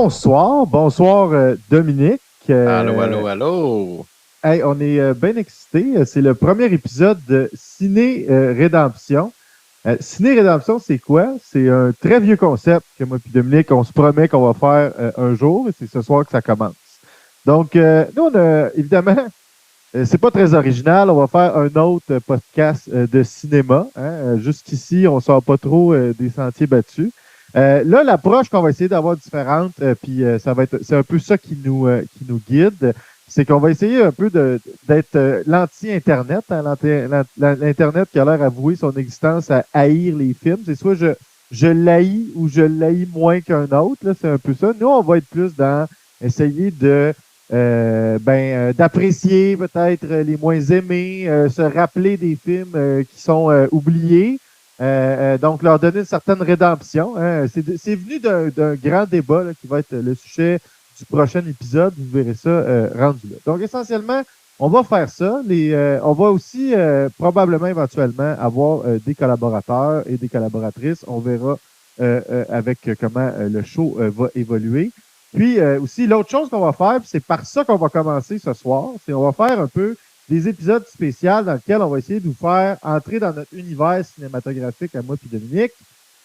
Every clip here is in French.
Bonsoir Dominique. Allô, allô, allô. Hey, on est bien excités. C'est le premier épisode de Ciné Rédemption. Ciné Rédemption, c'est quoi? C'est un très vieux concept que moi et Dominique, on se promet qu'on va faire un jour et c'est ce soir que ça commence. Donc, nous, on a évidemment, c'est pas très original. On va faire un autre podcast de cinéma. Hein. Jusqu'ici, on ne sort pas trop des sentiers battus. Là, l'approche qu'on va essayer d'avoir différente, puis ça va être, c'est un peu ça qui nous guide, c'est qu'on va essayer un peu d'être l'anti-Internet, hein, l'Internet qui a l'air avouer son existence à haïr les films. C'est soit je l'haïs ou je l'haïs moins qu'un autre, là, c'est un peu ça. Nous, on va être plus dans essayer d'apprécier peut-être les moins aimés, se rappeler des films qui sont oubliés. Donc, leur donner une certaine rédemption. Hein. C'est venu d'un grand débat là, qui va être le sujet du prochain épisode. Vous verrez ça rendu là. Donc, essentiellement, on va faire ça. On va aussi probablement éventuellement avoir des collaborateurs et des collaboratrices. On verra avec comment le show va évoluer. Puis aussi, l'autre chose qu'on va faire, puis c'est par ça qu'on va commencer ce soir, c'est on va faire un peu des épisodes spéciaux dans lesquels on va essayer de vous faire entrer dans notre univers cinématographique à moi puis Dominique,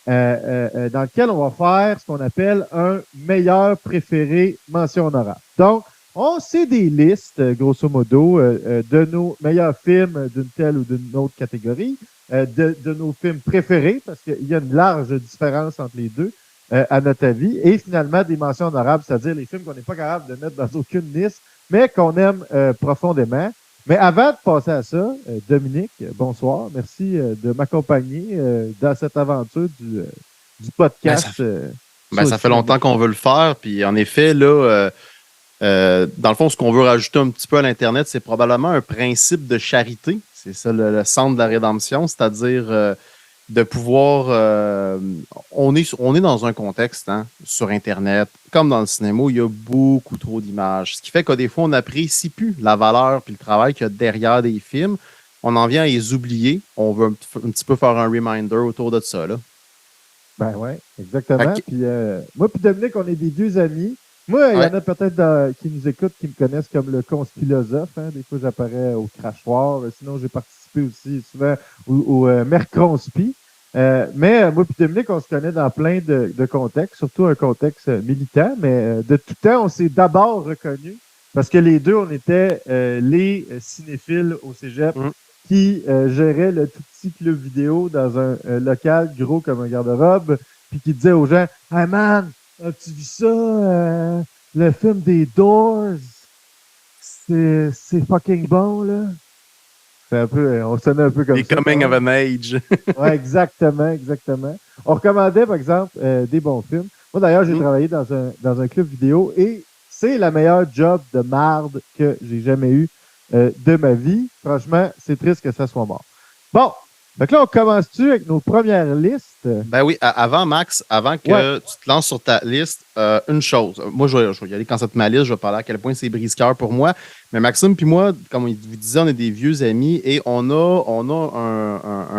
dans lequel on va faire ce qu'on appelle un meilleur préféré mention honorable. Donc, on sait des listes, grosso modo, de nos meilleurs films d'une telle ou d'une autre catégorie, de nos films préférés, parce qu'il y a une large différence entre les deux, à notre avis, et finalement des mentions honorables, c'est-à-dire les films qu'on n'est pas capable de mettre dans aucune liste, mais qu'on aime profondément. Mais avant de passer à ça, Dominique, bonsoir. Merci de m'accompagner dans cette aventure du podcast. Ça fait longtemps qu'on veut le faire. Puis en effet, là, dans le fond, ce qu'on veut rajouter un petit peu à l'Internet, c'est probablement un principe de charité. C'est ça le centre de la rédemption, c'est-à-dire de pouvoir... on est dans un contexte sur Internet, comme dans le cinéma, où il y a beaucoup trop d'images. Ce qui fait que des fois, on n'apprécie plus la valeur et le travail qu'il y a derrière des films. On en vient à les oublier. On veut un petit peu faire un reminder autour de ça. Là. Ben oui, exactement. Puis moi et Dominique, on est des vieux amis. Moi, il y en a peut-être qui nous écoutent, qui me connaissent comme le conspilosophe. Hein. Des fois, j'apparais au crachoir. Sinon, j'ai participé aussi souvent au Mercronspi. Mais moi et Dominique, on se connaît dans plein de contextes, surtout un contexte militant. Mais de tout temps, on s'est d'abord reconnus parce que les deux, on était les cinéphiles au cégep qui géraient le tout petit club vidéo dans un local gros comme un garde-robe, puis qui disait aux gens « Hey man, as-tu vu ça? Le film des Doors? C'est fucking bon, là. » C'est un peu, on sonnait un peu comme les ça. Coming of an Age. Oui, exactement. On recommandait, par exemple, des bons films. Moi, d'ailleurs, j'ai travaillé dans un club vidéo et c'est la meilleure job de marde que j'ai jamais eu de ma vie. Franchement, c'est triste que ça soit mort. Bon, donc là, on commence-tu avec nos premières listes? Ben oui, avant, Max, avant que tu te lances sur ta liste, une chose. Moi, je vais y aller quand ça te ma liste, je vais parler à quel point c'est brise-cœur pour moi. Mais Maxime puis moi, comme vous disait, on est des vieux amis et on a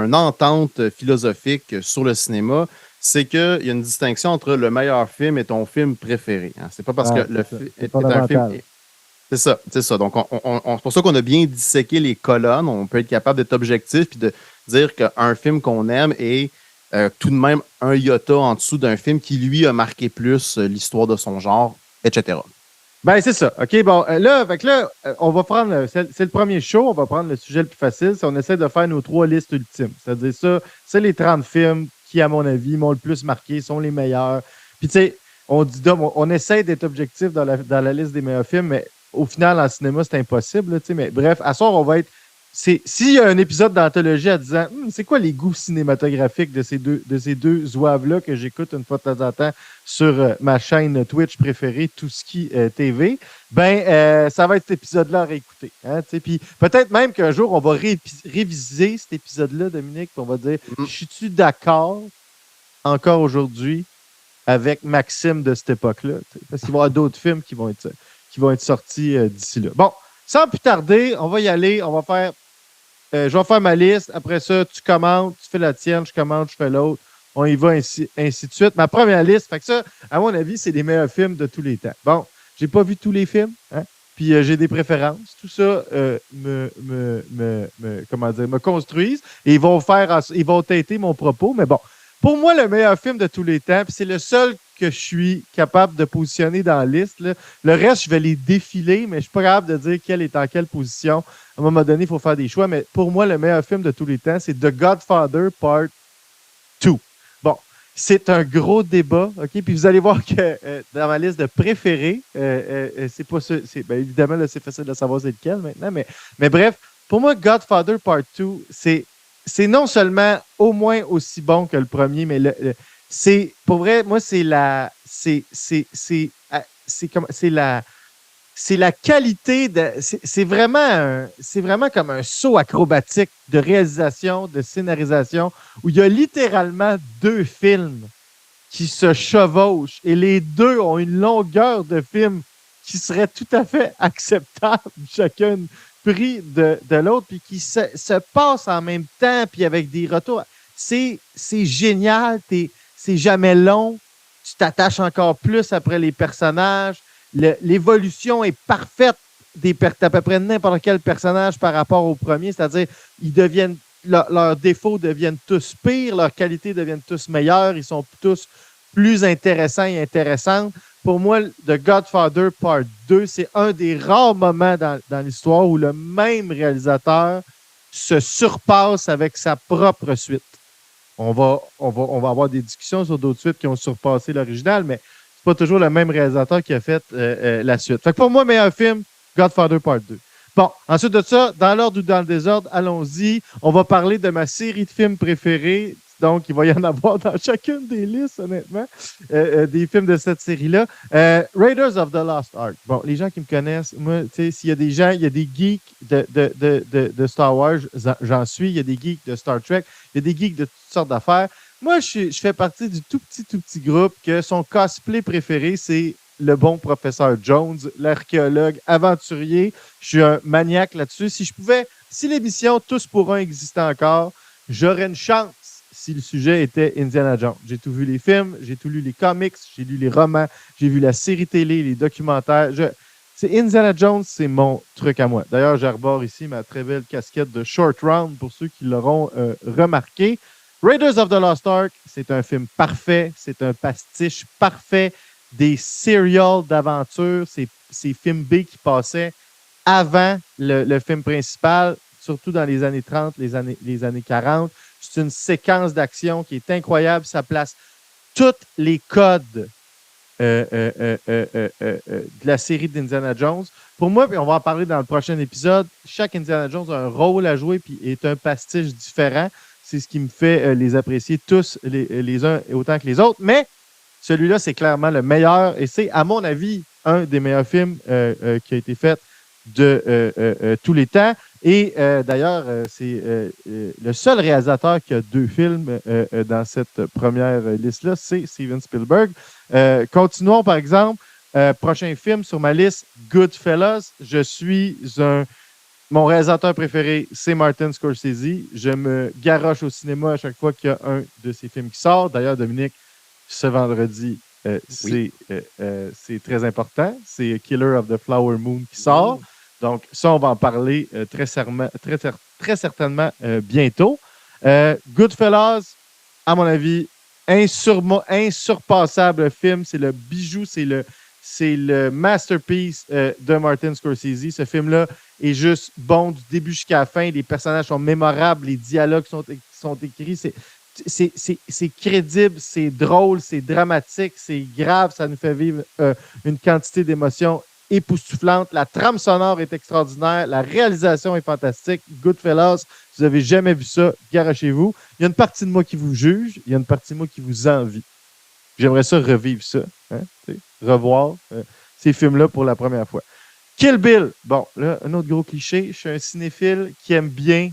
une entente philosophique sur le cinéma. C'est qu'il y a une distinction entre le meilleur film et ton film préféré. Hein. C'est pas parce que le film est un film... C'est ça. Donc, c'est pour ça qu'on a bien disséqué les colonnes. On peut être capable d'être objectif puis de dire qu'un film qu'on aime est tout de même un iota en dessous d'un film qui, lui, a marqué plus l'histoire de son genre, etc. Ben, c'est ça. OK, bon, là, on va prendre, c'est le premier show, on va prendre le sujet le plus facile, c'est on essaie de faire nos 3 listes ultimes. C'est-à-dire ça, c'est les 30 films qui, à mon avis, m'ont le plus marqué, sont les meilleurs. Puis, tu sais, on essaie d'être objectif dans la liste des meilleurs films, mais au final, en cinéma, c'est impossible. Là, mais bref, à soir, on va être. S'il y a un épisode d'anthologie à disant c'est quoi les goûts cinématographiques de ces deux zouaves-là que j'écoute une fois de temps en temps sur ma chaîne Twitch préférée, Touski TV, ça va être cet épisode-là à réécouter. Hein, puis peut-être même qu'un jour, on va réviser cet épisode-là, Dominique, puis on va dire je suis-tu d'accord encore aujourd'hui avec Maxime de cette époque-là? Parce qu'il va y avoir d'autres films qui vont être sortis d'ici là. Bon, sans plus tarder, on va y aller. On va faire. Je vais faire ma liste. Après ça, tu commentes, tu fais la tienne, je commente, je fais l'autre. on y va ainsi de suite. Ma première liste, fait que ça, à mon avis, c'est les meilleurs films de tous les temps. Bon, j'ai pas vu tous les films, hein? Puis j'ai des préférences. Tout ça me construisent et ils vont têter mon propos. Mais bon, pour moi, le meilleur film de tous les temps, puis c'est le seul que je suis capable de positionner dans la liste. Là. Le reste, je vais les défiler, mais je suis pas capable de dire quel est en quelle position. À un moment donné, il faut faire des choix. Mais pour moi, le meilleur film de tous les temps, c'est The Godfather Part 2. Bon, c'est un gros débat, OK? Puis vous allez voir que dans ma liste de préférés, c'est pas ça. Ben, évidemment, là, c'est facile de savoir c'est lequel maintenant, mais bref, pour moi, Godfather Part 2, c'est non seulement au moins aussi bon que le premier, mais c'est, pour vrai, moi, c'est la qualité de. C'est vraiment comme un saut acrobatique de réalisation, de scénarisation, où il y a littéralement deux films qui se chevauchent et les deux ont une longueur de film qui serait tout à fait acceptable, chacun pris de l'autre, puis qui se passent en même temps, puis avec des retours. C'est génial, c'est jamais long, tu t'attaches encore plus après les personnages. L'évolution est parfaite d'à peu près n'importe quel personnage par rapport au premier, c'est-à-dire ils deviennent leurs défauts deviennent tous pires, leurs qualités deviennent tous meilleures, ils sont tous plus intéressants et intéressantes. Pour moi, The Godfather Part 2, c'est un des rares moments dans l'histoire où le même réalisateur se surpasse avec sa propre suite. On va avoir des discussions sur d'autres suites qui ont surpassé l'original, mais c'est pas toujours le même réalisateur qui a fait la suite. Fait que pour moi, meilleur film, Godfather Part 2. Bon, ensuite de ça, dans l'ordre ou dans le désordre, allons-y. On va parler de ma série de films préférés. Donc, il va y en avoir dans chacune des listes, honnêtement, des films de cette série-là. Raiders of the Lost Ark. Bon, les gens qui me connaissent, moi, tu sais, s'il y a des gens, il y a des geeks de Star Wars, j'en suis. Il y a des geeks de Star Trek. Il y a des geeks de toutes sortes d'affaires. Moi, je fais partie du tout petit groupe que son cosplay préféré, c'est le bon professeur Jones, l'archéologue aventurier. Je suis un maniaque là-dessus. Si l'émission Tous pour un existait encore, j'aurais une chance si le sujet était Indiana Jones. J'ai tout vu les films, j'ai tout lu les comics, j'ai lu les romans, j'ai vu la série télé, les documentaires. C'est Indiana Jones, c'est mon truc à moi. D'ailleurs, j'arbore ici ma très belle casquette de Short Round pour ceux qui l'auront remarqué. Raiders of the Lost Ark, c'est un film parfait, c'est un pastiche parfait des serials d'aventure, ces films B qui passaient avant le film principal, surtout dans les années 30, les années 40. C'est une séquence d'action qui est incroyable. Ça place tous les codes de la série d'Indiana Jones. Pour moi, puis on va en parler dans le prochain épisode, chaque Indiana Jones a un rôle à jouer puis est un pastiche différent. C'est ce qui me fait les apprécier tous les uns autant que les autres. Mais celui-là, c'est clairement le meilleur et c'est, à mon avis, un des meilleurs films qui a été fait de tous les temps. Et d'ailleurs, c'est le seul réalisateur qui a 2 films dans cette première liste-là, c'est Steven Spielberg. Continuons, par exemple. Prochain film sur ma liste, Goodfellas. Mon réalisateur préféré, c'est Martin Scorsese. Je me garoche au cinéma à chaque fois qu'il y a un de ses films qui sort. D'ailleurs, Dominique, ce vendredi, oui. C'est très important. C'est Killer of the Flower Moon qui sort. Oui. Donc, ça, on va en parler très certainement bientôt. Goodfellas, à mon avis, insurpassable film. C'est le bijou, c'est le masterpiece de Martin Scorsese. Ce film-là est juste bon du début jusqu'à la fin. Les personnages sont mémorables, les dialogues sont écrits. C'est crédible, c'est drôle, c'est dramatique, c'est grave. Ça nous fait vivre une quantité d'émotions époustouflante. La trame sonore est extraordinaire. La réalisation est fantastique. Goodfellas, vous n'avez jamais vu ça, garochez-vous. Il y a une partie de moi qui vous juge, il y a une partie de moi qui vous envie. J'aimerais ça revivre ça, hein, revoir ces films-là pour la première fois. Kill Bill. Bon, là, un autre gros cliché. Je suis un cinéphile qui aime bien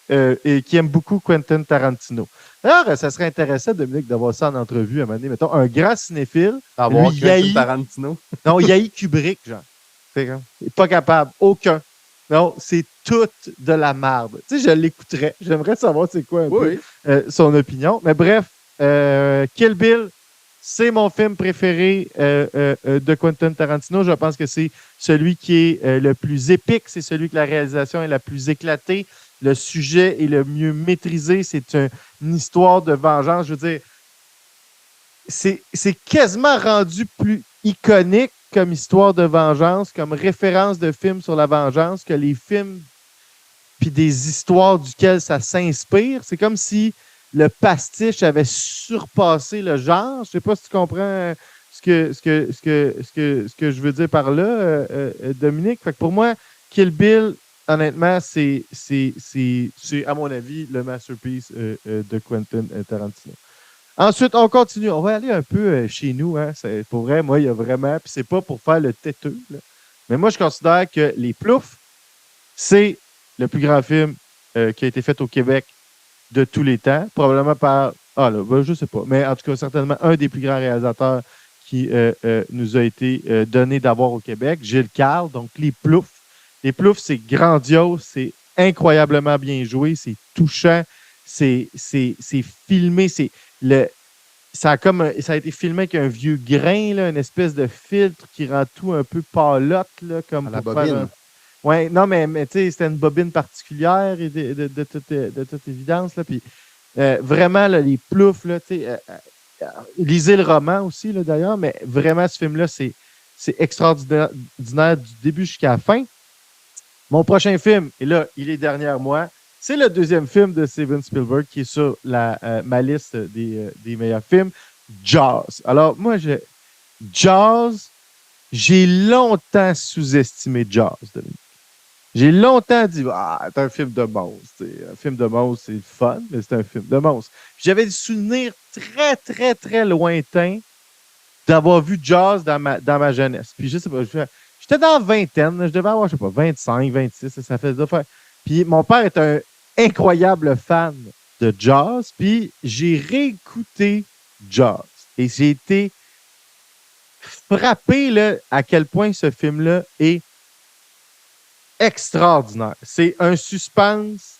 et qui aime beaucoup Quentin Tarantino. D'ailleurs, ça serait intéressant, Dominique, d'avoir ça en entrevue à un moment donné. Mettons, un grand cinéphile. D'avoir Quentin Tarantino. Non, il haït Kubrick, genre. Il n'est pas capable. Aucun. Non, c'est toute de la merde. Tu sais, je l'écouterais. J'aimerais savoir c'est quoi un peu son opinion. Mais bref, Kill Bill, c'est mon film préféré de Quentin Tarantino. Je pense que c'est celui qui est le plus épique. C'est celui que la réalisation est la plus éclatée. Le sujet est le mieux maîtrisé. C'est une histoire de vengeance. Je veux dire, c'est quasiment rendu plus iconique comme histoire de vengeance, comme référence de film sur la vengeance que les films puis des histoires duquel ça s'inspire. C'est comme si le pastiche avait surpassé le genre. Je ne sais pas si tu comprends ce que je veux dire par là, Dominique. Fait que pour moi, Kill Bill, honnêtement, c'est à mon avis le masterpiece de Quentin Tarantino. Ensuite, on continue. On va aller un peu chez nous. Hein. Pour vrai, moi, il y a vraiment... Puis c'est pas pour faire le têteux. Là. Mais moi, je considère que Les Ploufs, c'est le plus grand film qui a été fait au Québec de tous les temps. Probablement par... Ah là, ben, je sais pas. Mais en tout cas, certainement un des plus grands réalisateurs qui nous a été donné d'avoir au Québec. Gilles Carle. Donc, Les Ploufs. Les Ploufs, c'est grandiose. C'est incroyablement bien joué. C'est touchant. C'est filmé. Ça a été filmé avec un vieux grain, là, une espèce de filtre qui rend tout un peu pâlotte, là, comme À la pour bobine. faire un... Ouais, non, mais tu sais, c'était une bobine particulière et de toute évidence. Là, puis, vraiment, là, les ploufs, là, lisez le roman aussi, là, d'ailleurs, mais vraiment, ce film-là, c'est extraordinaire du début jusqu'à la fin. Mon prochain film, et là, il est derrière moi, c'est le deuxième film de Steven Spielberg qui est sur ma liste des meilleurs films, Jaws. Alors, moi, Jaws, j'ai longtemps sous-estimé Jaws, Dominique. J'ai longtemps dit, c'est un film de monstre. Un film de monstre, c'est fun, mais c'est un film de monstre. J'avais des souvenirs très, très, très lointains d'avoir vu Jaws dans ma jeunesse. Puis je sais pas, j'étais dans la vingtaine, je devais avoir, je sais pas, 25, 26, ça fait faire. Puis mon père est un incroyable fan de Jaws, puis j'ai réécouté Jaws. Et j'ai été frappé là, à quel point ce film-là est extraordinaire. C'est un suspense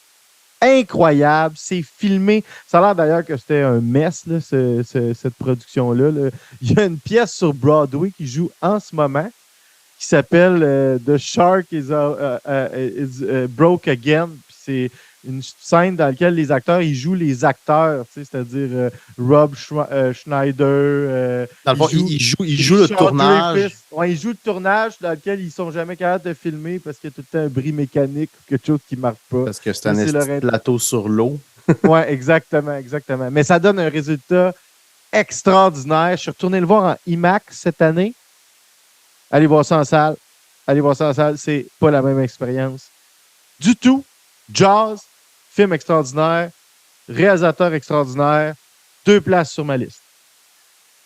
incroyable. C'est filmé. Ça a l'air d'ailleurs que c'était un mess, là, cette production-là. Là. Il y a une pièce sur Broadway qui joue en ce moment qui s'appelle The Shark is Broke Again. Puis c'est une scène dans laquelle les acteurs, ils jouent les acteurs, c'est-à-dire Rob Schneider. Dans le fond, il joue le tournage. Ouais, ils jouent le tournage dans lequel ils ne sont jamais capables de filmer parce qu'il y a tout le temps un bris mécanique ou quelque chose qui ne marche pas. Parce que c'est un plateau sur l'eau. Oui, exactement. Mais ça donne un résultat extraordinaire. Je suis retourné le voir en IMAX cette année. Allez voir ça en salle. C'est pas la même expérience du tout. Jaws, film extraordinaire, réalisateur extraordinaire, 2 places sur ma liste.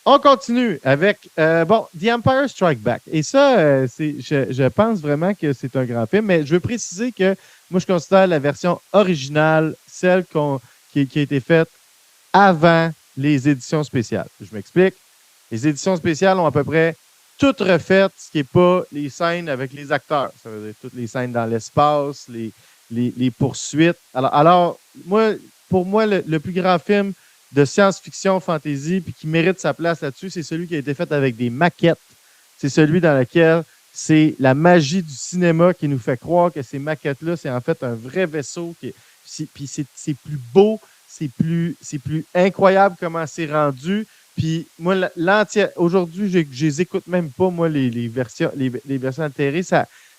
On continue avec The Empire Strikes Back. Et ça, je pense vraiment que c'est un grand film, mais je veux préciser que moi, je considère la version originale, celle qui a été faite avant les éditions spéciales. Je m'explique. Les éditions spéciales ont à peu près tout refait, ce qui n'est pas les scènes avec les acteurs. Ça veut dire toutes les scènes dans l'espace, les poursuites. Alors pour moi, le plus grand film de science-fiction, fantasy, puis qui mérite sa place là-dessus, c'est celui qui a été fait avec des maquettes. C'est celui dans lequel c'est la magie du cinéma qui nous fait croire que ces maquettes-là, c'est en fait un vrai vaisseau. Puis c'est plus beau, c'est plus incroyable comment c'est rendu. Puis moi, aujourd'hui, je les écoute même pas, moi, les versions altérées.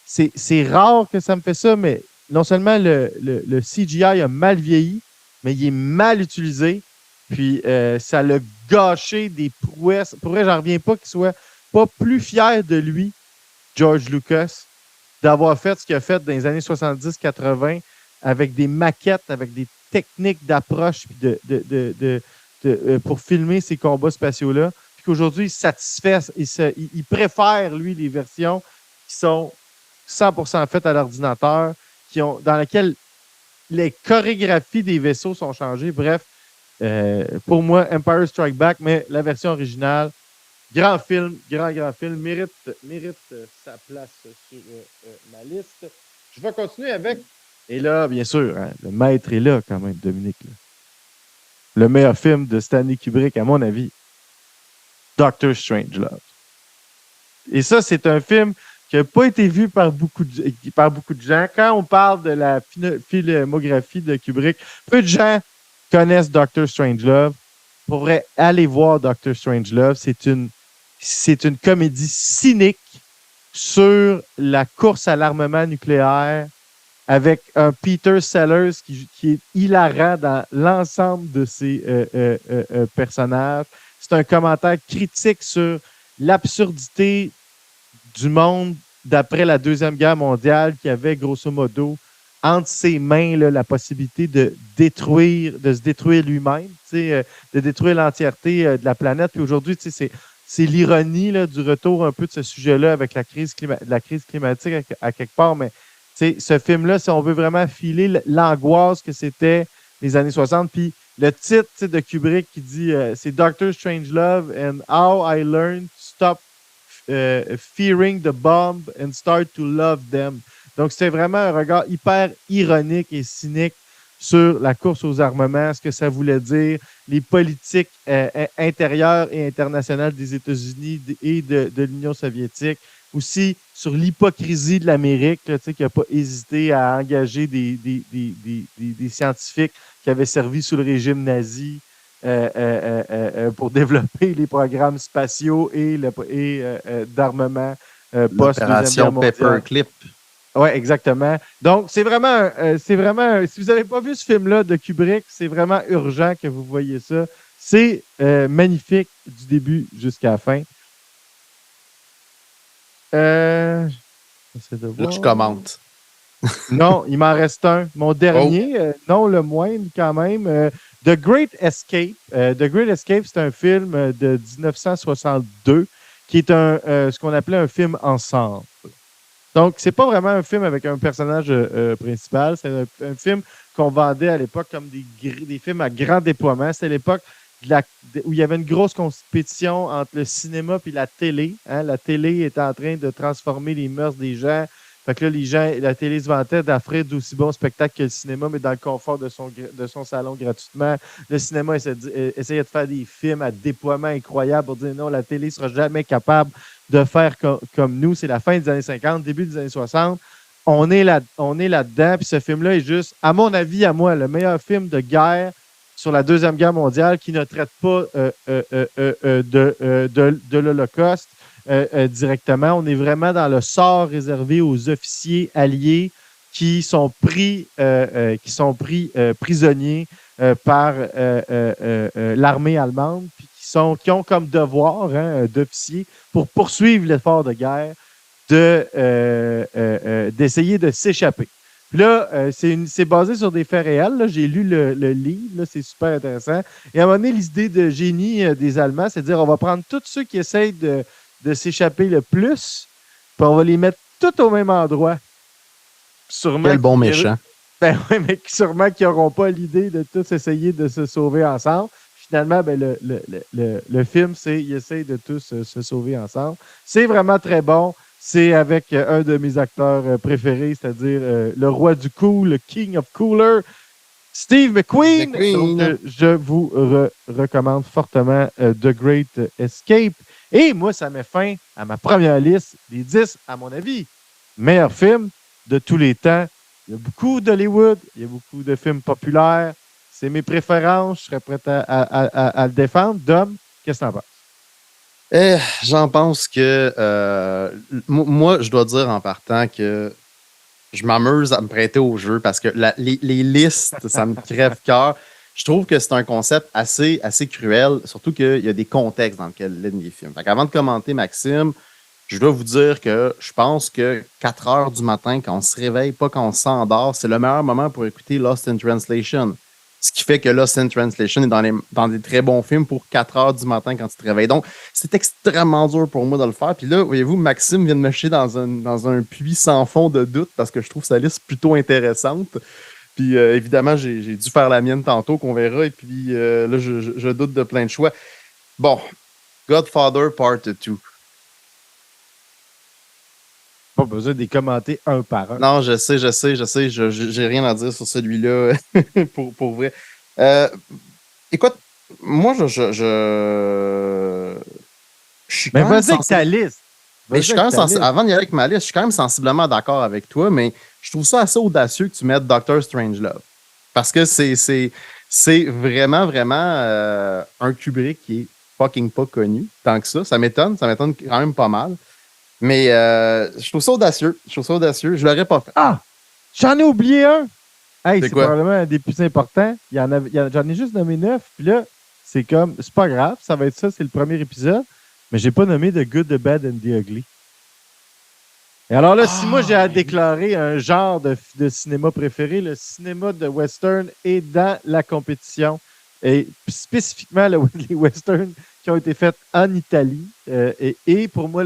C'est rare que ça me fait ça, mais non seulement le CGI a mal vieilli, mais il est mal utilisé. Puis ça l'a gâché des prouesses. Pour vrai, j'en reviens pas qu'il soit pas plus fier de lui, George Lucas, d'avoir fait ce qu'il a fait dans les années 70-80 avec des maquettes, avec des techniques d'approche pour filmer ces combats spatiaux-là. Puis qu'aujourd'hui, il satisfait, il préfère, lui, les versions qui sont 100% faites à l'ordinateur, dans lesquelles les chorégraphies des vaisseaux sont changées. Bref, pour moi, Empire Strikes Back, mais la version originale, grand film, mérite sa place sur ma liste. Je vais continuer avec, et là, bien sûr, hein, le maître est là quand même, Dominique. Là. le meilleur film de Stanley Kubrick, à mon avis, Doctor Strangelove. Et ça, c'est un film qui n'a pas été vu par beaucoup de gens. Quand on parle de la filmographie de Kubrick, peu de gens connaissent Doctor Strangelove. Pourraient aller voir Doctor Strangelove. C'est une comédie cynique sur la course à l'armement nucléaire avec un Peter Sellers qui est hilarant dans l'ensemble de ses personnages. C'est un commentaire critique sur l'absurdité du monde d'après la Deuxième Guerre mondiale qui avait grosso modo entre ses mains là, la possibilité de se détruire lui-même, de détruire l'entièreté de la planète. Puis aujourd'hui, c'est l'ironie là, du retour un peu de ce sujet-là avec la crise climatique à quelque part, mais ce film-là, si on veut vraiment filer l'angoisse que c'était les années 60, puis le titre de Kubrick qui dit c'est Doctor Strangelove and How I Learned to Stop Fearing the Bomb and Start to Love Them. Donc, c'est vraiment un regard hyper ironique et cynique sur la course aux armements, ce que ça voulait dire, les politiques intérieures et internationales des États-Unis et de l'Union soviétique, aussi sur l'hypocrisie de l'Amérique, qui n'a pas hésité à engager des scientifiques qui avaient servi sous le régime nazi pour développer les programmes spatiaux et d'armement post-Deuxième Guerre mondiale. Paperclip. Oui, exactement. Donc, c'est vraiment, si vous n'avez pas vu ce film-là de Kubrick, c'est vraiment urgent que vous voyez ça. C'est magnifique du début jusqu'à la fin. Là, tu commentes. Non, il m'en reste un. Mon dernier, non le moindre quand même. The Great Escape. The Great Escape, c'est un film de 1962 qui est ce qu'on appelait un film ensemble. Donc, c'est pas vraiment un film avec un personnage principal. C'est un film qu'on vendait à l'époque comme des films à grand déploiement. C'était l'époque où il y avait une grosse compétition entre le cinéma et la télé. Hein? La télé était en train de transformer les mœurs des gens. Fait que là, la télé se vantait d'offrir d'aussi bons spectacles que le cinéma, mais dans le confort de son salon gratuitement. Le cinéma essayait de faire des films à déploiement incroyable pour dire non, la télé ne sera jamais capable de faire comme nous. C'est la fin des années 50, début des années 60. On est là-dedans. Puis ce film-là est juste, à mon avis, à moi, le meilleur film de guerre sur la Deuxième Guerre mondiale qui ne traite pas de l'Holocauste directement. On est vraiment dans le sort réservé aux officiers alliés qui sont pris prisonniers par l'armée allemande, puis qui ont comme devoir d'officiers pour poursuivre l'effort de guerre d'essayer de s'échapper. Puis là, c'est basé sur des faits réels. Là. J'ai lu le livre, là, c'est super intéressant. Et à un moment donné, l'idée de génie des Allemands, c'est de dire on va prendre tous ceux qui essayent de s'échapper le plus, puis on va les mettre tous au même endroit. Sûrement quel bon méchant. Ben oui, mais sûrement qu'ils n'auront pas l'idée de tous essayer de se sauver ensemble. Finalement, ben, le film, c'est qu'ils essayent de tous se sauver ensemble. C'est vraiment très bon. C'est avec un de mes acteurs préférés, c'est-à-dire le roi du cool, le King of Cooler, Steve McQueen. Donc, je vous recommande fortement The Great Escape. Et moi, ça met fin à ma première liste des 10, à mon avis, meilleurs films de tous les temps. Il y a beaucoup d'Hollywood, il y a beaucoup de films populaires. C'est mes préférences. Je serais prêt à le défendre. Dom, qu'est-ce que tu en penses? J'en pense que moi, je dois dire en partant que je m'amuse à me prêter au jeu parce que les listes, ça me crève-cœur. Je trouve que c'est un concept assez cruel, surtout qu'il y a des contextes dans lesquels il y a des films. Avant de commenter, Maxime, je dois vous dire que je pense que 4 heures du matin, quand on se réveille, pas quand on s'endort, c'est le meilleur moment pour écouter Lost in Translation. Ce qui fait que Lost in Translation est dans des très bons films pour 4 heures du matin quand tu te réveilles. Donc, c'est extrêmement dur pour moi de le faire. Puis là, voyez-vous, Maxime vient de me jeter dans un puits sans fond de doute parce que je trouve sa liste plutôt intéressante. Puis évidemment, j'ai dû faire la mienne tantôt, qu'on verra. Et puis là, je doute de plein de choix. Bon, Godfather Part 2. Pas besoin de les commenter un par un. Non, je sais. J'ai rien à dire sur celui-là, pour vrai. Écoute, moi, je suis Mais quand même vas-y avec ta liste. mais je suis quand même avant d'y aller avec ma liste, je suis quand même sensiblement d'accord avec toi, mais je trouve ça assez audacieux que tu mettes Doctor Strangelove. Parce que c'est vraiment, vraiment un Kubrick qui est fucking pas connu tant que ça. Ça m'étonne quand même pas mal. Mais je trouve ça audacieux. Je l'aurais pas fait. Ah! J'en ai oublié un! Hey, c'est quoi? probablement un des plus importants. J'en ai juste nommé 9. Puis là, c'est pas grave, ça va être ça, c'est le premier épisode. Mais j'ai pas nommé The Good, The Bad and The Ugly. Et alors là, si moi j'ai à déclarer un genre de cinéma préféré, le cinéma de western est dans la compétition. Et spécifiquement les westerns qui ont été faits en Italie. Et pour moi,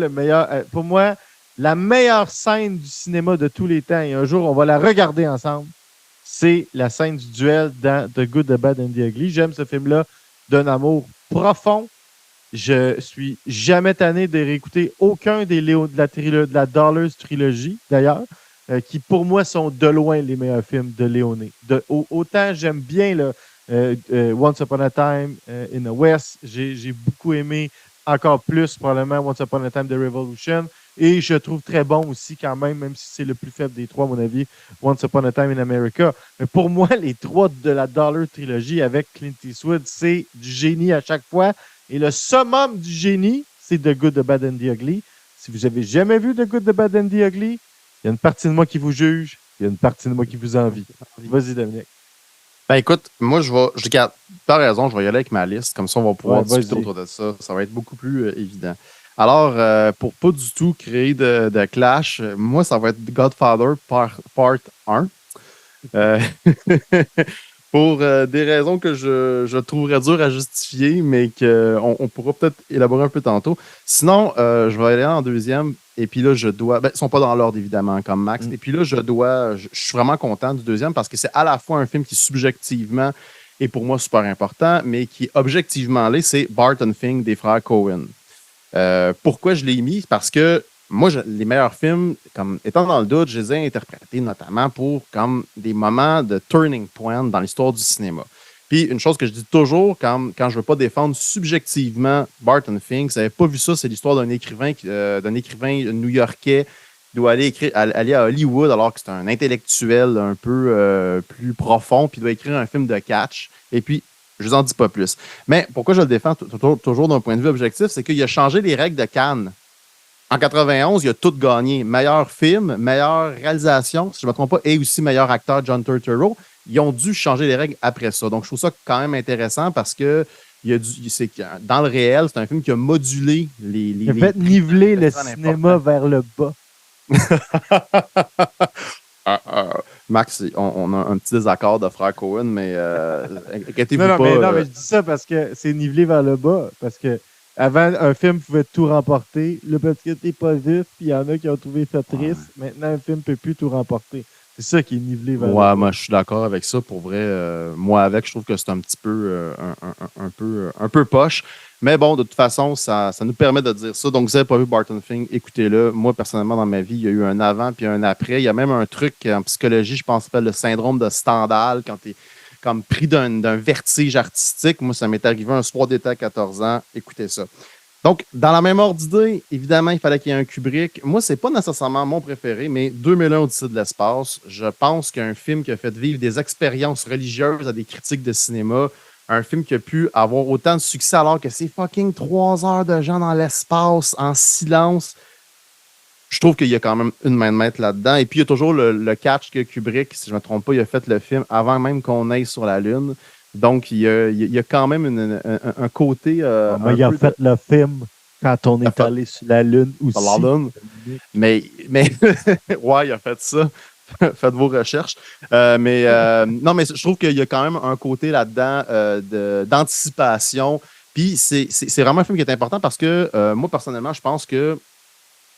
la meilleure scène du cinéma de tous les temps, et un jour on va la regarder ensemble, c'est la scène du duel dans The Good, The Bad and The Ugly. J'aime ce film-là d'un amour profond. Je suis jamais tanné de réécouter aucun de la Dollars trilogie, d'ailleurs, qui pour moi sont de loin les meilleurs films de Leone. Autant j'aime bien Once Upon a Time in the West, j'ai beaucoup aimé encore plus probablement Once Upon a Time The Revolution, et je trouve très bon aussi quand même si c'est le plus faible des trois, à mon avis, Once Upon a Time in America. Mais pour moi, les trois de la Dollar trilogie avec Clint Eastwood, c'est du génie à chaque fois. Et le summum du génie, c'est The Good, The Bad and The Ugly. Si vous avez jamais vu The Good, The Bad and The Ugly, il y a une partie de moi qui vous juge, il y a une partie de moi qui vous envie. Vas-y, Dominique. Ben écoute, moi t'as raison, je vais y aller avec ma liste, comme ça on va pouvoir discuter autour de ça. Ça va être beaucoup plus évident. Alors, pour pas du tout créer de clash, moi ça va être Godfather Part 1. Pour des raisons que je trouverais dur à justifier, mais qu'on pourra peut-être élaborer un peu tantôt. Sinon, je vais aller en deuxième, et puis là, je dois... Ben, ils ne sont pas dans l'ordre, évidemment, comme Max. Et puis là, je suis vraiment content du deuxième, parce que c'est à la fois un film qui, subjectivement, est pour moi super important, mais qui, objectivement, c'est Barton Fink des frères Coen. Pourquoi je l'ai mis? Parce que moi, les meilleurs films, comme étant dans le doute, je les ai interprétés notamment pour comme des moments de turning point dans l'histoire du cinéma. Puis, une chose que je dis toujours quand je ne veux pas défendre subjectivement Barton Fink, si vous n'avez pas vu ça, c'est l'histoire d'un écrivain new-yorkais qui doit aller à Hollywood alors que c'est un intellectuel un peu plus profond, puis il doit écrire un film de catch. Et puis, je ne vous en dis pas plus. Mais pourquoi je le défends toujours d'un point de vue objectif, c'est qu'il a changé les règles de Cannes. En 91, il a tout gagné. Meilleur film, meilleure réalisation, si je ne me trompe pas, et aussi meilleur acteur, John Turturro. Ils ont dû changer les règles après ça. Donc, je trouve ça quand même intéressant parce que dans le réel, c'est un film qui a modulé les... Il a fait niveler le cinéma vers le bas. Max, on a un petit désaccord de frère Coen, mais inquiétez-vous pas. Non, mais je dis ça parce que c'est nivelé vers le bas. Parce que avant, un film pouvait tout remporter. Le petit côté pas vif, puis il y en a qui ont trouvé ça triste. Ouais. Maintenant, un film ne peut plus tout remporter. C'est ça qui est nivelé vers le bas. Moi, je suis d'accord avec ça. Pour vrai, moi, je trouve que c'est un petit peu un peu poche. Mais bon, de toute façon, ça nous permet de dire ça. Donc, vous n'avez pas vu Barton Fink, écoutez-le. Moi, personnellement, dans ma vie, il y a eu un avant puis un après. Il y a même un truc en psychologie, je pense, qui s'appelle le syndrome de Stendhal, quand tu es comme pris d'un vertige artistique. Moi, ça m'est arrivé un soir d'été à 14 ans. Écoutez ça. Donc, dans la même ordre d'idée, évidemment, il fallait qu'il y ait un Kubrick. Moi, c'est pas nécessairement mon préféré, mais 2001 Odyssée de l'espace, je pense qu'un film qui a fait vivre des expériences religieuses à des critiques de cinéma, un film qui a pu avoir autant de succès alors que c'est fucking 3 heures de gens dans l'espace, en silence. Je trouve qu'il y a quand même une main de maître là-dedans. Et puis, il y a toujours le catch que Kubrick, si je ne me trompe pas, il a fait le film avant même qu'on aille sur la Lune. Donc, il y a quand même un côté... il a fait le film quand on est allé sur la Lune aussi. La Lune. Mais ouais, il a fait ça. Faites vos recherches. Non, mais je trouve qu'il y a quand même un côté là-dedans d'anticipation. Puis, c'est vraiment un film qui est important parce que moi, personnellement, je pense que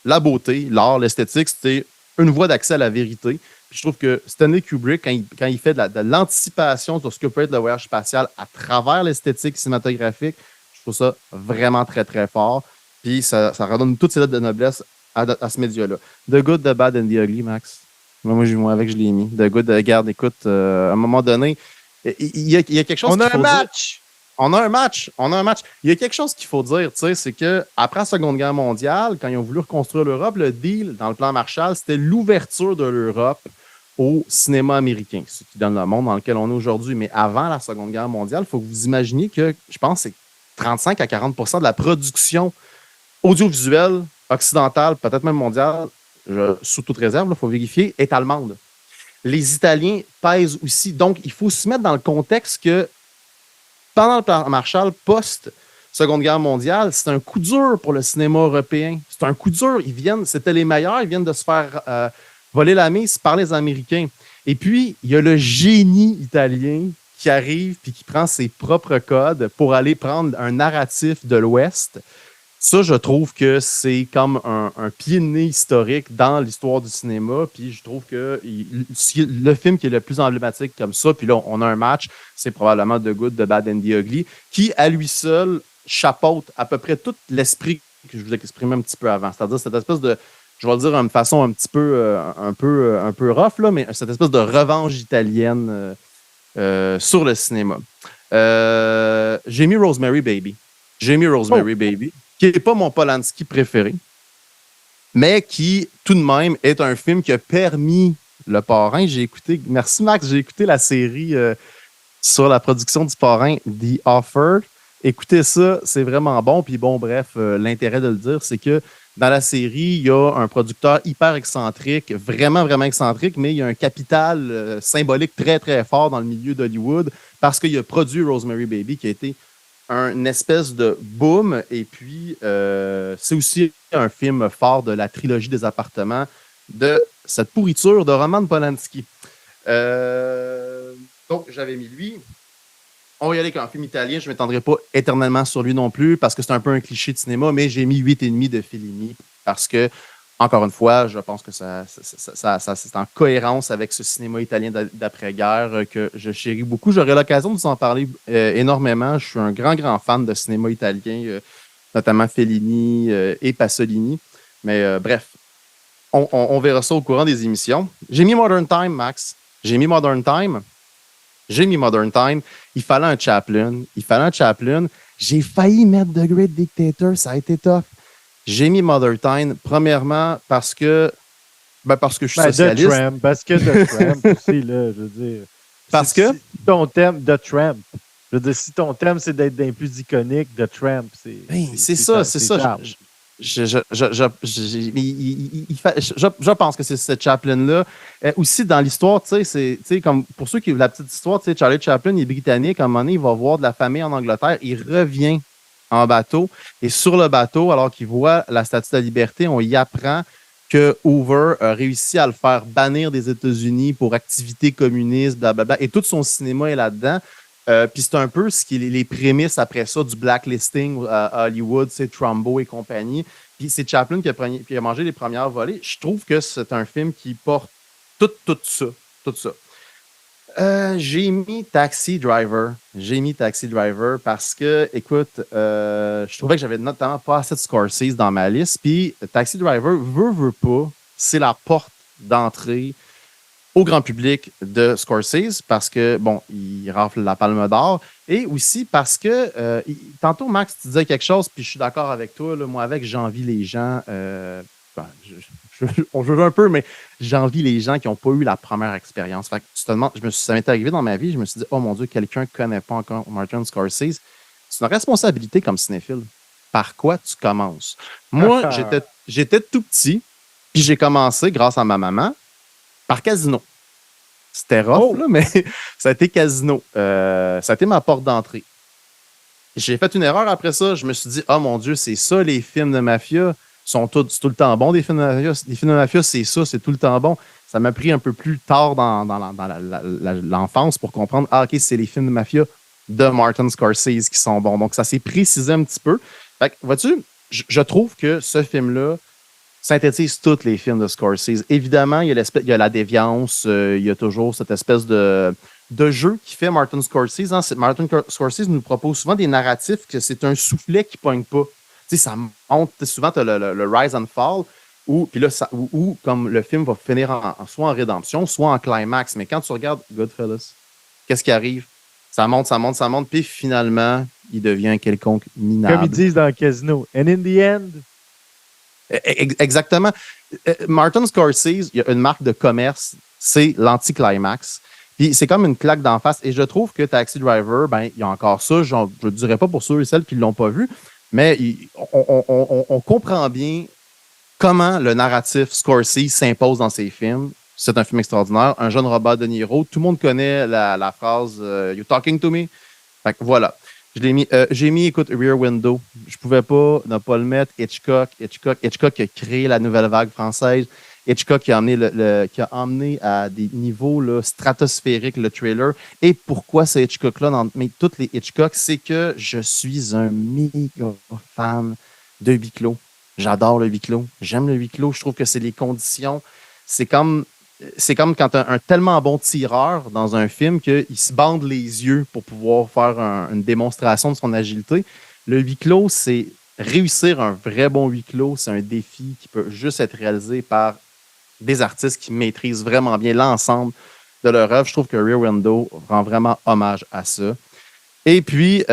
la beauté, l'art, l'esthétique, c'était une voie d'accès à la vérité. Puis je trouve que Stanley Kubrick, quand il fait de l'anticipation sur ce que peut être le voyage spatial à travers l'esthétique cinématographique, je trouve ça vraiment très, très fort. Puis ça redonne toutes ces lettres de noblesse à ce média-là. The Good, The Bad and The Ugly, Max. Moi, je l'ai mis. The Good, regarde, écoute, à un moment donné, il y a quelque chose On a un match! On a un match. Il y a quelque chose qu'il faut dire, tu sais, c'est que après la Seconde Guerre mondiale, quand ils ont voulu reconstruire l'Europe, le deal dans le plan Marshall, c'était l'ouverture de l'Europe au cinéma américain, ce qui donne le monde dans lequel on est aujourd'hui. Mais avant la Seconde Guerre mondiale, il faut que vous imaginiez que, je pense, c'est 35 à 40 de la production audiovisuelle occidentale, peut-être même mondiale, sous toute réserve, il faut vérifier, est allemande. Les Italiens pèsent aussi. Donc, il faut se mettre dans le contexte que pendant le plan Marshall, post-Seconde Guerre mondiale, c'est un coup dur pour le cinéma européen. C'est un coup dur. C'était les meilleurs. Ils viennent de se faire voler la mise par les Américains. Et puis, il y a le génie italien qui arrive puis qui prend ses propres codes pour aller prendre un narratif de l'Ouest. Ça, je trouve que c'est comme un pied de nez historique dans l'histoire du cinéma. Puis je trouve que le film qui est le plus emblématique comme ça, puis là, on a un match, c'est probablement The Good, The Bad and The Ugly, qui, à lui seul, chapeaute à peu près tout l'esprit que je vous ai exprimé un petit peu avant. C'est-à-dire cette espèce de, je vais le dire d'une façon un petit peu, un peu rough, là, mais cette espèce de revanche italienne sur le cinéma. J'ai mis Rosemary Baby. Baby, qui n'est pas mon Polanski préféré, mais qui, tout de même, est un film qui a permis Le Parrain. Merci Max, j'ai écouté la série sur la production du Parrain, The Offer. Écoutez ça, c'est vraiment bon. Puis bon, bref, l'intérêt de le dire, c'est que dans la série, il y a un producteur hyper excentrique, vraiment, vraiment excentrique, mais il y a un capital symbolique très, très fort dans le milieu d'Hollywood parce qu'il a produit Rosemary Baby, qui a été une espèce de boom. Et puis, c'est aussi un film fort de la trilogie des appartements, de cette pourriture de Roman Polanski. Donc, j'avais mis lui. On va y aller avec un film italien. Je ne m'étendrai pas éternellement sur lui non plus parce que c'est un peu un cliché de cinéma, mais j'ai mis 8,5 de Fellini parce que, encore une fois, je pense que ça c'est en cohérence avec ce cinéma italien d'après-guerre que je chéris beaucoup. J'aurai l'occasion de vous en parler énormément. Je suis un grand, grand fan de cinéma italien, notamment Fellini et Pasolini. Mais bref, on verra ça au courant des émissions. J'ai mis Modern Time, Max. J'ai mis Modern Time. Il fallait un Chaplin. J'ai failli mettre The Great Dictator. Ça a été tough. J'ai mis Modern Time, premièrement, parce que je suis socialiste. Parce que The Tramp aussi, là, je veux dire. Parce que? Si ton thème, The Tramp. Je veux dire, si ton thème, c'est d'être d'un plus iconique, The Tramp, c'est... C'est ça. Je pense que c'est cette Chaplin-là. Aussi, dans l'histoire, tu sais, comme pour ceux qui ont la petite histoire, tu sais, Charlie Chaplin, il est britannique. À un moment donné, il va voir de la famille en Angleterre. Il revient en bateau. Et sur le bateau, alors qu'il voit la Statue de la Liberté, on y apprend que Hoover a réussi à le faire bannir des États-Unis pour activités communistes, blablabla. Et tout son cinéma est là-dedans. Puis c'est un peu ce qui est les prémices après ça du blacklisting à Hollywood, c'est Trumbo et compagnie. Puis c'est Chaplin qui a mangé les premières volées. Je trouve que c'est un film qui porte tout ça. J'ai mis Taxi Driver. Parce que, écoute, je trouvais que j'avais notamment pas assez de Scorsese dans ma liste. Puis Taxi Driver, veut pas, c'est la porte d'entrée au grand public de Scorsese parce que, bon, il rafle la Palme d'Or et aussi parce que, tantôt, Max, tu disais quelque chose, puis je suis d'accord avec toi, là, moi, avec j'envie les gens, on joue un peu, mais j'envie les gens qui n'ont pas eu la première expérience. Fait que tu te demandes, ça m'est arrivé dans ma vie, je me suis dit, oh mon Dieu, quelqu'un ne connaît pas encore Martin Scorsese. C'est une responsabilité comme cinéphile. Par quoi tu commences? Moi, j'étais tout petit, puis j'ai commencé, grâce à ma maman, par Casino. C'était rough, là, mais ça a été Casino. Ça a été ma porte d'entrée. J'ai fait une erreur après ça. Je me suis dit, oh mon Dieu, c'est ça, les films de mafia sont tout le temps bons. Des films de mafia, c'est ça, c'est tout le temps bon. Ça m'a pris un peu plus tard dans l'enfance pour comprendre, OK, c'est les films de mafia de Martin Scorsese qui sont bons. Donc, ça s'est précisé un petit peu. Fait que, vois-tu, je trouve que ce film-là synthétise tous les films de Scorsese. Évidemment, il y a la déviance, il y a toujours cette espèce de jeu qui fait Martin Scorsese. Hein. Martin Scorsese nous propose souvent des narratifs que c'est un soufflet qui ne pogne pas. Tu sais, ça monte. Souvent, tu as le rise and fall, où comme le film va finir soit en rédemption, soit en climax. Mais quand tu regardes Goodfellas, qu'est-ce qui arrive? Ça monte, ça monte, ça monte, puis finalement, il devient un quelconque minable. Comme ils disent dans le casino. And in the end... Exactement. Martin Scorsese, il y a une marque de commerce, c'est l'anticlimax. Puis c'est comme une claque d'en face. Et je trouve que Taxi Driver, ben, il y a encore ça. Je ne dirais pas pour ceux et celles qui ne l'ont pas vu, mais on comprend bien comment le narratif Scorsese s'impose dans ses films. C'est un film extraordinaire. Un jeune Robert De Niro. Tout le monde connaît la phrase You talking to me? Fait que voilà. J'ai mis, écoute, Rear Window. Je pouvais pas ne pas le mettre. Hitchcock qui a créé la nouvelle vague française. Hitchcock qui a emmené à des niveaux là, stratosphériques le trailer. Et pourquoi ce Hitchcock-là dans toutes les Hitchcock, c'est que je suis un méga fan de huis clos. J'adore le huis clos. J'aime le huis clos. Je trouve que c'est les conditions. C'est comme quand un tellement bon tireur dans un film qu'il se bande les yeux pour pouvoir faire une démonstration de son agilité. Le huis clos, c'est réussir un vrai bon huis clos. C'est un défi qui peut juste être réalisé par des artistes qui maîtrisent vraiment bien l'ensemble de leur œuvre. Je trouve que Rear Window rend vraiment hommage à ça. Et puis,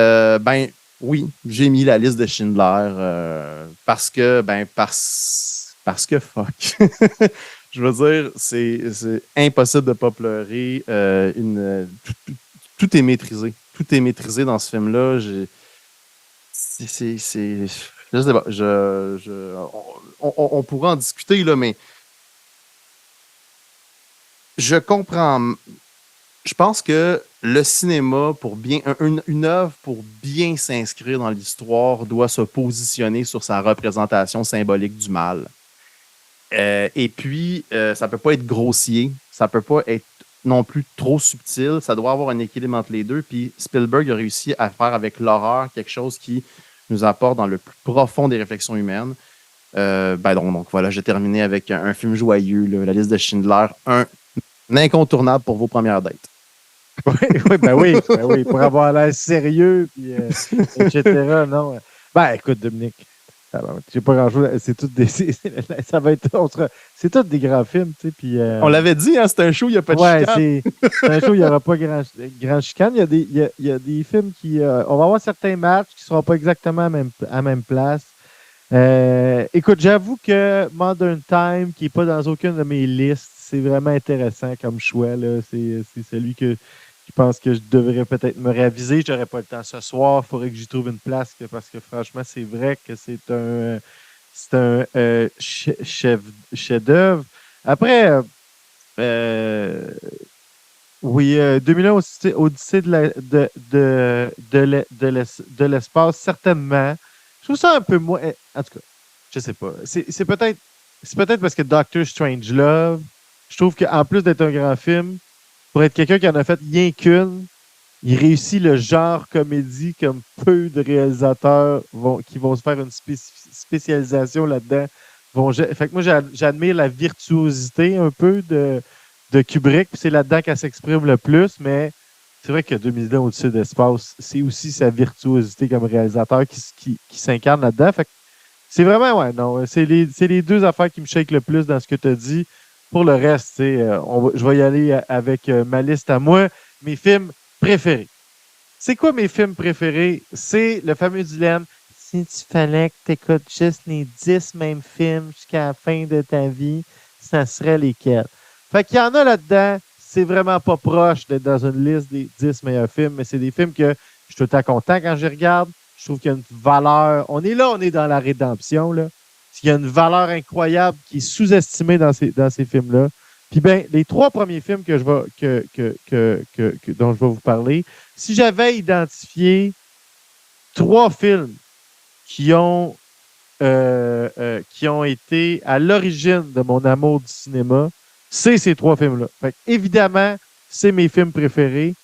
oui, j'ai mis la liste de Schindler parce que fuck. Je veux dire, c'est impossible de ne pas pleurer. Tout est maîtrisé. Tout est maîtrisé dans ce film-là. Je sais pas. On pourra en discuter, là, mais je comprends. Je pense que le cinéma, une œuvre pour bien s'inscrire dans l'histoire, doit se positionner sur sa représentation symbolique du mal. Et puis, ça ne peut pas être grossier, ça ne peut pas être non plus trop subtil, ça doit avoir un équilibre entre les deux. Puis Spielberg a réussi à faire avec l'horreur quelque chose qui nous apporte dans le plus profond des réflexions humaines. Donc voilà, j'ai terminé avec un film joyeux, là, la liste de Schindler, un incontournable pour vos premières dates. Oui, pour avoir l'air sérieux, puis, etc. Non. Écoute, Dominique, j'ai pas grand-chose. C'est tout des. Ça va être. C'est tout des grands films, tu sais. Puis. On l'avait dit, hein, c'est un show, il n'y a pas de chicane. C'est un show, il n'y aura pas grand chicane. Il y a des films qui. On va avoir certains matchs qui ne seront pas exactement à la même place. Écoute, j'avoue que Modern Time, qui n'est pas dans aucune de mes listes, c'est vraiment intéressant comme choix. Là. C'est celui qui pense que je devrais peut-être me réaviser. Je n'aurai pas le temps ce soir. Il faudrait que j'y trouve une place parce que franchement, c'est vrai que c'est un chef-d'œuvre. Après, oui, 2001 Odyssée de l'espace, certainement. Je trouve ça un peu moins. En tout cas, je sais pas. C'est peut-être parce que Doctor Strangelove, je trouve qu'en plus d'être un grand film, pour être quelqu'un qui en a fait rien qu'une, il réussit le genre comédie comme peu de réalisateurs qui vont se faire une spécialisation là-dedans. Fait que moi, j'admire la virtuosité un peu de Kubrick, puis c'est là-dedans qu'elle s'exprime le plus, mais c'est vrai que 2001 Au-dessus d'espace, c'est aussi sa virtuosité comme réalisateur qui s'incarne là-dedans. Fait que c'est vraiment, c'est les deux affaires qui me shake le plus dans ce que tu as dit. Pour le reste, je vais y aller avec ma liste à moi. Mes films préférés. C'est quoi mes films préférés? C'est le fameux dilemme. Si tu fallait que tu écoutes juste les 10 mêmes films jusqu'à la fin de ta vie, ça serait lesquels? Fait qu'il y en a là-dedans, c'est vraiment pas proche d'être dans une liste des 10 meilleurs films, mais c'est des films que je suis tout le temps content quand je les regarde. Je trouve qu'il y a une valeur. On est dans la rédemption, là. Il y a une valeur incroyable qui est sous-estimée dans ces films-là. Puis les 3 premiers films dont je vais vous parler, si j'avais identifié 3 films qui ont été à l'origine de mon amour du cinéma, c'est ces 3 films-là. Fait évidemment, c'est mes films préférés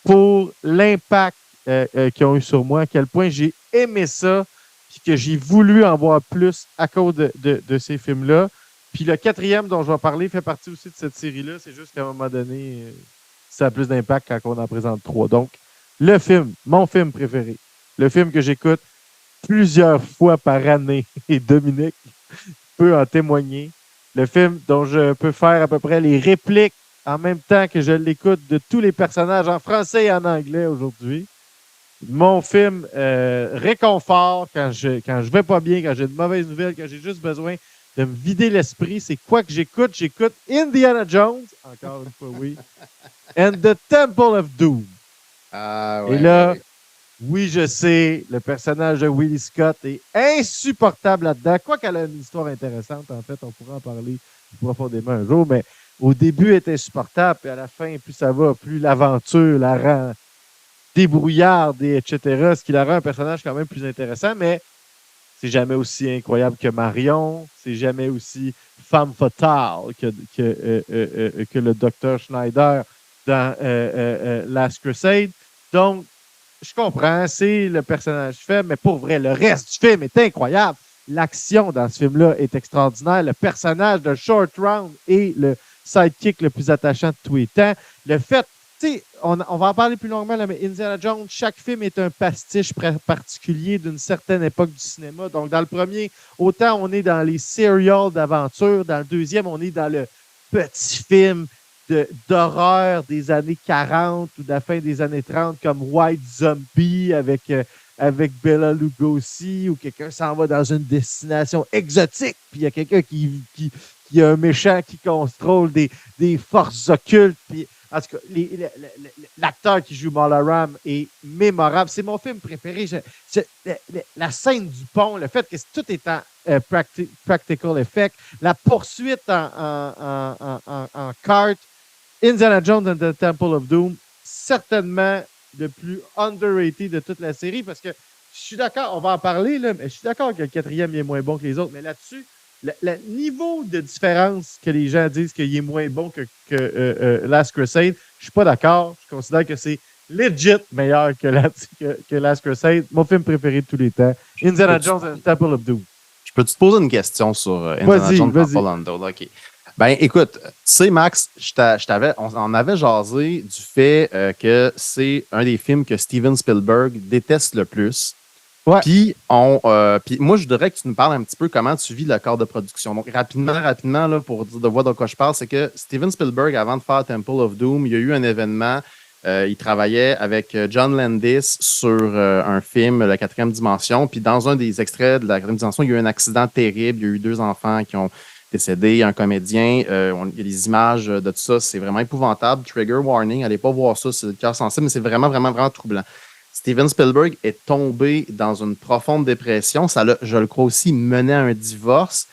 pour l'impact qu'ils ont eu sur moi, à quel point j'ai aimé ça, puis que j'ai voulu en voir plus à cause de ces films-là. Puis le 4e dont je vais parler fait partie aussi de cette série-là. C'est juste qu'à un moment donné, ça a plus d'impact quand on en présente 3. Donc, mon film préféré, le film que j'écoute plusieurs fois par année, et Dominique peut en témoigner, le film dont je peux faire à peu près les répliques en même temps que je l'écoute de tous les personnages en français et en anglais aujourd'hui. Mon film réconfort quand je vais pas bien, quand j'ai de mauvaises nouvelles, quand j'ai juste besoin de me vider l'esprit. C'est quoi que j'écoute? J'écoute Indiana Jones, encore une fois, oui, and the Temple of Doom. Ouais, et là, ouais. oui, je sais, le personnage de Willie Scott est insupportable là-dedans. Quoi qu'elle a une histoire intéressante, en fait, on pourra en parler profondément un jour, mais au début, elle est insupportable, puis à la fin, plus ça va, plus l'aventure la rend débrouillarde, et etc., ce qui la rend un personnage quand même plus intéressant, mais c'est jamais aussi incroyable que Marion, c'est jamais aussi femme fatale que le Dr. Schneider dans Last Crusade. Donc, je comprends, c'est le personnage faible, mais pour vrai, le reste du film est incroyable. L'action dans ce film-là est extraordinaire. Le personnage de Short Round est le sidekick le plus attachant de tous les temps. Le fait, tu sais, on va en parler plus longuement, là, mais Indiana Jones, chaque film est un pastiche particulier d'une certaine époque du cinéma. Donc, dans le premier, autant on est dans les serials d'aventure. Dans le deuxième, on est dans le petit film d'horreur des années 40 ou de la fin des années 30, comme White Zombie avec Bela Lugosi, ou quelqu'un s'en va dans une destination exotique, puis il y a quelqu'un qui a un méchant qui contrôle des forces occultes. Puis, en tout cas, l'acteur qui joue Marla Ram est mémorable. C'est mon film préféré. La scène du pont, le fait que tout est en practical effect, la poursuite en kart, Indiana Jones and the Temple of Doom, certainement le plus underrated de toute la série, parce que je suis d'accord, on va en parler, là, mais je suis d'accord que le quatrième est moins bon que les autres, mais là-dessus, le niveau de différence que les gens disent qu'il est moins bon que Last Crusade, je suis pas d'accord. Je considère que c'est legit meilleur que Last Crusade. Mon film préféré de tous les temps, Indiana Jones and the Temple of Doom. Je peux te poser une question sur Indiana Jones and Temple of Doom? OK. Ben, écoute, tu sais, Max, on avait jasé du fait que c'est un des films que Steven Spielberg déteste le plus. Ouais. Puis moi, je voudrais que tu nous parles un petit peu comment tu vis le corps de production. Donc, rapidement, là, pour dire de voir de quoi je parle, c'est que Steven Spielberg, avant de faire Temple of Doom, il y a eu un événement. Il travaillait avec John Landis sur un film, La quatrième dimension. Puis dans un des extraits de La quatrième dimension, il y a eu un accident terrible. Il y a eu 2 enfants qui ont décédé, un comédien. Il y a des images de tout ça. C'est vraiment épouvantable. Trigger warning. Allez pas voir ça. C'est le cœur sensible, mais c'est vraiment, vraiment, vraiment troublant. Steven Spielberg est tombé dans une profonde dépression. Ça l'a, je le crois aussi, mené à un divorce.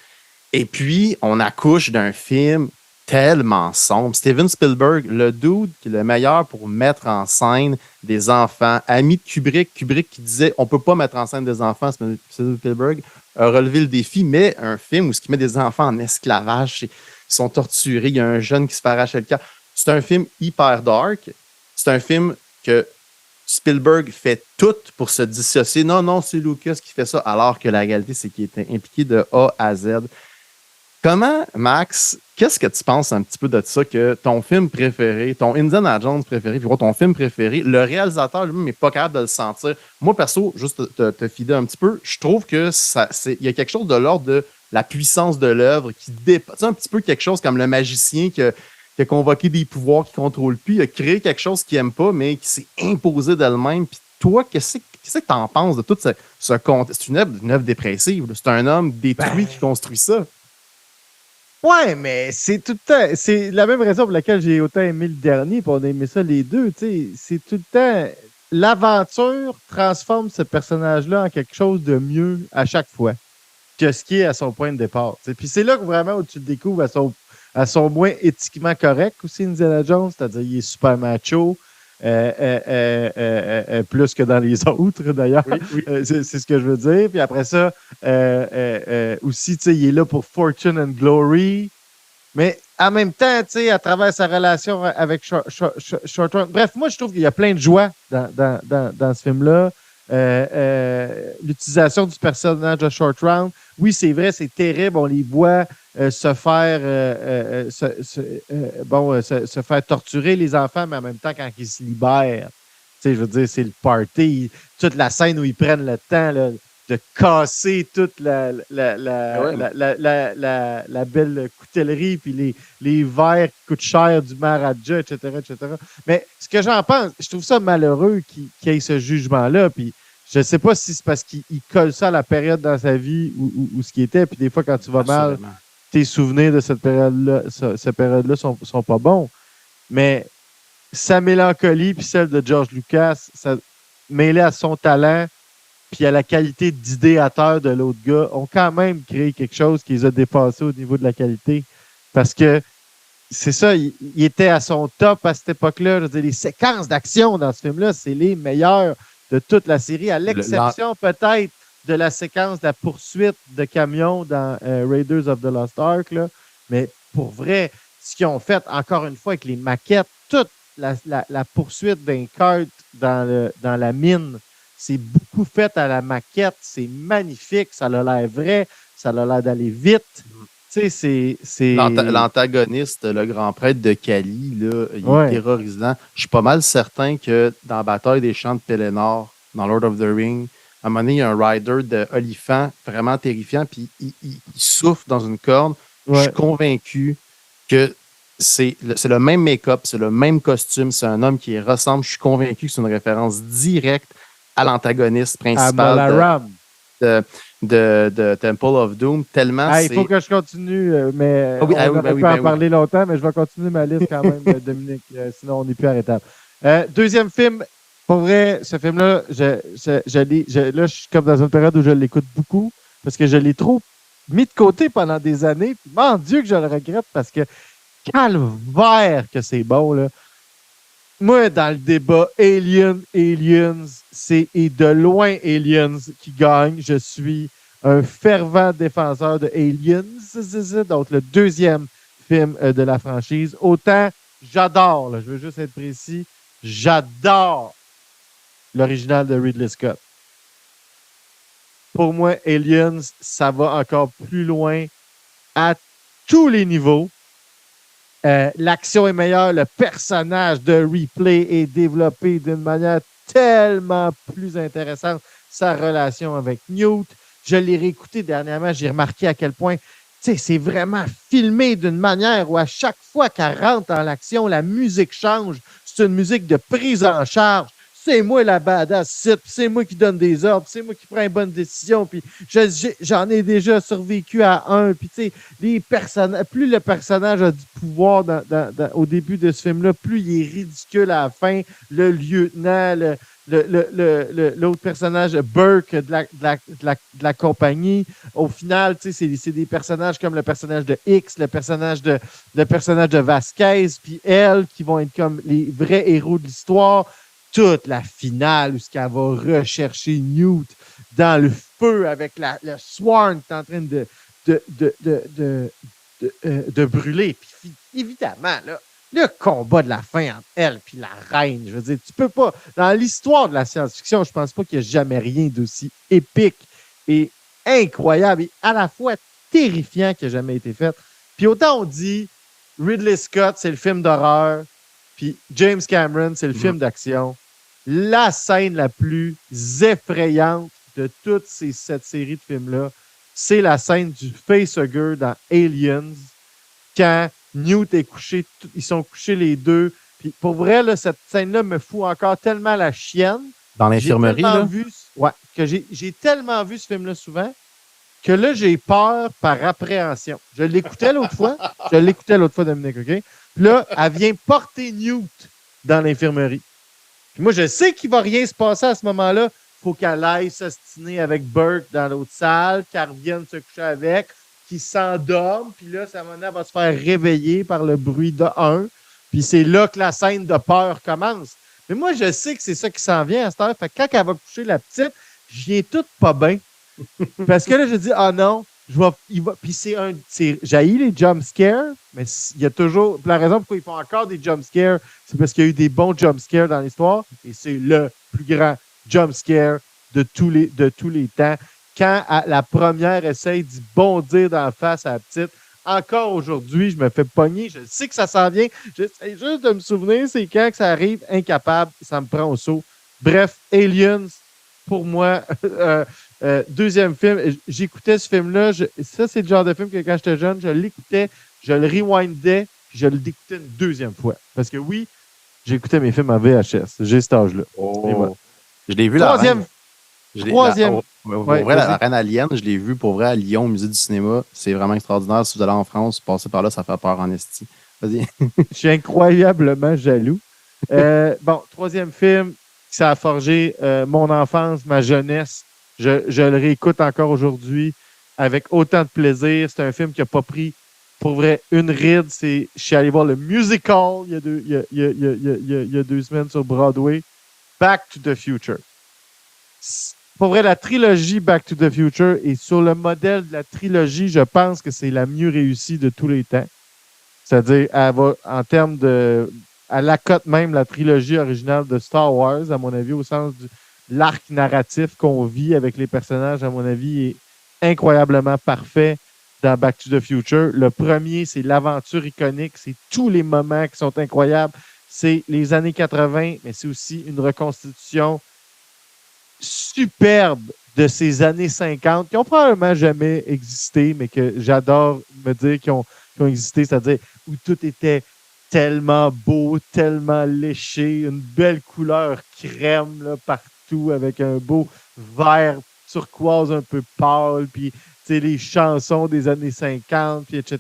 Et puis, on accouche d'un film tellement sombre. Steven Spielberg, le dude qui est le meilleur pour mettre en scène des enfants, ami de Kubrick qui disait on peut pas mettre en scène des enfants, Steven Spielberg a relevé le défi, mais un film où il met des enfants en esclavage, ils sont torturés, il y a un jeune qui se fait arracher le cœur. C'est un film hyper dark. C'est un film que Spielberg fait tout pour se dissocier. Non, c'est Lucas qui fait ça, alors que la réalité, c'est qu'il était impliqué de A à Z. Comment, Max, qu'est-ce que tu penses un petit peu de ça, que ton film préféré, ton Indiana Jones préféré, puis ton film préféré, le réalisateur lui-même n'est pas capable de le sentir? Moi, perso, juste te fider un petit peu, je trouve que il y a quelque chose de l'ordre de la puissance de l'œuvre qui dépasse un petit peu quelque chose comme le magicien qui a convoqué des pouvoirs qui ne contrôlent plus, il a créé quelque chose qu'il n'aime pas, mais qui s'est imposé d'elle-même. Puis toi, qu'est-ce que tu en penses de tout ce contexte? C'est une œuvre dépressive. C'est un homme détruit qui construit ça. Ouais, mais c'est tout le temps. C'est la même raison pour laquelle j'ai autant aimé le dernier, puis on a aimé ça les deux. C'est tout le temps. L'aventure transforme ce personnage-là en quelque chose de mieux à chaque fois que ce qui est à son point de départ. Puis c'est là que vraiment où tu le découvres à son moins éthiquement correct aussi, Indiana Jones, c'est-à-dire il est super macho. Plus que dans les autres, d'ailleurs. Oui. C'est ce que je veux dire. Puis après ça, aussi, il est là pour Fortune and Glory. Mais en même temps, à travers sa relation avec Short Round. Bref, moi, je trouve qu'il y a plein de joie dans ce film-là. L'utilisation du personnage de Short Round. Oui, c'est vrai, c'est terrible. On les voit se faire torturer, les enfants, mais en même temps, quand ils se libèrent, je veux dire, c'est le party. Toute la scène où ils prennent le temps là, de casser toute la belle coutellerie, puis les verres qui coûtent cher du Maharaja, etc., etc. Mais ce que j'en pense, je trouve ça malheureux qu'il y ait ce jugement-là, puis je ne sais pas si c'est parce qu'il colle ça à la période dans sa vie où ce qui était, puis des fois, quand tu vas mal, tes souvenirs de cette période-là sont pas bons. Mais sa mélancolie, puis celle de George Lucas, ça, mêlé à son talent, puis à la qualité d'idéateur de l'autre gars, ont quand même créé quelque chose qui les a dépassés au niveau de la qualité. Parce que c'est ça, il était à son top à cette époque-là. Je veux dire, les séquences d'action dans ce film-là, c'est les meilleures de toute la série, à l'exception peut-être de la séquence de la poursuite de camions dans Raiders of the Lost Ark. Là. Mais pour vrai, ce qu'ils ont fait, encore une fois, avec les maquettes, toute la poursuite d'un kart dans la mine, c'est beaucoup fait à la maquette, c'est magnifique, ça a l'air vrai, ça a l'air d'aller vite. Tu sais, c'est... L'antagoniste, le grand prêtre de Cali, là, il est terrorisant. Je suis pas mal certain que dans la bataille des champs de Pelennor, dans Lord of the Rings, à un moment donné, il y a un rider de Oliphant vraiment terrifiant, puis il souffle dans une corde. Je suis convaincu que c'est le même make-up, c'est le même costume, c'est un homme qui ressemble. Je suis convaincu que c'est une référence directe à l'antagoniste principal de Temple of Doom, tellement il faut que je continue, mais on peut en parler longtemps, mais je vais continuer ma liste quand même, Dominique, sinon on n'est plus arrêtable. Deuxième film, pour vrai, ce film-là, là, je suis comme dans une période où je l'écoute beaucoup, parce que je l'ai trop mis de côté pendant des années, puis mon Dieu que je le regrette, parce que calvaire que c'est bon, là. Moi, dans le débat Aliens, c'est de loin Aliens qui gagne. Je suis un fervent défenseur de Aliens, donc le deuxième film de la franchise. Autant, j'adore, je veux juste être précis, j'adore l'original de Ridley Scott. Pour moi, Aliens, ça va encore plus loin à tous les niveaux. L'action est meilleure, le personnage de Ripley est développé d'une manière tellement plus intéressante. Sa relation avec Newt, je l'ai réécouté dernièrement, j'ai remarqué à quel point c'est vraiment filmé d'une manière où à chaque fois qu'elle rentre dans l'action, la musique change. C'est une musique de prise en charge. C'est moi la badass, c'est moi qui donne des ordres, c'est moi qui prends une bonne décision, puis j'en ai déjà survécu à un, puis tu sais, plus le personnage a du pouvoir au début de ce film-là, plus il est ridicule à la fin, le lieutenant, l'autre personnage, Burke de la compagnie, au final, tu sais, c'est des personnages comme le personnage de X, le personnage de Vasquez, puis elle, qui vont être comme les vrais héros de l'histoire. Toute la finale où ce qu'elle va rechercher Newt dans le feu avec le Swarm qui est en train de brûler. Puis évidemment, là, le combat de la fin entre elle et la reine, je veux dire, tu peux pas... Dans l'histoire de la science-fiction, je pense pas qu'il y a jamais rien d'aussi épique et incroyable et à la fois terrifiant qui a jamais été fait. Puis autant on dit Ridley Scott, c'est le film d'horreur, puis James Cameron, c'est le film d'action. La scène la plus effrayante de toute cette série de films-là, c'est la scène du facehugger dans Aliens, quand Newt est couché, ils sont couchés les deux. Puis pour vrai, là, cette scène-là me fout encore tellement la chienne. Dans l'infirmerie, là? J'ai tellement vu ce film-là souvent que là, j'ai peur par appréhension. Je l'écoutais l'autre fois, Dominique, OK? Puis là, elle vient porter Newt dans l'infirmerie. Puis moi, je sais qu'il ne va rien se passer à ce moment-là. Il faut qu'elle aille s'ostiner avec Burke dans l'autre salle, qu'elle revienne se coucher avec, qu'il s'endorme. Puis là, sa monnaie va se faire réveiller par le bruit de un. Puis c'est là que la scène de peur commence. Mais moi, je sais que c'est ça qui s'en vient à cette heure. Fait que quand elle va coucher la petite, je viens tout pas bien. Parce que là, je dis, ah non, puis j'haïs les jump scares, mais il y a toujours. La raison pourquoi ils font encore des jump scares, c'est parce qu'il y a eu des bons jump scares dans l'histoire, et c'est le plus grand jump scare de tous les temps. Quand la première essaye d'y bondir dans la face à la petite, encore aujourd'hui, je me fais pogner. Je sais que ça s'en vient. J'essaie juste de me souvenir, c'est quand que ça arrive, incapable, ça me prend au saut. Bref, Aliens, pour moi, Deuxième film, j'écoutais ce film-là. Ça, c'est le genre de film que quand j'étais jeune, je l'écoutais, je le rewindais, puis je le découptais une deuxième fois. Parce que oui, j'écoutais mes films en VHS. J'ai cet âge-là. Et voilà. Je l'ai vu Troisième. Pour vrai, la Reine Alien, je l'ai vu pour vrai à Lyon, au musée du cinéma. C'est vraiment extraordinaire. Si vous allez en France, passez par là, ça fait peur en esti. Vas-y. Je suis incroyablement jaloux. Troisième film, ça a forgé mon enfance, ma jeunesse. Je le réécoute encore aujourd'hui avec autant de plaisir. C'est un film qui n'a pas pris, pour vrai, une ride. Je suis allé voir le musical il y a 2 semaines sur Broadway. Back to the Future. Pour vrai, la trilogie Back to the Future est sur le modèle de la trilogie, je pense que c'est la mieux réussie de tous les temps. C'est-à-dire, elle va, en termes de... Elle accote même la trilogie originale de Star Wars, à mon avis, au sens de l'arc narratif qu'on vit avec les personnages, à mon avis, est incroyablement parfait dans Back to the Future. Le premier, c'est l'aventure iconique, c'est tous les moments qui sont incroyables. C'est les années 80, mais c'est aussi une reconstitution superbe de ces années 50 qui ont probablement jamais existé, mais que j'adore me dire qui ont existé, c'est-à-dire où tout était tellement beau, tellement léché, une belle couleur crème là, partout avec un beau vert turquoise un peu pâle, puis les chansons des années 50, puis etc.,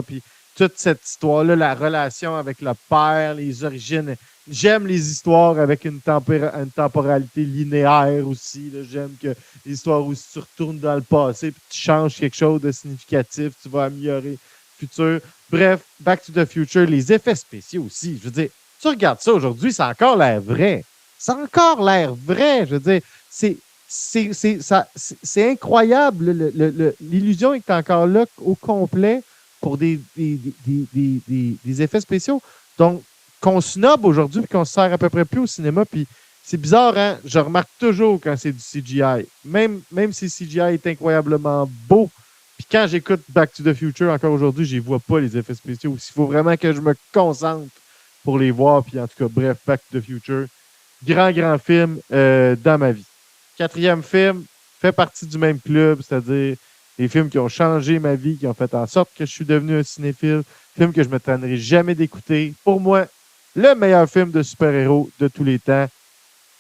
puis toute cette histoire-là, la relation avec le père, les origines. J'aime les histoires avec une temporalité linéaire aussi. Là. J'aime que les histoires où si tu retournes dans le passé puis tu changes quelque chose de significatif, tu vas améliorer le futur. Bref, Back to the Future, les effets spéciaux aussi. Je veux dire, tu regardes ça aujourd'hui, ça a encore l'air vrai. Ça a encore l'air vrai. Je veux dire, c'est incroyable. L'illusion est encore là au complet pour des effets spéciaux. Donc, qu'on snob aujourd'hui et qu'on se sert à peu près plus au cinéma. Puis c'est bizarre, hein? Je remarque toujours quand c'est du CGI. Même si le CGI est incroyablement beau. Puis quand j'écoute Back to the Future encore aujourd'hui, je ne vois pas les effets spéciaux. Il faut vraiment que je me concentre pour les voir. Puis en tout cas, bref, Back to the Future. Grand film dans ma vie. Quatrième film fait partie du même club, c'est-à-dire les films qui ont changé ma vie, qui ont fait en sorte que je suis devenu un cinéphile. Film que je ne me tannerai jamais d'écouter. Pour moi, le meilleur film de super-héros de tous les temps,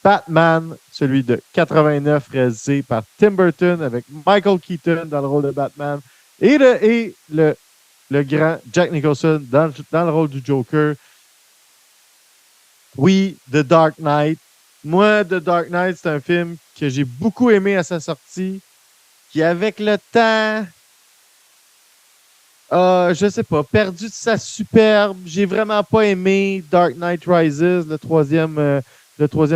Batman, celui de 89, réalisé par Tim Burton avec Michael Keaton dans le rôle de Batman et le grand Jack Nicholson dans le rôle du Joker. Oui, The Dark Knight. Moi, The Dark Knight, c'est un film que j'ai beaucoup aimé à sa sortie, qui avec le temps... je sais pas, perdu de sa superbe. J'ai vraiment pas aimé Dark Knight Rises, le troisième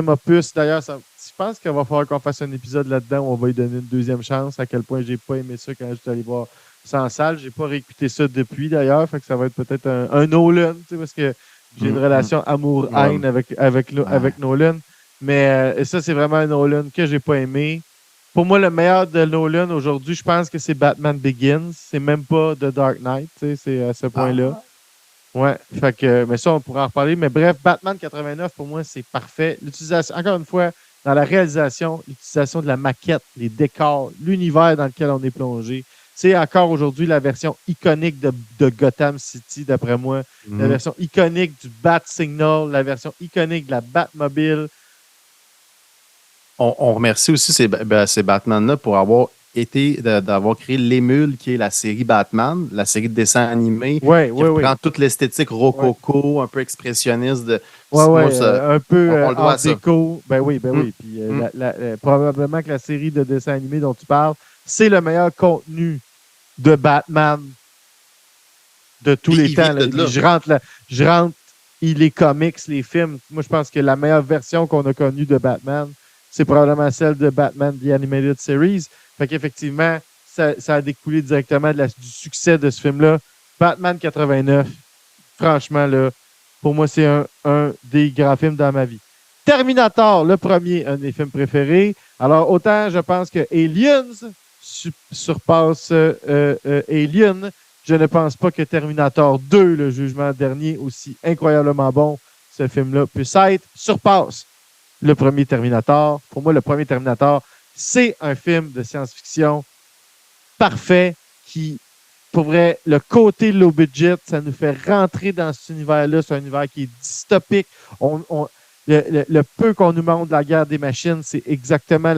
opus. D'ailleurs, je pense qu'il va falloir qu'on fasse un épisode là-dedans où on va lui donner une deuxième chance. À quel point j'ai pas aimé ça quand j'étais allé voir ça en salle. J'ai pas réécouté ça depuis, d'ailleurs. Fait que ça va être peut-être un Nolan, tu sais, parce que j'ai une relation amour-haine avec Nolan. Mais ça, c'est vraiment un Nolan que j'ai pas aimé. Pour moi, le meilleur de Nolan aujourd'hui, je pense que c'est Batman Begins. C'est même pas The Dark Knight, c'est à ce point-là. Ouais, fait que, mais ça, on pourra en reparler. Mais bref, Batman 89, pour moi, c'est parfait. L'utilisation, encore une fois, dans la réalisation, l'utilisation de la maquette, les décors, l'univers dans lequel on est plongé. C'est encore aujourd'hui la version iconique de Gotham City, d'après moi. La version iconique du Bat Signal, la version iconique de la Batmobile. On remercie aussi ces Batman-là pour d'avoir créé l'émule qui est la série Batman, la série de dessins animés. Qui reprend toute l'esthétique rococo, un peu expressionniste. Un peu art déco. Ben oui. Puis probablement que la série de dessins animés dont tu parles, c'est le meilleur contenu de Batman de tous les temps. Je rentre les comics, les films. Moi, je pense que la meilleure version qu'on a connue de Batman, c'est probablement celle de Batman The Animated Series. Fait qu'effectivement, ça a découlé directement du succès de ce film-là. Batman 89, franchement, là, pour moi, c'est un des grands films dans ma vie. Terminator, le premier, un des films préférés. Alors, autant je pense que Aliens surpasse Alien, je ne pense pas que Terminator 2, le jugement dernier, aussi incroyablement bon, ce film-là, puisse être, surpasse le premier Terminator. Pour moi, le premier Terminator, c'est un film de science-fiction parfait qui, pour vrai, le côté low budget, ça nous fait rentrer dans cet univers-là. C'est un univers qui est dystopique. Le peu qu'on nous montre de la guerre des machines, c'est exactement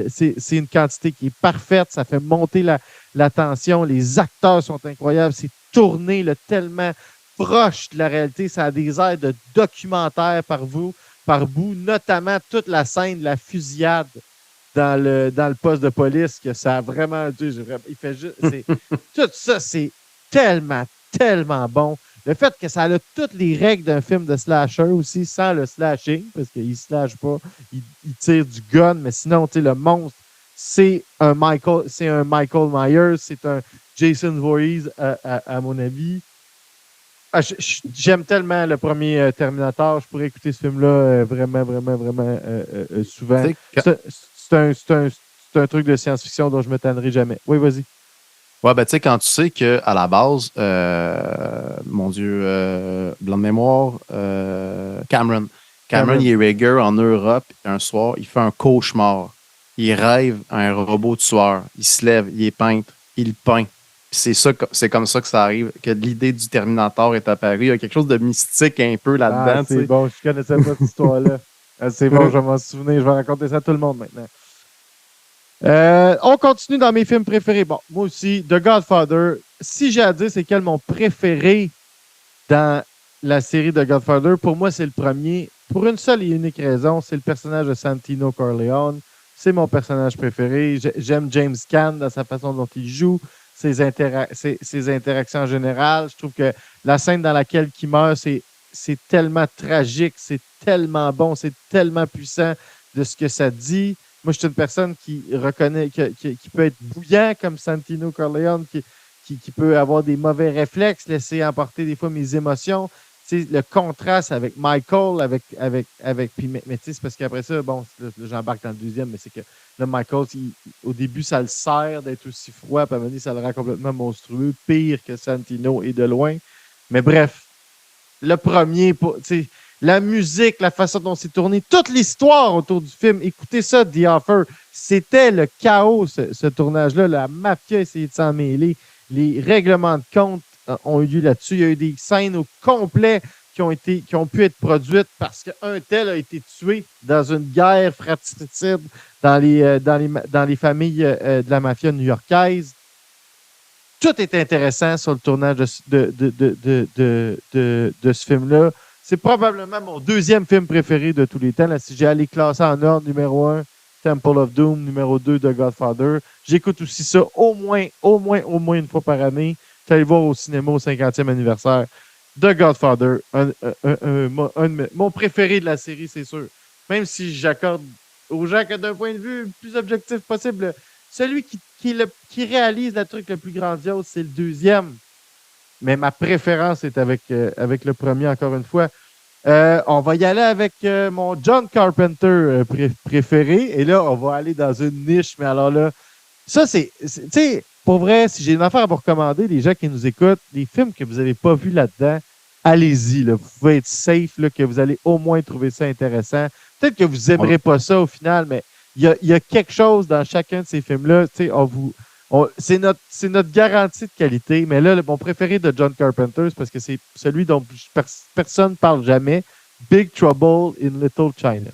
c'est une quantité qui est parfaite. Ça fait monter la tension. Les acteurs sont incroyables. C'est tourné tellement proche de la réalité. Ça a des airs de documentaire par bout, notamment toute la scène de la fusillade dans le poste de police, que ça a vraiment... Il fait juste... Tout ça, c'est tellement, tellement bon. Le fait que ça a toutes les règles d'un film de slasher aussi, sans le slashing, parce qu'il ne slash pas, il tire du gun, mais sinon, tu sais, le monstre, c'est un Michael Myers, c'est un Jason Voorhees, à mon avis. J'aime tellement le premier Terminator, je pourrais écouter ce film-là vraiment, vraiment, vraiment souvent. C'est un truc de science-fiction dont je ne me tannerai jamais. Oui, vas-y. Ouais, ben tu sais, quand tu sais qu'à la base, mon Dieu, blanc de mémoire, Cameron, il est rigger en Europe, un soir, il fait un cauchemar. Il rêve à un robot tueur. Il se lève, il est peintre, il peint. Puis c'est comme ça que ça arrive, que l'idée du Terminator est apparue. Il y a quelque chose de mystique un peu là-dedans. C'est bon, je connaissais pas cette histoire-là. C'est bon, je vais m'en souvenir. Je vais raconter ça à tout le monde maintenant. On continue dans mes films préférés. Bon, moi aussi, The Godfather. Si j'ai à dire c'est quel mon préféré dans la série The Godfather, pour moi, c'est le premier. Pour une seule et unique raison, c'est le personnage de Santino Corleone. C'est mon personnage préféré. J'aime James Caan dans sa façon dont il joue, ses interactions en général. Je trouve que la scène dans laquelle il meurt, c'est tellement tragique, c'est tellement bon, c'est tellement puissant de ce que ça dit. Moi, je suis une personne qui reconnaît, qui peut être bouillant comme Santino Corleone, qui peut avoir des mauvais réflexes, laisser emporter des fois mes émotions. Tu sais, le contraste avec Michael, mais tu sais, c'est parce qu'après ça, bon, là, j'embarque dans le deuxième, mais c'est que là, Michael, au début, ça le sert d'être aussi froid, puis à un moment donné, ça le rend complètement monstrueux, pire que Santino et de loin. Mais bref, le premier, tu sais, la musique, la façon dont c'est tourné, toute l'histoire autour du film. Écoutez ça, The Offer. C'était le chaos, ce tournage-là. La mafia essayait de s'en mêler. Les règlements de compte ont eu lieu là-dessus. Il y a eu des scènes au complet qui ont pu être produites parce qu'un tel a été tué dans une guerre fratricide dans les familles de la mafia new-yorkaise. Tout est intéressant sur le tournage de ce film-là. C'est probablement mon deuxième film préféré de tous les temps. Là, si j'ai allé classer en ordre, numéro 1, Temple of Doom, numéro 2, The Godfather. J'écoute aussi ça au moins une fois par année. Je suis allé voir au cinéma au 50e anniversaire. The Godfather, mon préféré de la série, c'est sûr. Même si j'accorde aux gens que d'un point de vue le plus objectif possible, celui qui réalise le truc le plus grandiose, c'est le deuxième. Mais ma préférence est avec le premier, encore une fois. On va y aller avec mon John Carpenter préféré. Et là, on va aller dans une niche. Mais alors là, ça, tu sais, pour vrai, si j'ai une affaire à vous recommander, les gens qui nous écoutent, des films que vous n'avez pas vus là-dedans, allez-y. Là, vous pouvez être safe, là, que vous allez au moins trouver ça intéressant. Peut-être que vous n'aimerez pas ça au final, mais il y a quelque chose dans chacun de ces films-là. Tu sais, c'est notre garantie de qualité. Mais là, mon préféré de John Carpenter, c'est parce que c'est celui dont personne ne parle jamais. Big Trouble in Little China.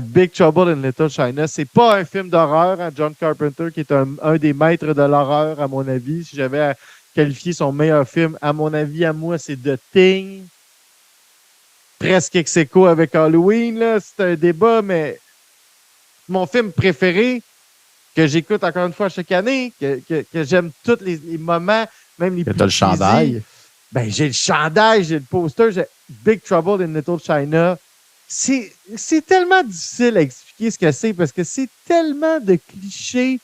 Big Trouble in Little China. C'est pas un film d'horreur, hein, John Carpenter, qui est un des maîtres de l'horreur, à mon avis. Si j'avais à qualifier son meilleur film, à mon avis, à moi, c'est The Thing. Presque ex-aequo avec Halloween, là. C'est un débat, mais mon film préféré, que j'écoute encore une fois chaque année, que j'aime tous les moments, même les plus t'as le chandail. Ben, j'ai le chandail, j'ai le poster, j'ai Big Trouble in Little China. C'est tellement difficile à expliquer ce que c'est parce que c'est tellement de clichés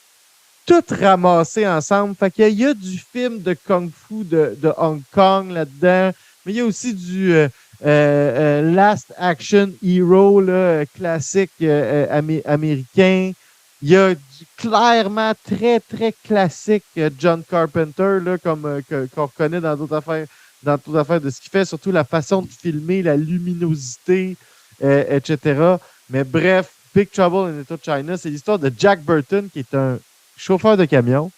tout ramassés ensemble. Fait qu'il y a du film de Kung Fu de Hong Kong là-dedans, mais il y a aussi du Last Action Hero là, classique américain. Il y a du clairement très, très classique John Carpenter, là, comme qu'on reconnaît dans d'autres affaires de ce qu'il fait, surtout la façon de filmer, la luminosité, etc. Mais bref, Big Trouble in Little China, c'est l'histoire de Jack Burton, qui est un chauffeur de camion,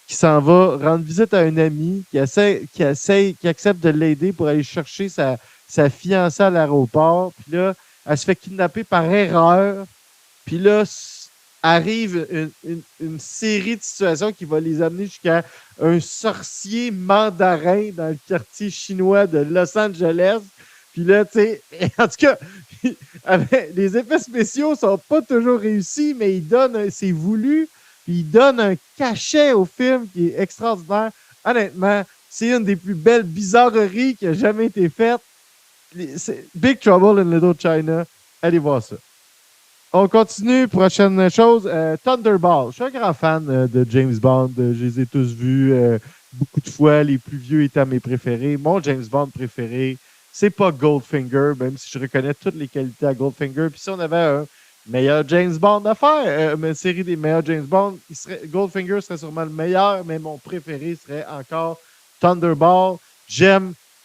qui s'en va rendre visite à un ami, qui accepte de l'aider pour aller chercher sa fiancée à l'aéroport. Puis là, elle se fait kidnapper par erreur. Puis là, arrive une série de situations qui va les amener jusqu'à un sorcier mandarin dans le quartier chinois de Los Angeles. Puis là, tu sais, en tout cas, les effets spéciaux sont pas toujours réussis, mais c'est voulu, puis il donne un cachet au film qui est extraordinaire. Honnêtement, c'est une des plus belles bizarreries qui a jamais été faite. Big Trouble in Little China. Allez voir ça. On continue. Prochaine chose. Thunderball. Je suis un grand fan de James Bond. Je les ai tous vus beaucoup de fois. Les plus vieux étant mes préférés. Mon James Bond préféré, c'est pas Goldfinger, même si je reconnais toutes les qualités à Goldfinger. Puis si on avait un meilleur James Bond à faire, une série des meilleurs James Bond, Goldfinger serait sûrement le meilleur, mais mon préféré serait encore Thunderball.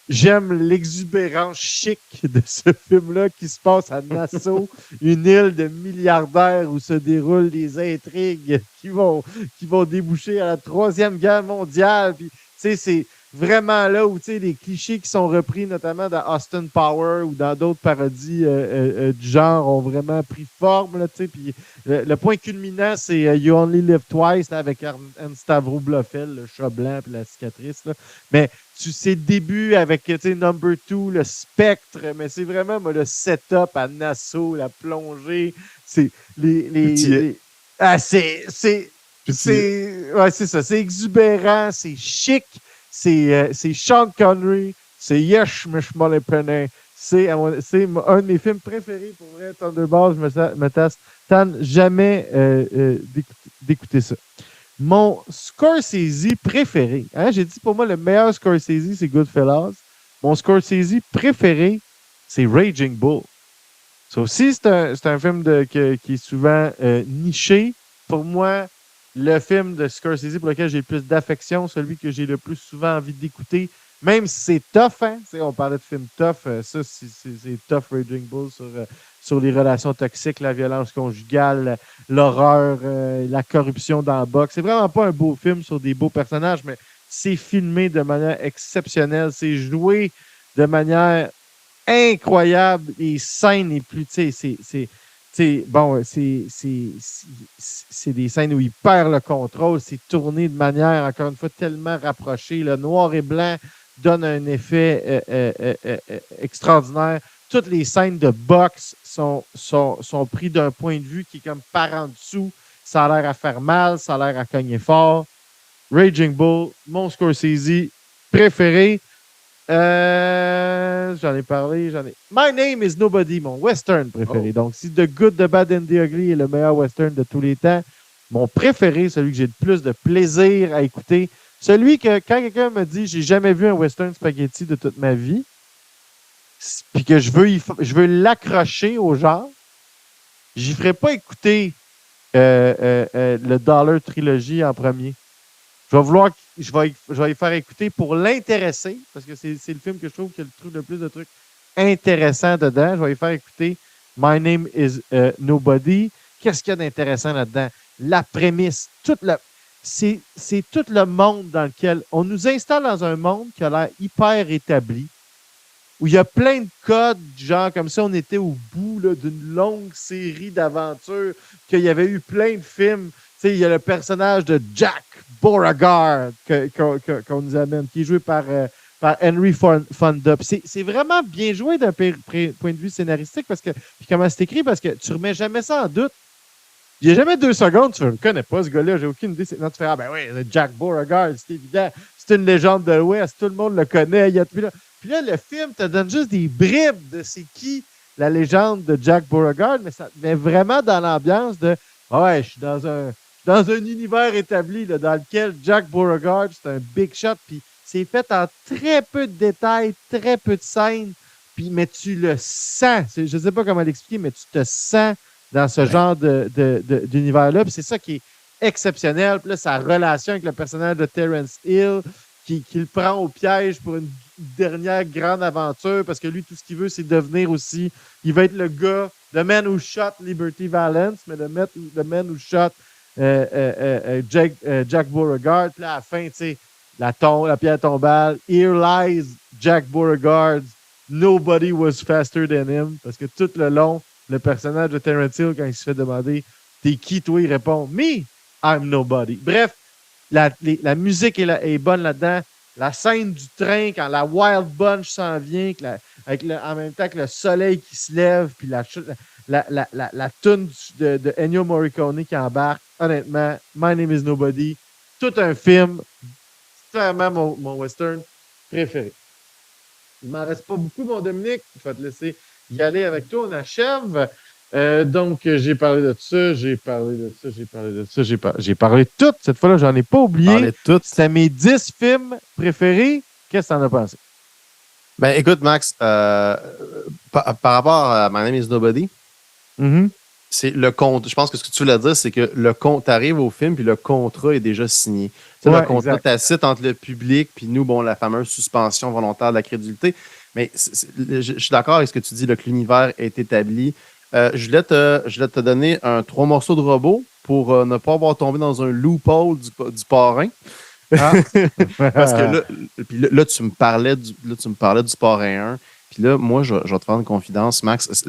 J'aime l'exubérance chic de ce film-là qui se passe à Nassau, une île de milliardaires où se déroulent des intrigues qui vont déboucher à la Troisième Guerre mondiale. Puis, c'est vraiment là où les clichés qui sont repris, notamment dans Austin Power ou dans d'autres parodies du genre, ont vraiment pris forme. Là, puis, le point culminant, c'est You Only Live Twice là, avec Anne Stavro Blofeld, le chat blanc et la cicatrice. Là. Mais c'est le début avec Number 2, le spectre, mais c'est vraiment le setup à Nassau, la plongée. C'est c'est ça. C'est exubérant, c'est chic. C'est Sean Connery, c'est Yesh Mishmolepenin. C'est un de mes films préférés pour vrai, Thunderball. Je me tanne jamais d'écouter ça. Mon Scorsese préféré, j'ai dit pour moi le meilleur Scorsese, c'est Goodfellas. Mon Scorsese préféré, c'est Raging Bull. Ça aussi, c'est un film qui est souvent niché. Pour moi, le film de Scorsese pour lequel j'ai le plus d'affection, celui que j'ai le plus souvent envie d'écouter, même si c'est tough, hein? On parlait de films tough, ça, c'est tough Raging Bull sur les relations toxiques, la violence conjugale, l'horreur, la corruption dans la boxe. C'est vraiment pas un beau film sur des beaux personnages, mais c'est filmé de manière exceptionnelle. C'est joué de manière incroyable. Les scènes les plus, c'est des scènes où il perd le contrôle. C'est tourné de manière, encore une fois, tellement rapprochée. Le noir et blanc donne un effet extraordinaire. Toutes les scènes de boxe sont prises d'un point de vue qui est comme par en dessous. Ça a l'air à faire mal, ça a l'air à cogner fort. Raging Bull, mon Scorsese préféré. J'en ai parlé. My Name is Nobody, mon western préféré. Donc, si The Good, The Bad and The Ugly est le meilleur western de tous les temps, mon préféré, celui que j'ai le plus de plaisir à écouter, celui que quand quelqu'un me dit j'ai jamais vu un western spaghetti de toute ma vie, puis que je veux l'accrocher au genre, j'y ferai pas écouter le Dollar Trilogy en premier. Je vais y faire écouter pour l'intéresser, parce que c'est le film que je trouve qui a le plus de trucs intéressants dedans. Je vais y faire écouter My Name is Nobody. Qu'est-ce qu'il y a d'intéressant là-dedans? La prémisse, c'est tout le monde dans lequel on nous installe dans un monde qui a l'air hyper établi, où il y a plein de codes, genre comme ça, on était au bout d'une longue série d'aventures, qu'il y avait eu plein de films. Tu sais, il y a le personnage de Jack Beauregard qu'on nous amène, qui est joué par Henry Fonda. C'est vraiment bien joué d'un point de vue scénaristique, parce que, puis comment c'est écrit, parce que tu remets jamais ça en doute. Il n'y a jamais 2 secondes, tu ne connais pas ce gars-là, j'ai aucune idée. Non, tu fais, ben oui, Jack Beauregard, c'est évident, c'est une légende de l'Ouest, tout le monde le connaît. Puis là, le film te donne juste des bribes de c'est qui la légende de Jack Beauregard, mais ça te met vraiment dans l'ambiance de je suis dans un univers établi là, dans lequel Jack Beauregard, c'est un big shot, puis c'est fait en très peu de détails, très peu de scènes, mais tu le sens. Je ne sais pas comment l'expliquer, mais tu te sens dans ce genre d'univers-là. Puis c'est ça qui est exceptionnel. Puis là, sa relation avec le personnage de Terence Hill, qui le prend au piège pour une dernière grande aventure parce que lui, tout ce qu'il veut, c'est devenir aussi. Il va être le gars, the man who shot Liberty Valance, mais the man who shot Jack Beauregard. Puis là, à la fin, tu sais, la pierre tombale. Here lies Jack Beauregard. Nobody was faster than him. Parce que tout le long, le personnage de Terrence Hill, quand il se fait demander t'es qui, toi, il répond Me, I'm nobody. Bref, la musique est bonne là-dedans. La scène du train, quand la Wild Bunch s'en vient, en même temps que le soleil qui se lève, puis la toune de Ennio Morricone qui embarque. Honnêtement, My Name is Nobody. Tout un film. C'est vraiment mon western préféré. Il m'en reste pas beaucoup, mon Dominique. Je vais te laisser y aller avec toi. On achève. Donc, j'ai parlé de ça, j'ai parlé de tout. Cette fois-là, j'en ai pas oublié. C'était mes 10 films préférés. Qu'est-ce que t'en as pensé? Ben, écoute, Max, par rapport à My Name is Nobody, c'est le compte. Je pense que ce que tu voulais dire, c'est que tu arrives au film puis le contrat est déjà signé. C'est le contrat tacite entre le public puis nous, bon, la fameuse suspension volontaire de la crédulité. Mais je suis d'accord avec ce que tu dis, là, que l'univers est établi. Je voulais te donner 3 morceaux de robot pour ne pas avoir tombé dans un loophole du parrain. Ah. Parce que là, tu me parlais du parrain 1. Puis là, moi, je vais te faire une confidence, Max.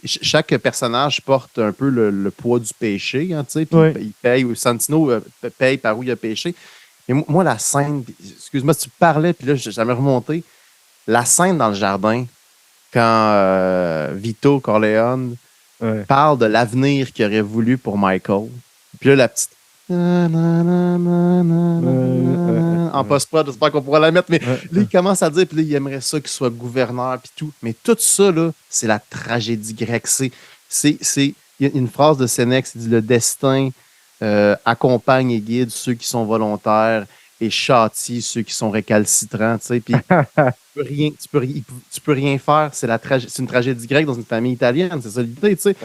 Chaque personnage porte un peu le poids du péché, hein, tu sais. Puis il paye, Santino paye par où il a péché. Et moi, la scène, excuse-moi, si tu parlais, puis là, j'ai jamais remonté. La scène dans le jardin, quand Vito Corleone parle de l'avenir qu'il aurait voulu pour Michael. Puis là, la petite... En post-prod, j'espère qu'on pourra la mettre, mais là, il commence à dire, puis là, il aimerait ça qu'il soit gouverneur, puis tout. Mais tout ça, là, c'est la tragédie grecque. Il y a une phrase de Sénèque, il dit « Le destin accompagne et guide ceux qui sont volontaires et châtie ceux qui sont récalcitrants. » Tu sais, puis tu peux rien faire. C'est une tragédie grecque dans une famille italienne. C'est ça l'idée, tu sais.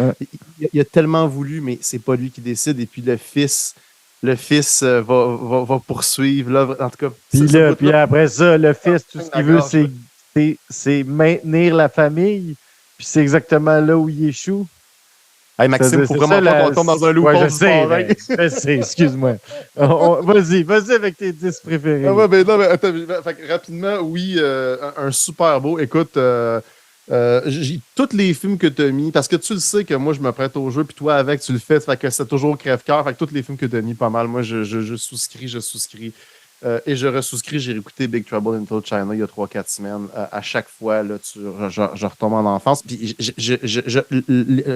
Il a tellement voulu, mais c'est pas lui qui décide. Et puis le fils va poursuivre l'œuvre. En tout cas, puis après ça, le fils, tout ce qu'il veut, c'est maintenir la famille. Puis c'est exactement là où il échoue. Hey Maxime, il faut vraiment pas qu'on tombe dans un loup. Je sais, excuse-moi. Vas-y avec tes 10 préférés. Attends, rapidement, oui, un super beau. Écoute, tous les films que tu as mis, parce que tu le sais que moi, je me prête au jeu, puis toi, avec, tu le fais, fait que c'est toujours crève-cœur. Fait que tous les films que tu as mis, pas mal. Moi, je souscris. Et je ressouscris, j'ai écouté Big Trouble in Little China il y a 3-4 semaines. À chaque fois, là, je retombe en enfance. Puis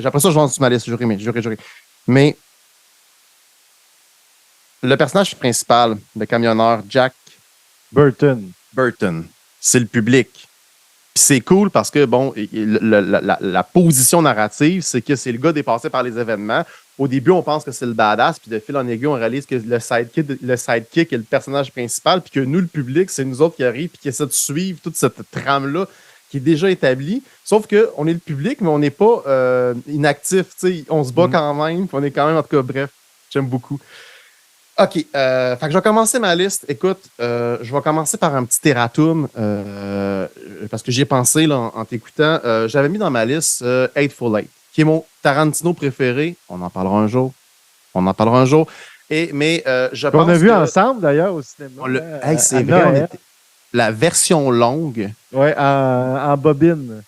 après ça, je vais sur ma liste, juré. Mais le personnage principal, le camionneur Jack Burton, c'est le public. Puis c'est cool parce que, bon, la position narrative, c'est que c'est le gars dépassé par les événements. Au début, on pense que c'est le badass, puis de fil en aiguille, on réalise que le sidekick est le personnage principal, puis que nous, le public, c'est nous autres qui arrivent puis qui essaient de suivre toute cette trame-là qui est déjà établie. Sauf qu'on est le public, mais on n'est pas inactif. On se bat quand même, puis on est quand même, en tout cas, bref, j'aime beaucoup. OK. Fait que je vais commencer ma liste. Écoute, je vais commencer par un petit erratum parce que j'y ai pensé là, en t'écoutant. J'avais mis dans ma liste Hateful Eight, qui est mon Tarantino préféré. On en parlera un jour. Mais je pense qu'on a vu ensemble, d'ailleurs, au cinéma. C'est vrai, la version longue. Oui, en bobine.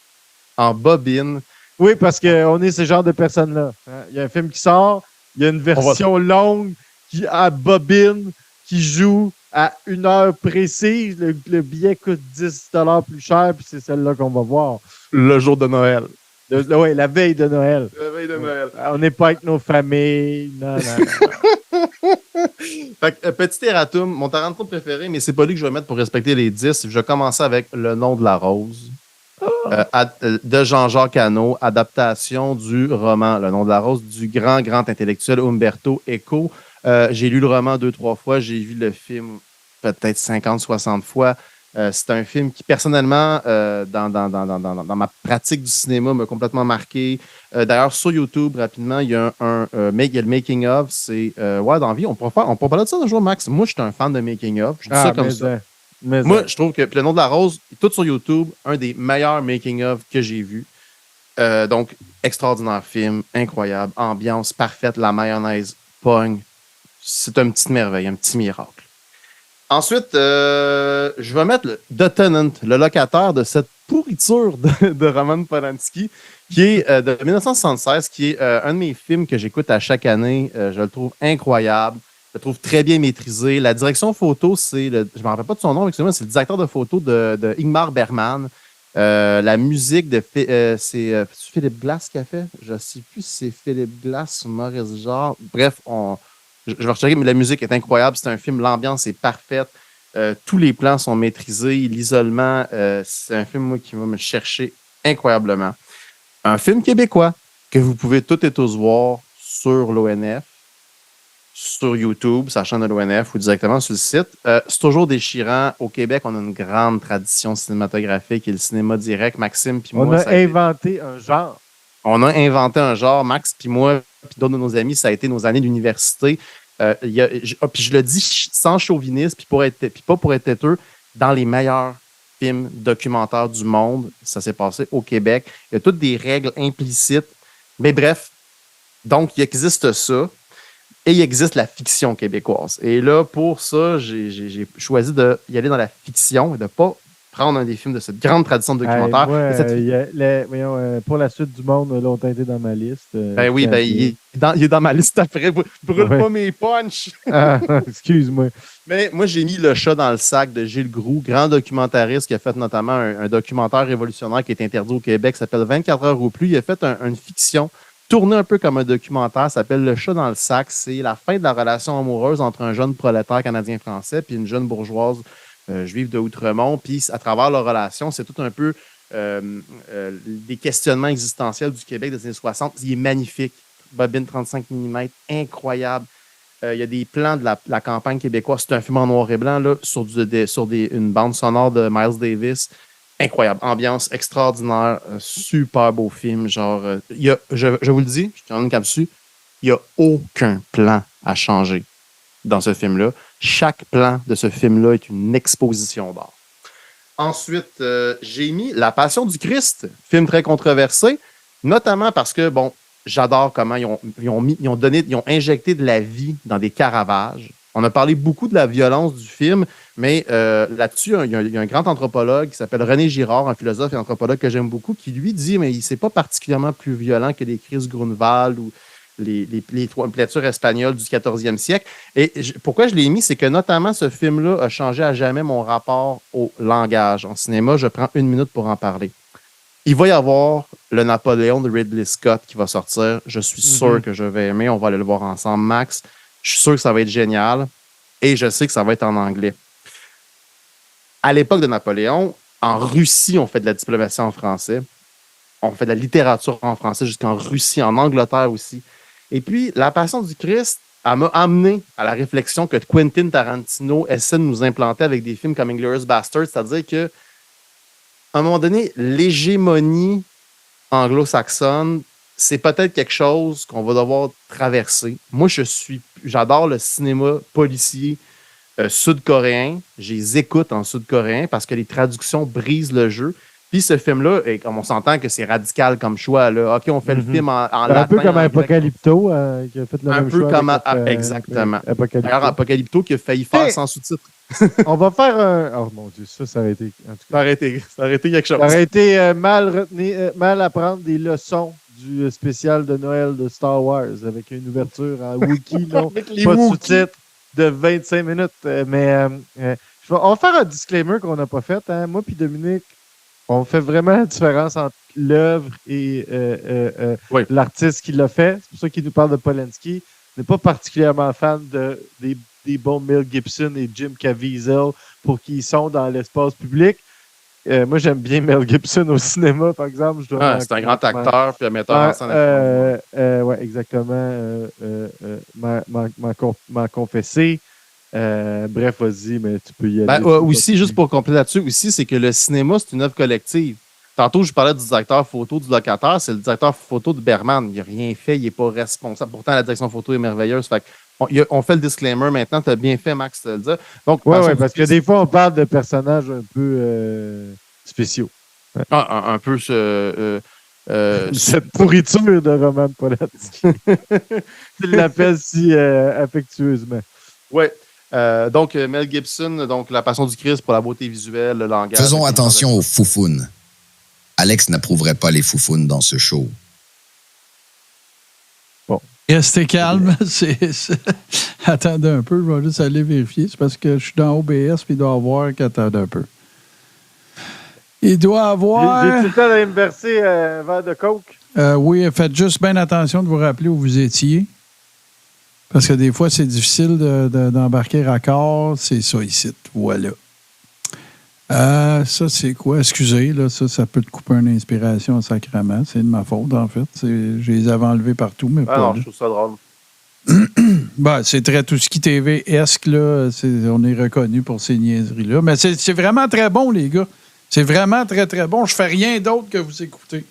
En bobine. Oui, parce qu'on est ce genre de personnes-là. Il y a un film qui sort, il y a une version longue à bobine, qui joue à 1 heure précise. Le billet coûte 10 $ plus cher, puis c'est celle-là qu'on va voir. Le jour de Noël. Oui, la veille de Noël. On n'est pas avec nos familles. Non. Fait que, petit erratum, mon Tarantino préféré, mais c'est pas lui que je vais mettre pour respecter les 10. Je vais commencer avec Le nom de la rose. De Jean-Jacques Hano, adaptation du roman Le nom de la rose du grand intellectuel Umberto Eco. J'ai lu le roman 2-3 fois, j'ai vu le film peut-être 50-60 fois. C'est un film qui, personnellement, dans ma pratique du cinéma, m'a complètement marqué. D'ailleurs, sur YouTube, rapidement, il y a il y a le Making of. C'est ouais, dans la vie, on pourra parler de ça un jour, Max. Moi, je suis un fan de Making of. Je dis ça comme ça. Moi, je trouve que Le Nom de la Rose est tout sur YouTube, un des meilleurs Making of que j'ai vu. Donc, extraordinaire film, incroyable, ambiance parfaite, la mayonnaise pogne. C'est une petite merveille, un petit miracle. Ensuite, je vais mettre The Tenant, le locataire de cette pourriture de Roman Polanski, qui est de 1976, qui est un de mes films que j'écoute à chaque année. Je le trouve incroyable. Je le trouve très bien maîtrisé. La direction photo, je ne me rappelle pas de son nom, excusez-moi, c'est le directeur de photo de Ingmar Bergman. La musique c'est Philippe Glass qui a fait. Je ne sais plus si c'est Philippe Glass ou Maurice Jarre. Bref, je vais rechecker, mais la musique est incroyable. C'est un film, l'ambiance est parfaite. Tous les plans sont maîtrisés. L'isolement, c'est un film qui va me chercher incroyablement. Un film québécois que vous pouvez toutes et tous voir sur l'ONF, sur YouTube, sa chaîne de l'ONF ou directement sur le site. C'est toujours déchirant. Au Québec, on a une grande tradition cinématographique et le cinéma direct. Maxime puis moi, on a inventé un genre. On a inventé un genre, Max puis moi, puis d'autres de nos amis, ça a été nos années d'université. Puis je le dis sans chauvinisme, puis pas pour être têteux, dans les meilleurs films documentaires du monde, ça s'est passé au Québec. Il y a toutes des règles implicites. Mais bref, donc il existe ça. Et il existe la fiction québécoise. Et là, pour ça, j'ai choisi d'y aller dans la fiction et de ne pas prendre un des films de cette grande tradition de documentaire. Pour la suite du monde, longtemps été dans ma liste. Il est dans ma liste après. Brûle pas mes punchs. Excuse-moi. Mais moi, j'ai mis Le Chat dans le sac de Gilles Groux, grand documentariste qui a fait notamment un documentaire révolutionnaire qui est interdit au Québec, s'appelle 24 heures ou plus. Il a fait une fiction tourné un peu comme un documentaire, s'appelle Le Chat dans le sac. C'est la fin de la relation amoureuse entre un jeune prolétaire canadien-français puis une jeune bourgeoise juive de Outremont. Puis à travers leur relation, c'est tout un peu des questionnements existentiels du Québec des années 60. Il est magnifique. Bobine 35 mm, incroyable. Il y a des plans de la campagne québécoise. C'est un film en noir et blanc là, sur une bande sonore de Miles Davis. Incroyable. Ambiance extraordinaire. Super beau film. Genre, je vous le dis, je tiens une cap dessus, il n'y a aucun plan à changer dans ce film-là. Chaque plan de ce film-là est une exposition d'art. Ensuite, j'ai mis La Passion du Christ, film très controversé, notamment parce que, bon, j'adore comment ils ont injecté de la vie dans des Caravages. On a parlé beaucoup de la violence du film, mais là-dessus, il y a un grand anthropologue qui s'appelle René Girard, un philosophe et anthropologue que j'aime beaucoup, qui lui dit mais c'est pas particulièrement plus violent que les crises Grunewald ou les peintures espagnoles du 14e siècle. Et pourquoi je l'ai mis, c'est que notamment ce film-là a changé à jamais mon rapport au langage. En cinéma, je prends 1 minute pour en parler. Il va y avoir le Napoléon de Ridley Scott qui va sortir. Je suis sûr que je vais aimer. On va aller le voir ensemble, Max. Je suis sûr que ça va être génial et je sais que ça va être en anglais. À l'époque de Napoléon, en Russie, on fait de la diplomatie en français. On fait de la littérature en français jusqu'en Russie, en Angleterre aussi. Et puis, La Passion du Christ, elle m'a amené à la réflexion que Quentin Tarantino essaie de nous implanter avec des films comme Inglourious Basterds, c'est-à-dire que à un moment donné, l'hégémonie anglo-saxonne, c'est peut-être quelque chose qu'on va devoir traverser. Moi, j'adore le cinéma policier sud-coréen. Je les écoute en sud-coréen parce que les traductions brisent le jeu. Puis ce film-là, et comme on s'entend que c'est radical comme choix, là. OK, on fait le film en latin. Un peu comme Apocalypto qui a fait le même choix. Un peu comme exactement. D'ailleurs, Apocalypto qui a failli faire sans sous-titres. On va faire un... Oh mon Dieu, ça aurait été... En tout cas, ça aurait été quelque chose. Ça aurait été mal apprendre des leçons du spécial de Noël de Star Wars avec une ouverture en Wookiee, non, pas de sous-titres, de 25 minutes. On va faire un disclaimer qu'on n'a pas fait. Hein. Moi puis Dominique, on fait vraiment la différence entre l'œuvre et l'artiste qui l'a fait. C'est pour ça qu'il nous parle de Polanski. On n'est pas particulièrement fan des bons Mel Gibson et Jim Caviezel pour qui ils sont dans l'espace public. Moi, j'aime bien Mel Gibson au cinéma, par exemple. C'est un grand acteur puis un metteur en scène. Oui, exactement. M'en confesser. Bref, vas-y, mais tu peux y aller. Ben, aussi, juste pour compléter là-dessus, aussi, c'est que le cinéma, c'est une œuvre collective. Tantôt, je parlais du directeur photo du locataire, c'est le directeur photo de Berman. Il n'a rien fait, il n'est pas responsable. Pourtant, la direction photo est merveilleuse. Fait on fait le disclaimer maintenant. Tu as bien fait, Max, de le dire. Donc, ouais, parce que des fois, on parle de personnages un peu spéciaux. Un peu cette pourriture de Roman Polanski. Il l'appelle si affectueusement. Oui. Donc, Mel Gibson, donc La Passion du Christ pour la beauté visuelle, le langage. Faisons attention aux foufounes. Alex n'approuverait pas les foufounes dans ce show. Bon. Restez calme. Attendez un peu, je vais juste aller vérifier. C'est parce que je suis dans OBS puis il doit avoir qu'attendre un peu. Il doit avoir... J'ai-tu le temps d'aller me verser un verre de coke? Oui, faites juste bien attention de vous rappeler où vous étiez. Parce que des fois, c'est difficile d'embarquer raccord. C'est ça ici. Voilà. Ça, c'est quoi? Excusez, là, ça peut te couper une inspiration sacrément. C'est de ma faute, en fait. Je les avais enlevés partout, mais pas non, là. je trouve ça drôle. Ben, c'est très tout ce qui TV-esque, là. On est reconnu pour ces niaiseries-là. Mais c'est vraiment très bon, les gars. C'est vraiment très, très bon. Je fais rien d'autre que vous écouter.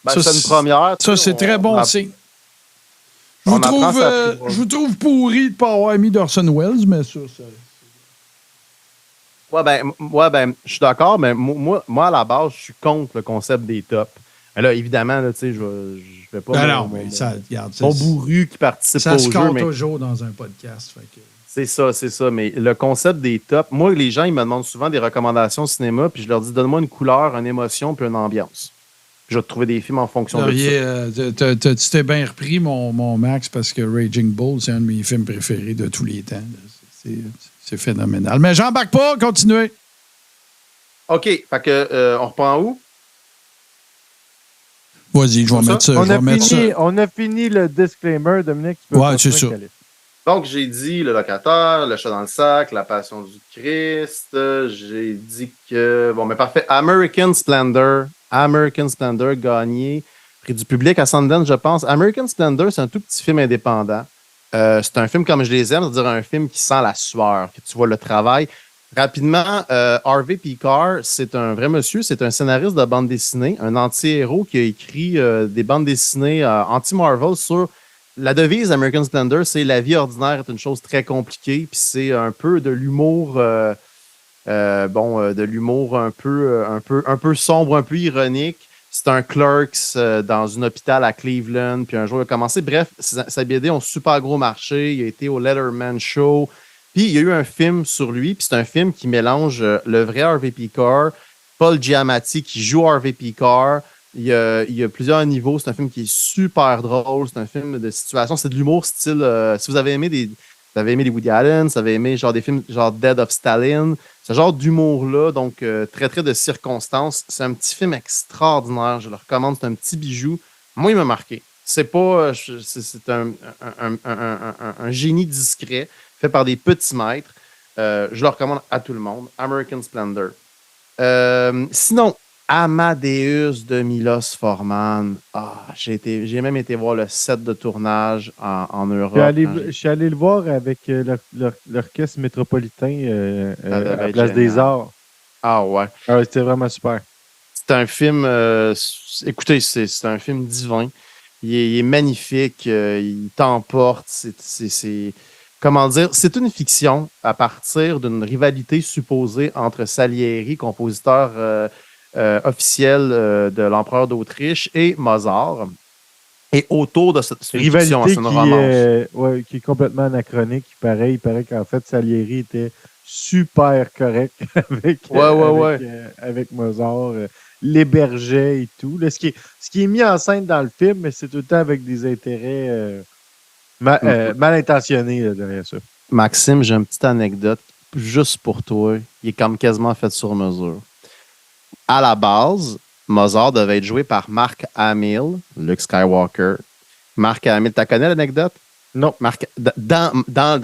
Ben, c'est une première. Ça, c'est très bon signe. Je vous trouve pourri de ne pas avoir mis d'Orson Welles, mais ça... Ouais, ben, je suis d'accord, mais moi, à la base, je suis contre le concept des tops. Mais là, évidemment, là, tu sais, je vais pas... mon bourru qui participe ça au se jeu. compte toujours dans un podcast. Fait que... C'est ça. Mais le concept des tops, moi, les gens, ils me demandent souvent des recommandations au cinéma, puis je leur dis, donne-moi une couleur, une émotion, puis une ambiance. Puis je vais te trouver des films en fonction de ça. Tu t'es bien repris, mon Max, parce que Raging Bull, c'est un de mes films préférés de tous les temps. C'est phénoménal. Mais j'embarque pas, continuez. OK, fait que on reprend où? Vas-y, je vais mettre ça. On a fini le disclaimer, Dominique. Ouais, c'est ça. Donc, j'ai dit Le Locataire, Le Chat dans le sac, La Passion du Christ. J'ai dit que... Bon, mais parfait. American Splendor gagné. Prix du public à Sundance, je pense. American Splendor, c'est un tout petit film indépendant. C'est un film comme je les aime, c'est-à-dire un film qui sent la sueur, que tu vois le travail. Rapidement, Harvey Pekar, c'est un vrai monsieur, c'est un scénariste de bande dessinée, un anti-héros qui a écrit des bandes dessinées anti-Marvel sur... La devise American Splendor, c'est la vie ordinaire est une chose très compliquée, puis c'est un peu de l'humour, de l'humour un peu sombre, un peu ironique. C'est un clerks dans un hôpital à Cleveland, puis un jour il a commencé. Bref, sa BD ont super gros marché. Il a été au Letterman Show. Puis il y a eu un film sur lui, puis c'est un film qui mélange le vrai Harvey Pekar, Paul Giamatti qui joue Harvey Pekar. Il y a plusieurs niveaux. C'est un film qui est super drôle. C'est un film de situation. C'est de l'humour style... si vous avez aimé les Woody Allen, si vous avez aimé genre des films genre Dead of Stalin, ce genre d'humour-là, donc très, très de circonstances. C'est un petit film extraordinaire. Je le recommande. C'est un petit bijou. Moi, il m'a marqué. C'est pas... c'est un génie discret fait par des petits maîtres. Je le recommande à tout le monde. American Splendor. Sinon... Amadeus de Milos Forman. J'ai même été voir le set de tournage en Europe. Je suis allé le voir avec l'orchestre métropolitain à la Place des Arts. Ah ouais. C'était vraiment super. C'est un film... écoutez, c'est un film divin. Il est magnifique. Il t'emporte. Comment dire? C'est une fiction à partir d'une rivalité supposée entre Salieri, compositeur... officiel de l'empereur d'Autriche et Mozart. Et autour de cette fiction, c'est une romance. Qui est complètement anachronique. Il paraît qu'en fait, Salieri était super correct avec Mozart, l'hébergeait et tout. Là, ce qui est mis en scène dans le film, mais c'est tout le temps avec des intérêts mal intentionnés derrière ça. Maxime, j'ai une petite anecdote juste pour toi. Il est comme quasiment fait sur mesure. À la base, Mozart devait être joué par Mark Hamill, Luke Skywalker. Mark Hamill, tu connais l'anecdote? Non. Dans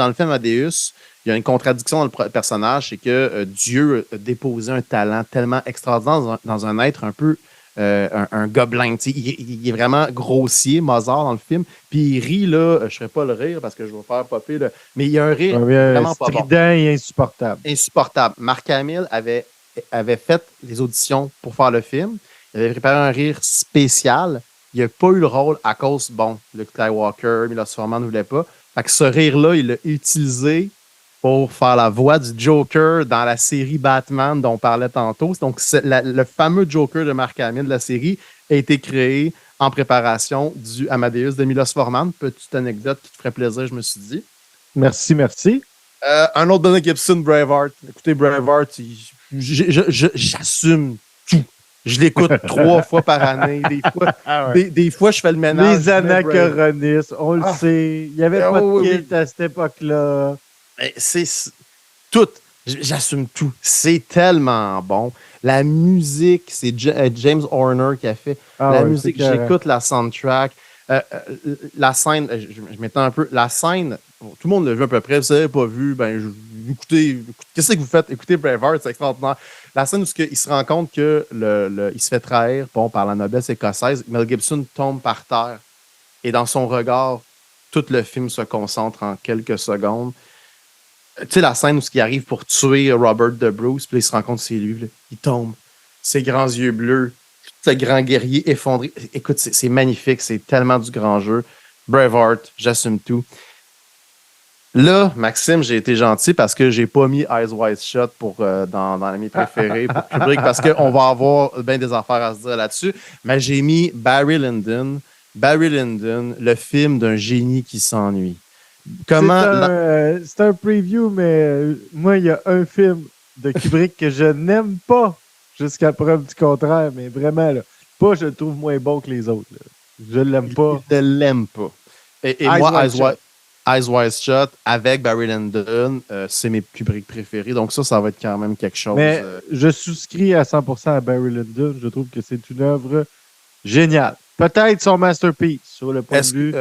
le film Amadeus, il y a une contradiction dans le personnage, c'est que Dieu a déposé un talent tellement extraordinaire dans un être un peu un gobelin. Il est vraiment grossier, Mozart, dans le film. Puis il rit, là, je ne ferai pas le rire parce que je vais faire popper, là, mais il y a un rire vraiment pas bon. Strident et insupportable. Insupportable. Mark Hamill avait fait les auditions pour faire le film. Il avait préparé un rire spécial. Il n'a pas eu le rôle à cause, Luke Skywalker, Milos Forman ne voulait pas. Fait que ce rire-là, il l'a utilisé pour faire la voix du Joker dans la série Batman dont on parlait tantôt. Donc, le fameux Joker de Mark Hamill de la série a été créé en préparation du Amadeus de Milos Forman. Petite anecdote qui te ferait plaisir, je me suis dit. Merci. Un autre Mel Gibson, Braveheart. Écoutez, Braveheart, j'assume tout. Je l'écoute 3 fois par année. Des fois, je fais le ménage. Les anachronismes, on le sait. Il n'y avait pas de kilt à cette époque-là. C'est tout. J'assume tout. C'est tellement bon. La musique, c'est James Horner qui a fait la musique. J'écoute la soundtrack. La scène, je m'étends un peu. La scène, tout le monde l'a vu à peu près. Vous n'avez pas vu, écoutez, qu'est-ce que vous faites? Écoutez Braveheart, c'est extraordinaire. La scène où il se rend compte que il se fait trahir par la noblesse écossaise, Mel Gibson tombe par terre. Et dans son regard, tout le film se concentre en quelques secondes. Tu sais, la scène où il arrive pour tuer Robert de Bruce, puis là, il se rend compte que c'est lui. Là. Il tombe. Ses grands yeux bleus, ce grand guerrier effondré. Écoute, c'est magnifique. C'est tellement du grand jeu. Braveheart, j'assume tout. Là, Maxime, j'ai été gentil parce que j'ai pas mis Eyes Wide Shut dans mes préférés pour Kubrick parce qu'on va avoir bien des affaires à se dire là-dessus. Mais j'ai mis Barry Lyndon, le film d'un génie qui s'ennuie. C'est un preview, mais moi, il y a un film de Kubrick que je n'aime pas jusqu'à preuve du contraire, mais vraiment, là, je le trouve moins bon que les autres. Là. Je l'aime pas. Je l'aime pas. Et moi, Eyes Wide Shut avec Barry Lyndon, c'est mes Kubrick préférés. Donc ça va être quand même quelque chose. Mais je souscris à 100% à Barry Lyndon. Je trouve que c'est une œuvre géniale. Peut-être son masterpiece sur le point de vue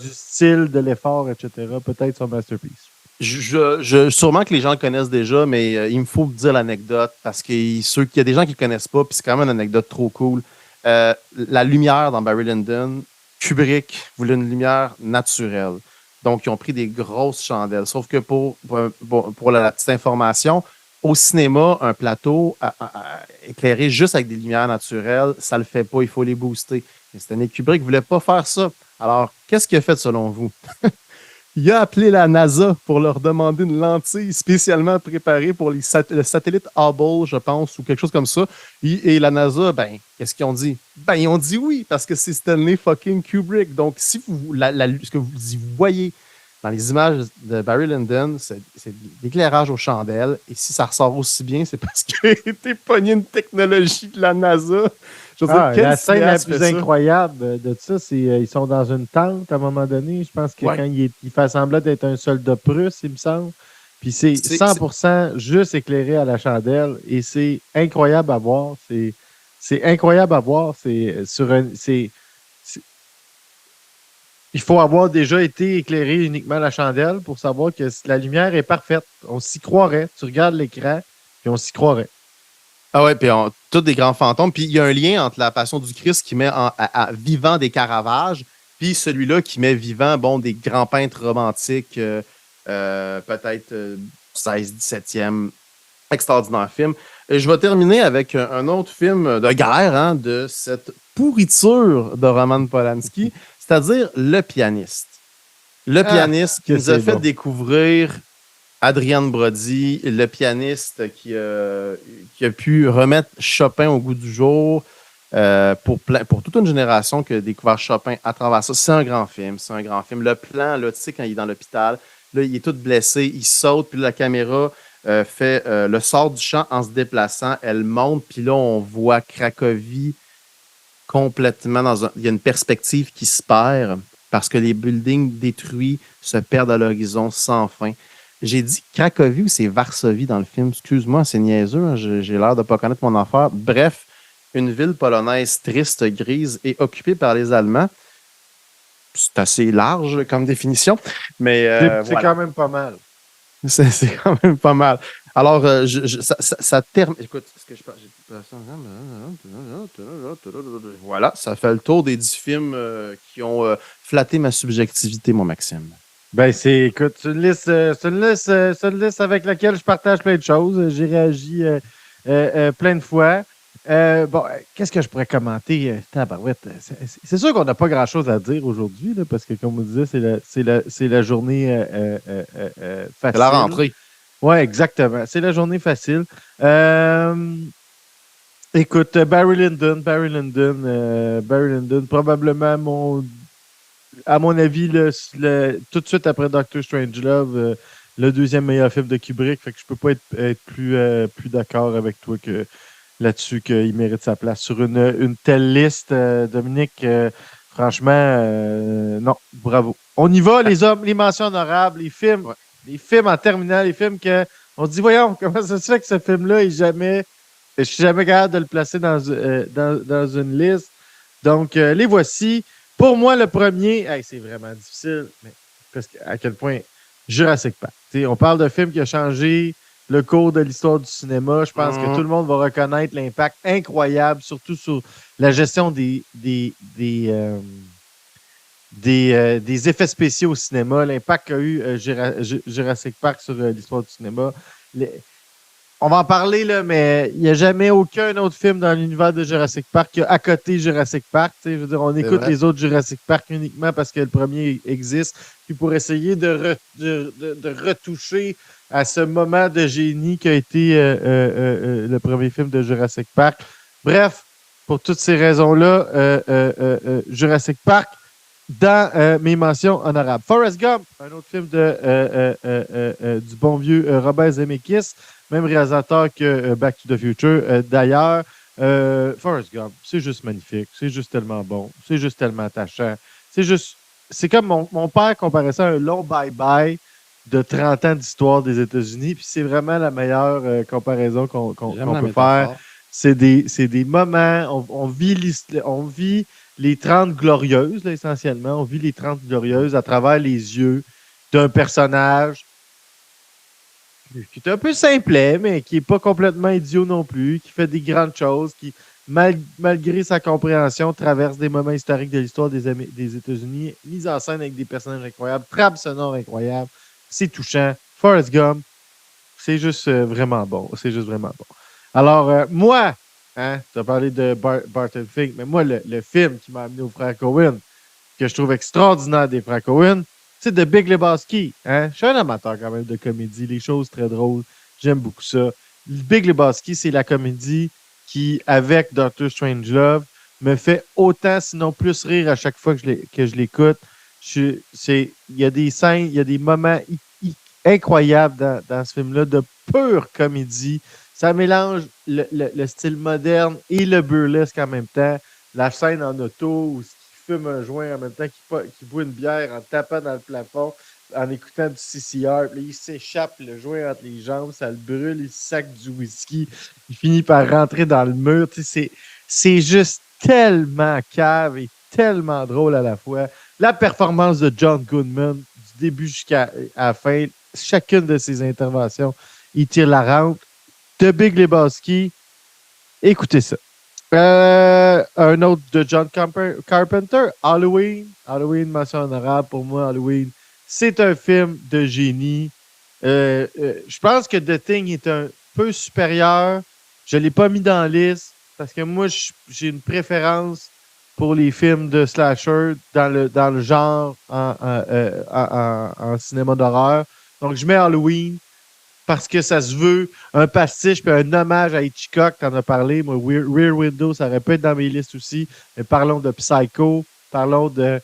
du style, de l'effort, etc. Peut-être son masterpiece. Sûrement que les gens le connaissent déjà, mais il me faut dire l'anecdote parce qu'il y a des gens qui ne le connaissent pas, puis c'est quand même une anecdote trop cool. La lumière dans Barry Lyndon, Kubrick voulait une lumière naturelle. Donc, ils ont pris des grosses chandelles. Sauf que pour la petite information, au cinéma, un plateau éclairé juste avec des lumières naturelles, ça ne le fait pas. Il faut les booster. Et Stanley Kubrick ne voulait pas faire ça. Alors, qu'est-ce qu'il a fait selon vous? Il a appelé la NASA pour leur demander une lentille spécialement préparée pour le satellite Hubble, je pense, ou quelque chose comme ça. Et la NASA, qu'est-ce qu'ils ont dit? Ils ont dit oui, parce que c'est Stanley fucking Kubrick. Donc, si ce que vous voyez dans les images de Barry Lyndon, c'est de l'éclairage aux chandelles. Et si ça ressort aussi bien, c'est parce qu'il a été pogné une technologie de la NASA. La scène la plus incroyable de ça, c'est ils sont dans une tente à un moment donné. Je pense que quand il fait semblant d'être un soldat prusse, il me semble. Puis c'est 100% juste éclairé à la chandelle. Et c'est incroyable à voir. C'est incroyable à voir. Il faut avoir déjà été éclairé uniquement à la chandelle pour savoir que la lumière est parfaite. On s'y croirait. Tu regardes l'écran, puis on s'y croirait. Ah ouais, puis tous des grands fantômes. Puis il y a un lien entre la Passion du Christ qui met vivant des Caravages, puis celui-là qui met vivant des grands peintres romantiques, peut-être 16, 17e. Extraordinaire film. Et je vais terminer avec un autre film de guerre, de cette pourriture de Roman Polanski, c'est-à-dire Le Pianiste. Le Pianiste qui nous a fait découvrir Adrian Brody, le pianiste qui a pu remettre Chopin au goût du jour pour toute une génération qui a découvert Chopin à travers ça. C'est un grand film. Le plan, là, tu sais, quand il est dans l'hôpital, là, il est tout blessé, il saute, puis la caméra fait le sort du champ en se déplaçant, elle monte, puis là, on voit Cracovie complètement il y a une perspective qui se perd parce que les buildings détruits se perdent à l'horizon sans fin. J'ai dit Cracovie ou c'est Varsovie dans le film? Excuse-moi, c'est niaiseux, j'ai l'air de ne pas connaître mon affaire. Bref, une ville polonaise triste, grise et occupée par les Allemands. C'est assez large comme définition, mais c'est quand même pas mal. C'est quand même pas mal. Alors, ça termine. Écoute, est-ce que je parle? Voilà, ça fait le tour des 10 films qui ont flatté ma subjectivité, mon Maxime. Ben, écoute, c'est une liste avec laquelle je partage plein de choses. J'ai réagi plein de fois. Bon, qu'est-ce que je pourrais commenter? Tabarouette, c'est sûr qu'on n'a pas grand-chose à dire aujourd'hui, là, parce que, comme on disait, c'est la journée facile. C'est la rentrée. Oui, exactement. C'est la journée facile. Écoute, Barry Lyndon, probablement à mon avis, tout de suite après Doctor Strangelove, le deuxième meilleur film de Kubrick. Fait que je peux pas être plus d'accord avec toi là-dessus qu'il mérite sa place sur une telle liste, Dominique. Franchement, non, bravo. On y va, les hommes, les mentions honorables, les films. Ouais. Les films en terminale, les films on se dit, voyons, comment ça se fait que ce film-là je suis jamais capable de le placer dans une liste. Donc, les voici. Pour moi, le premier, c'est vraiment difficile, mais parce à quel point Jurassic Park. On parle de film qui a changé le cours de l'histoire du cinéma. Je pense que tout le monde va reconnaître l'impact incroyable, surtout sur la gestion des effets spéciaux au cinéma, l'impact qu'a eu Jurassic Park sur l'histoire du cinéma. On va en parler, là, mais il n'y a jamais aucun autre film dans l'univers de Jurassic Park qui a à côté Jurassic Park. Je veux dire, on écoute les autres Jurassic Park uniquement parce que le premier existe, puis pour essayer de retoucher à ce moment de génie qui a été le premier film de Jurassic Park. Bref, pour toutes ces raisons-là, Jurassic Park, dans mes mentions honorables. Forrest Gump, un autre film du bon vieux Robert Zemeckis, même réalisateur que Back to the Future. D'ailleurs, Forrest Gump, c'est juste magnifique, c'est juste tellement bon, c'est juste tellement attachant. C'est comme mon père comparait ça à un long bye-bye de 30 ans d'histoire des États-Unis, puis c'est vraiment la meilleure comparaison qu'on peut faire. C'est des moments, on vit les 30 glorieuses, là, essentiellement. On vit les 30 glorieuses à travers les yeux d'un personnage qui est un peu simplet, mais qui n'est pas complètement idiot non plus, qui fait des grandes choses, qui, malgré sa compréhension, traverse des moments historiques de l'histoire des États-Unis, mise en scène avec des personnages incroyables, trame sonore incroyable, c'est touchant. Forrest Gump, c'est juste vraiment bon. C'est juste vraiment bon. Alors, moi, tu as parlé de Barton Fink, mais moi, le film qui m'a amené aux frères Coen, que je trouve extraordinaire des frères Coen, c'est The Big Lebowski. Je suis un amateur quand même de comédie, les choses très drôles. J'aime beaucoup ça. Le Big Lebowski, c'est la comédie qui, avec Doctor Strangelove, me fait autant, sinon plus rire à chaque fois que je l'écoute. Il y a des scènes, il y a des moments incroyables dans ce film-là de pure comédie. Ça mélange le style moderne et le burlesque en même temps. La scène en auto où il fume un joint en même temps qu'il boit une bière en tapant dans le plafond, en écoutant du CCR. Puis là, il s'échappe le joint entre les jambes, ça le brûle, il sac du whisky. Il finit par rentrer dans le mur. C'est juste tellement cave et tellement drôle à la fois. La performance de John Goodman, du début jusqu'à la fin, chacune de ses interventions, il tire la rampe. The Big Lebowski, écoutez ça. Un autre de John Carpenter, Halloween. Halloween, mention honorable pour moi. Halloween, c'est un film de génie. Je pense que The Thing est un peu supérieur. Je ne l'ai pas mis dans la liste parce que moi, j'ai une préférence pour les films de slasher dans le genre en cinéma d'horreur. Donc, je mets Halloween parce que ça se veut un pastiche puis un hommage à Hitchcock, t'en as parlé. Moi, Rear Window, ça aurait pu être dans mes listes aussi. Mais parlons de Psycho, parlons d'un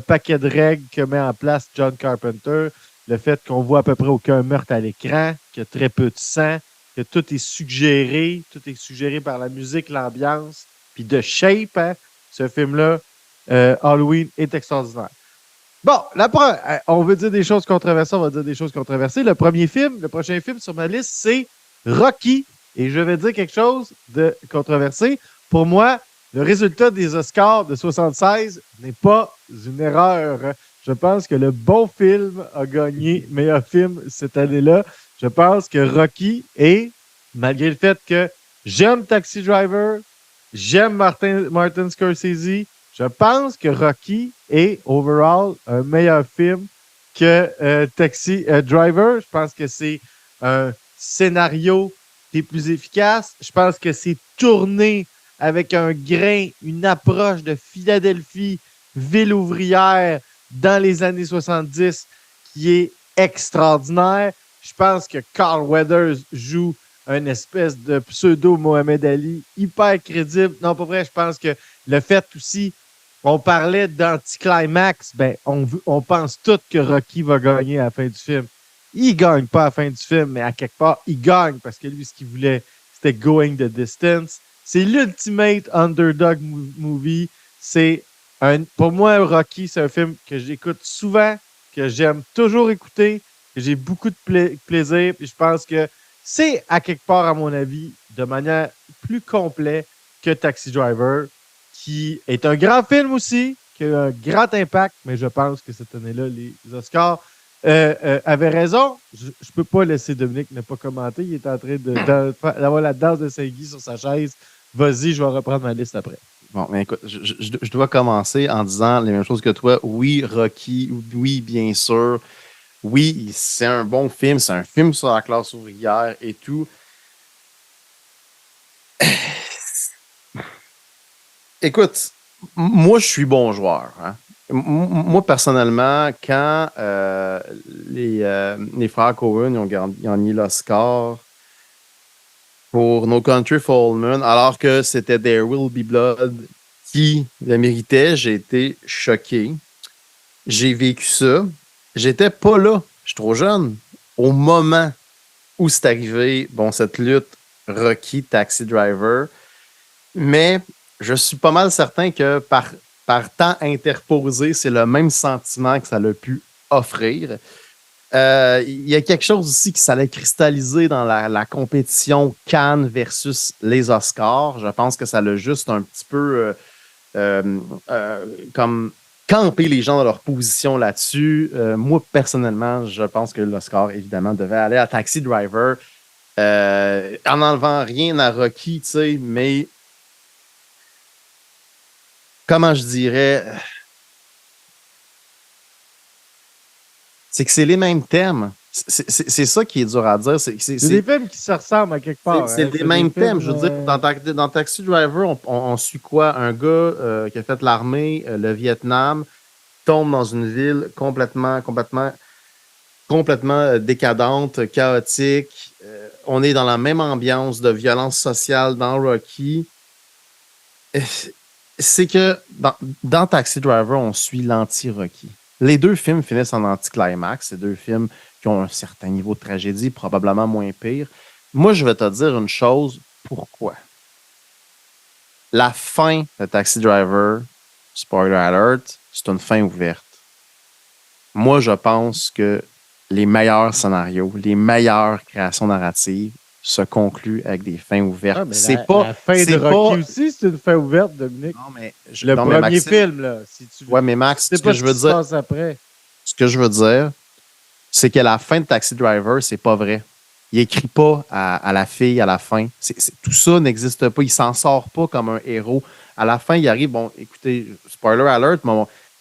paquet de règles que met en place John Carpenter. Le fait qu'on voit à peu près aucun meurtre à l'écran, qu'il y a très peu de sang, que tout est suggéré par la musique, l'ambiance, puis de shape, ce film-là, Halloween, est extraordinaire. Bon, on veut dire des choses controversées, on va dire des choses controversées. Le prochain film sur ma liste, c'est Rocky. Et je vais dire quelque chose de controversé. Pour moi, le résultat des Oscars de 76 n'est pas une erreur. Je pense que le bon film a gagné meilleur film cette année-là. Je pense que Rocky est, malgré le fait que j'aime Taxi Driver, j'aime Martin Scorsese, je pense que Rocky est, overall, un meilleur film que Taxi Driver. Je pense que c'est un scénario qui est plus efficace. Je pense que c'est tourné avec un grain, une approche de Philadelphie, ville ouvrière, dans les années 70, qui est extraordinaire. Je pense que Carl Weathers joue une espèce de pseudo-Mohamed Ali hyper crédible. Non, pas vrai, je pense que le fait aussi, on parlait d'anticlimax, ben, on pense tous que Rocky va gagner à la fin du film. Il gagne pas à la fin du film, mais à quelque part, il gagne parce que lui, ce qu'il voulait, c'était going the distance. C'est l'ultimate underdog movie. Pour moi, Rocky, c'est un film que j'écoute souvent, que j'aime toujours écouter, que j'ai beaucoup de plaisir. Puis je pense que c'est, à quelque part, à mon avis, de manière plus complète que Taxi Driver, qui est un grand film aussi, qui a eu un grand impact, mais je pense que cette année-là, les Oscars avaient raison. Je ne peux pas laisser Dominique ne pas commenter. Il est en train d'avoir la danse de Saint-Guy sur sa chaise. Vas-y, je vais reprendre ma liste après. Bon, mais écoute, je dois commencer en disant les mêmes choses que toi. Oui, Rocky, oui, bien sûr. Oui, c'est un bon film. C'est un film sur la classe ouvrière et tout. Écoute, moi, je suis bon joueur. Hein. Moi, personnellement, quand les frères Coen ont gagné l'Oscar pour No Country for Old Men, alors que c'était There Will Be Blood qui le méritait, j'ai été choqué. J'ai vécu ça. J'étais pas là. Je suis trop jeune. Au moment où c'est arrivé, bon, cette lutte Rocky, Taxi Driver. Mais je suis pas mal certain que par temps interposé, c'est le même sentiment que ça l'a pu offrir. Il y a quelque chose aussi qui s'allait cristalliser dans la compétition Cannes versus les Oscars. Je pense que ça l'a juste un petit peu comme camper les gens dans leur position là-dessus. Moi, personnellement, je pense que l'Oscar, évidemment, devait aller à Taxi Driver. En enlevant rien à Rocky, tu sais, mais comment je dirais, c'est que c'est les mêmes thèmes. C'est ça qui est dur à dire. C'est des films qui se ressemblent à quelque part. C'est les mêmes thèmes. Je veux dire, dans Taxi Driver, on suit quoi? Un gars qui a fait l'armée, le Vietnam, tombe dans une ville complètement décadente, chaotique. On est dans la même ambiance de violence sociale dans Rocky. C'est que dans Taxi Driver, on suit l'anti-Rocky. Les deux films finissent en anti-climax. C'est deux films qui ont un certain niveau de tragédie, probablement moins pire. Moi, je vais te dire une chose. Pourquoi? La fin de Taxi Driver, spoiler alert, c'est une fin ouverte. Moi, je pense que les meilleurs scénarios, les meilleures créations narratives se concluent avec des fins ouvertes. Ah, la fin de Rocky aussi, c'est une fin ouverte, Dominique. Non, mais le premier film, là. Si tu veux. Ouais, mais Max, ce que je veux dire, c'est que la fin de Taxi Driver, c'est pas vrai. Il écrit pas à la fille à la fin. Tout ça n'existe pas. Il s'en sort pas comme un héros. À la fin, il arrive, bon, écoutez, spoiler alert,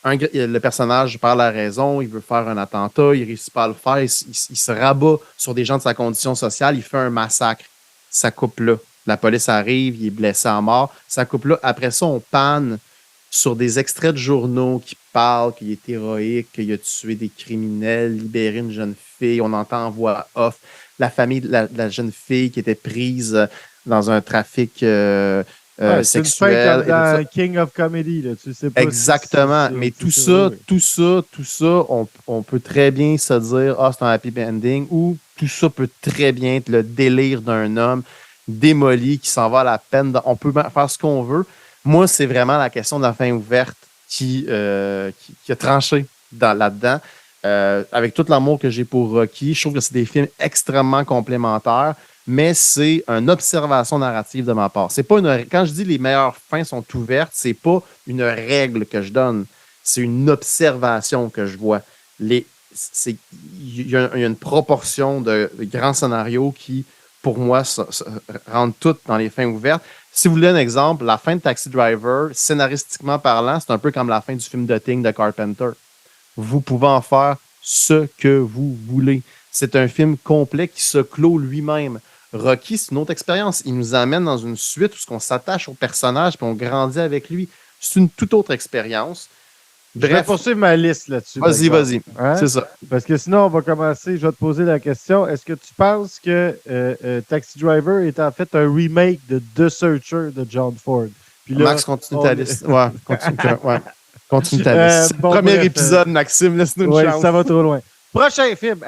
le personnage perd la raison, il veut faire un attentat, il réussit pas à le faire, il se rabat sur des gens de sa condition sociale, il fait un massacre. Ça coupe là. La police arrive, il est blessé à mort. Ça coupe là. Après ça, on panne sur des extraits de journaux qui parlent qu'il est héroïque, qu'il a tué des criminels, libéré une jeune fille. On entend en voix off la famille de la jeune fille qui était prise dans un trafic sexuel. C'est dans King of Comedy, là. Tu sais pas. Exactement. Mais tout ça, on peut très bien se dire, c'est un happy ending, ou tout ça peut très bien être le délire d'un homme démoli qui s'en va à la peine. On peut faire ce qu'on veut. Moi, c'est vraiment la question de la fin ouverte qui a tranché là-dedans. Avec tout l'amour que j'ai pour Rocky, je trouve que c'est des films extrêmement complémentaires, mais c'est une observation narrative de ma part. C'est pas quand je dis les meilleures fins sont ouvertes, c'est pas une règle que je donne. c'est une observation que je vois. Il y a une proportion de grands scénarios qui, pour moi, rentrent toutes dans les fins ouvertes. Si vous voulez un exemple, la fin de Taxi Driver, scénaristiquement parlant, c'est un peu comme la fin du film de Thing de Carpenter. Vous pouvez en faire ce que vous voulez. C'est un film complet qui se clôt lui-même. Rocky, c'est une autre expérience. Il nous amène dans une suite où on s'attache au personnage et on grandit avec lui. C'est une toute autre expérience. Je vais poursuivre ma liste là-dessus. Vas-y. Hein? C'est ça. Parce que sinon, on va commencer. Je vais te poser la question. Est-ce que tu penses que Taxi Driver est en fait un remake de The Searcher de John Ford? Puis là, Max, continue ta liste. Ouais, continue ta liste. Bon, Premier bref, épisode, Maxime, laisse-nous une chance. Ça va trop loin. Prochain film.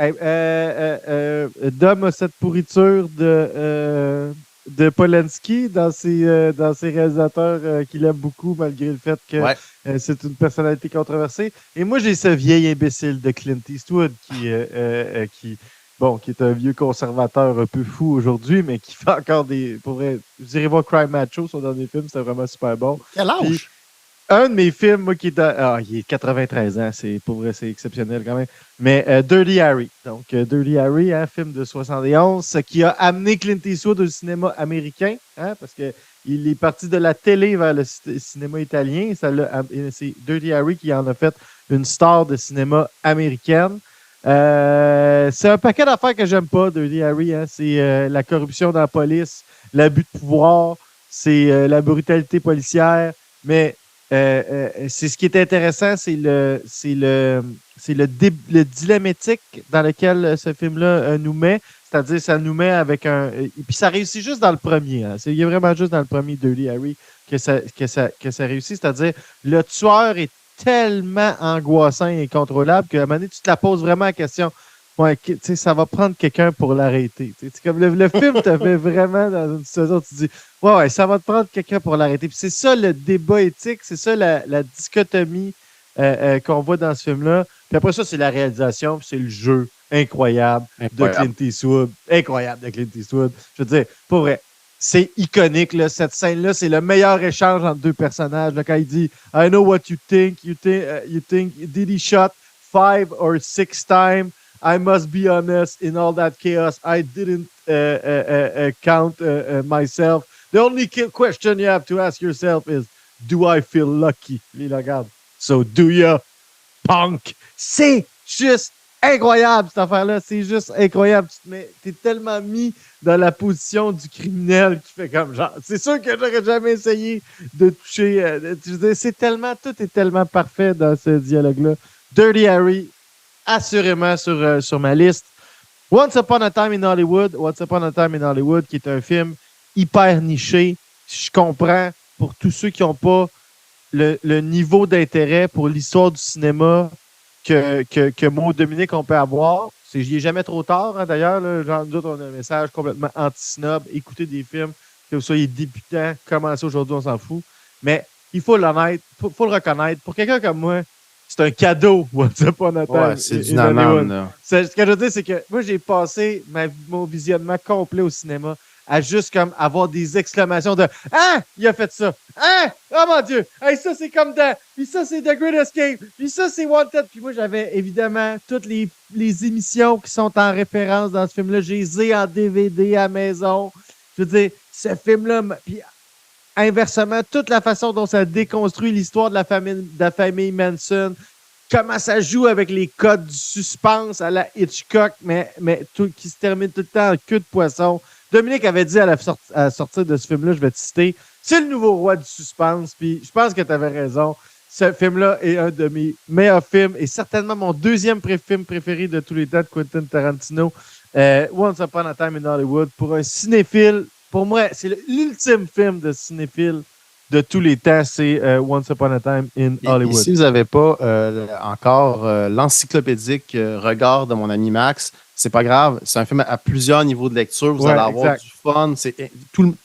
Dom a cette pourriture de Polanski dans ses réalisateurs qu'il aime beaucoup, malgré le fait que c'est une personnalité controversée. Et moi, j'ai ce vieil imbécile de Clint Eastwood qui est un vieux conservateur un peu fou aujourd'hui, mais qui fait encore des... Pour vrai, vous irez voir Crime Macho, son dernier film, c'était vraiment super bon. Quel âge? Puis, un de mes films, moi, qui est il est 93 ans, pour vrai, c'est exceptionnel quand même. Mais Dirty Harry. Donc, Dirty Harry, un film de 71, qui a amené Clint Eastwood au cinéma américain, parce qu'il est parti de la télé vers le cinéma italien. C'est Dirty Harry qui en a fait une star de cinéma américaine. C'est un paquet d'affaires que j'aime pas, Dirty Harry. C'est la corruption dans la police, l'abus de pouvoir, c'est la brutalité policière, mais c'est ce qui est intéressant, c'est le dilemme éthique dans lequel ce film-là nous met. C'est-à-dire, ça nous met avec un... Et puis ça réussit juste dans le premier. Il y a vraiment juste dans le premier Dirty Harry que ça réussit. C'est-à-dire, le tueur est tellement angoissant et incontrôlable qu'à un moment donné, tu te la poses vraiment la question. Ouais, ça va prendre quelqu'un pour l'arrêter. Comme le film te fait vraiment dans une situation où tu te dis ouais, ça va te prendre quelqu'un pour l'arrêter. Puis c'est ça le débat éthique, c'est ça la dichotomie qu'on voit dans ce film-là. Puis après ça, c'est la réalisation, puis c'est le jeu incroyable de Clint Eastwood. Incroyable de Clint Eastwood. Je veux dire, pour vrai, c'est iconique, là, cette scène-là. C'est le meilleur échange entre deux personnages. Là, quand il dit I know what you think. You think did he shot 5 or 6 times? I must be honest, in all that chaos, I didn't count myself. The only question you have to ask yourself is, do I feel lucky? Il regarde. So do ya, punk? C'est juste incroyable, cette affaire-là. C'est juste incroyable. T'es tellement mis dans la position du criminel qui fait comme genre. C'est sûr que j'aurais jamais essayé de toucher. Tout est tellement parfait dans ce dialogue-là. Dirty Harry, assurément sur ma liste. Once Upon a Time in Hollywood, qui est un film hyper niché. Je comprends pour tous ceux qui n'ont pas le niveau d'intérêt pour l'histoire du cinéma que moi, Dominique, on peut avoir. Il n'est jamais trop tard, d'ailleurs. Genre, nous autres, on a un message complètement anti-snob. Écoutez des films, que vous soyez débutant, commencez aujourd'hui, on s'en fout. Mais il faut l'honnête, faut le reconnaître. Pour quelqu'un comme moi, c'est un cadeau, Once Upon a Time. Ouais, c'est du nanan. Ce que je veux dire, c'est que moi, j'ai passé mon visionnement complet au cinéma à juste comme avoir des exclamations de « Ah! Il a fait ça! Ah! Oh mon Dieu! Hey, ça, c'est comme dans... Puis ça, c'est The Great Escape! Puis ça, c'est Wanted! » Puis moi, j'avais évidemment toutes les émissions qui sont en référence dans ce film-là. J'ai les ai en DVD à la maison. Je veux dire, ce film-là... Puis inversement, toute la façon dont ça déconstruit l'histoire de la famille Manson, comment ça joue avec les codes du suspense à la Hitchcock, mais qui se termine tout le temps en queue de poisson. Dominique avait dit à la sortie de ce film-là, je vais te citer, c'est le nouveau roi du suspense, puis je pense que tu avais raison. Ce film-là est un de mes meilleurs films et certainement mon deuxième film préféré de tous les temps de Quentin Tarantino, Once Upon a Time in Hollywood. Pour un cinéphile, pour moi, c'est l'ultime film de cinéphile de tous les temps, c'est Once Upon a Time in Hollywood. Et si vous n'avez pas encore l'encyclopédique regard de mon ami Max, c'est pas grave. C'est un film à plusieurs niveaux de lecture. Vous allez avoir du fun. C'est tout.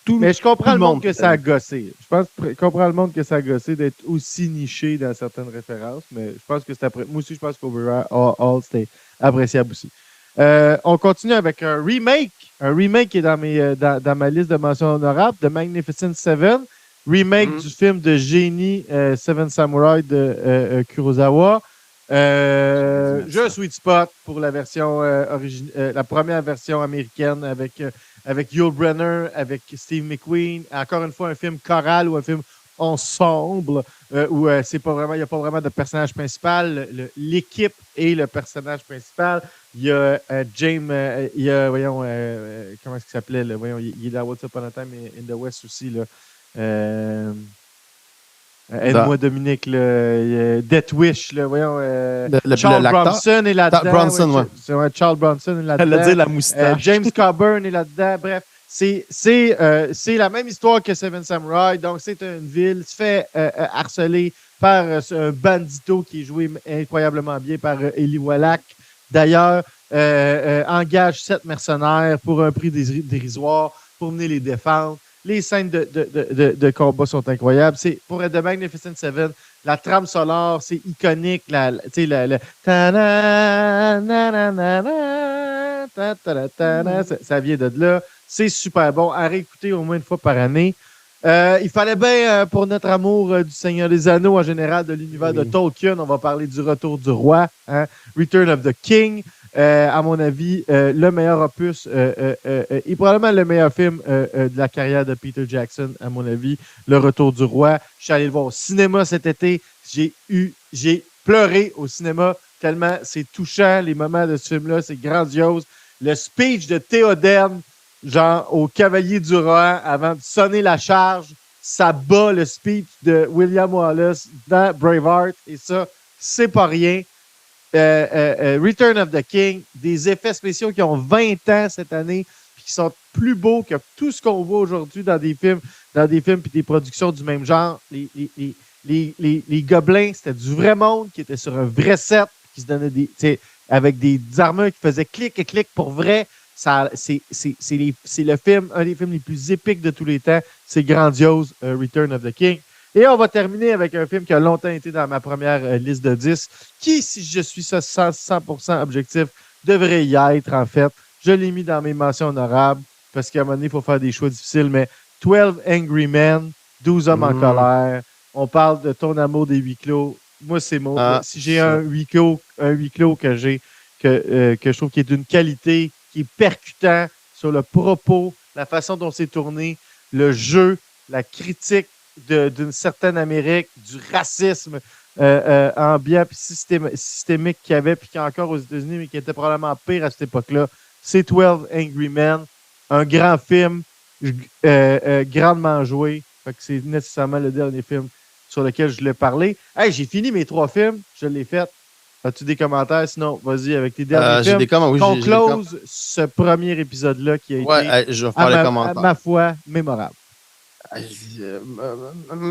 Mais je comprends le monde que ça a gossé. Je comprends le monde que ça a gossé d'être aussi niché dans certaines références, mais je pense que c'est après. Moi aussi, je pense qu'Overall, c'était appréciable aussi. On continue avec un remake. Un remake qui est dans ma liste de mentions honorables, The Magnificent Seven. remake du film de génie Seven Samurai de Kurosawa. Sweet Spot pour la version la première version américaine avec Yul Brynner, avec Steve McQueen. Encore une fois, un film choral ou un film ensemble où c'est pas vraiment, il n'y a pas vraiment de personnage principal. L'équipe est le personnage principal. Il y a James, il y a, voyons, comment est-ce qu'il s'appelait? Là? Voyons, il est dans What's Up on a Time in the West aussi. Là. Aide-moi, Dominique. Death Wish. Là, voyons, Charles Bronson est là-dedans. Bronson, ouais. Charles Bronson est là-dedans. Elle a dit la moustache. James Coburn est là-dedans. Bref, c'est la même histoire que Seven Samurai. Donc, c'est une ville qui se fait harceler par un bandito qui est joué incroyablement bien par Eli Wallach. D'ailleurs, engage 7 mercenaires pour un prix dérisoire pour venir les défendre. Les scènes de combat sont incroyables. Pour The Magnificent Seven, la trame sonore, c'est iconique. Ça vient de là. C'est super bon. À réécouter au moins une fois par année. Il fallait bien, pour notre amour du Seigneur des Anneaux en général, de l'univers de Tolkien, on va parler du Retour du Roi, hein? Return of the King. À mon avis, le meilleur opus et probablement le meilleur film de la carrière de Peter Jackson, à mon avis, Le Retour du Roi. Je suis allé le voir au cinéma cet été. J'ai pleuré au cinéma tellement c'est touchant, les moments de ce film-là, c'est grandiose. Le speech de Théoden, genre au Cavalier du Roi, avant de sonner la charge, ça bat le speech de William Wallace dans Braveheart, et ça, c'est pas rien. Return of the King, des effets spéciaux qui ont 20 ans cette année, puis qui sont plus beaux que tout ce qu'on voit aujourd'hui dans des films puis des productions du même genre. Les gobelins, c'était du vrai monde qui était sur un vrai set, qui se donnait avec des armures qui faisaient clic et clic pour vrai. C'est le film, un des films les plus épiques de tous les temps. C'est grandiose, Return of the King. Et on va terminer avec un film qui a longtemps été dans ma première liste de 10, qui, si je suis ça 100% objectif, devrait y être, en fait. Je l'ai mis dans mes mentions honorables, parce qu'à un moment donné, il faut faire des choix difficiles, mais 12 Angry Men, 12 hommes en colère, on parle de ton amour des huis clos. Moi, c'est mon... si j'ai un huis clos que je trouve qui est d'une qualité, qui est percutant sur le propos, la façon dont c'est tourné, le jeu, la critique d'une certaine Amérique, du racisme ambiant et systémique qu'il y avait, puis qu'il y a encore aux États-Unis, mais qui était probablement pire à cette époque-là. C'est 12 Angry Men, un grand film, grandement joué. Fait que c'est nécessairement le dernier film sur lequel je voulais parler. Hey, j'ai fini mes 3 films, je l'ai fait. As-tu des commentaires? Sinon, vas-y avec tes derniers films. On close ce premier épisode-là qui a été, je vais faire les commentaires. À ma foi, mémorable.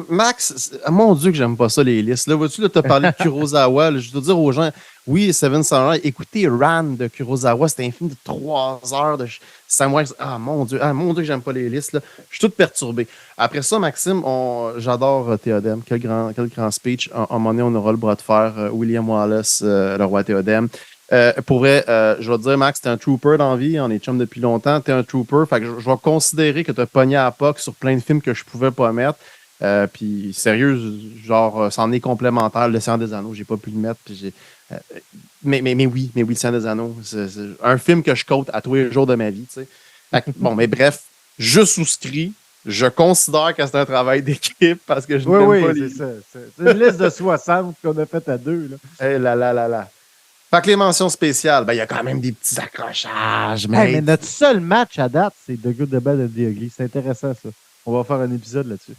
Max, mon Dieu que j'aime pas ça, les listes. Là, vois-tu, t'as parlé de Kurosawa. Là, je dois dire aux gens, oui, Seven Samurai, écoutez Ran de Kurosawa, c'est un film de 3 heures de samouraï. Ah, mon Dieu que j'aime pas les listes. Là. Je suis tout perturbé. Après ça, Maxime, j'adore Théodème. Quel grand speech. À un moment donné, on aura le bras de fer. William Wallace, le roi Théodème. Pour vrai, je vais te dire, Max, t'es un trooper dans la vie, on est chum depuis longtemps, t'es un trooper, fait que je vais considérer que t'as pogné à POC sur plein de films que je pouvais pas mettre. Puis sérieux, genre, c'en est complémentaire. Le Seigneur des Anneaux, j'ai pas pu le mettre. Puis mais oui, Le Seigneur des Anneaux, c'est un film que je côte à tous les jours de ma vie, tu sais. Bon, mais bref, je souscris. Je considère que c'est un travail d'équipe parce que je n'aime pas les... c'est ça. C'est une liste de 60 qu'on a faite à 2. Là. Là. Fait que les mentions spéciales, il y a quand même des petits accrochages. Mais notre seul match à date, c'est The Good, The Bad and The Ugly. C'est intéressant, ça. On va faire un épisode là-dessus.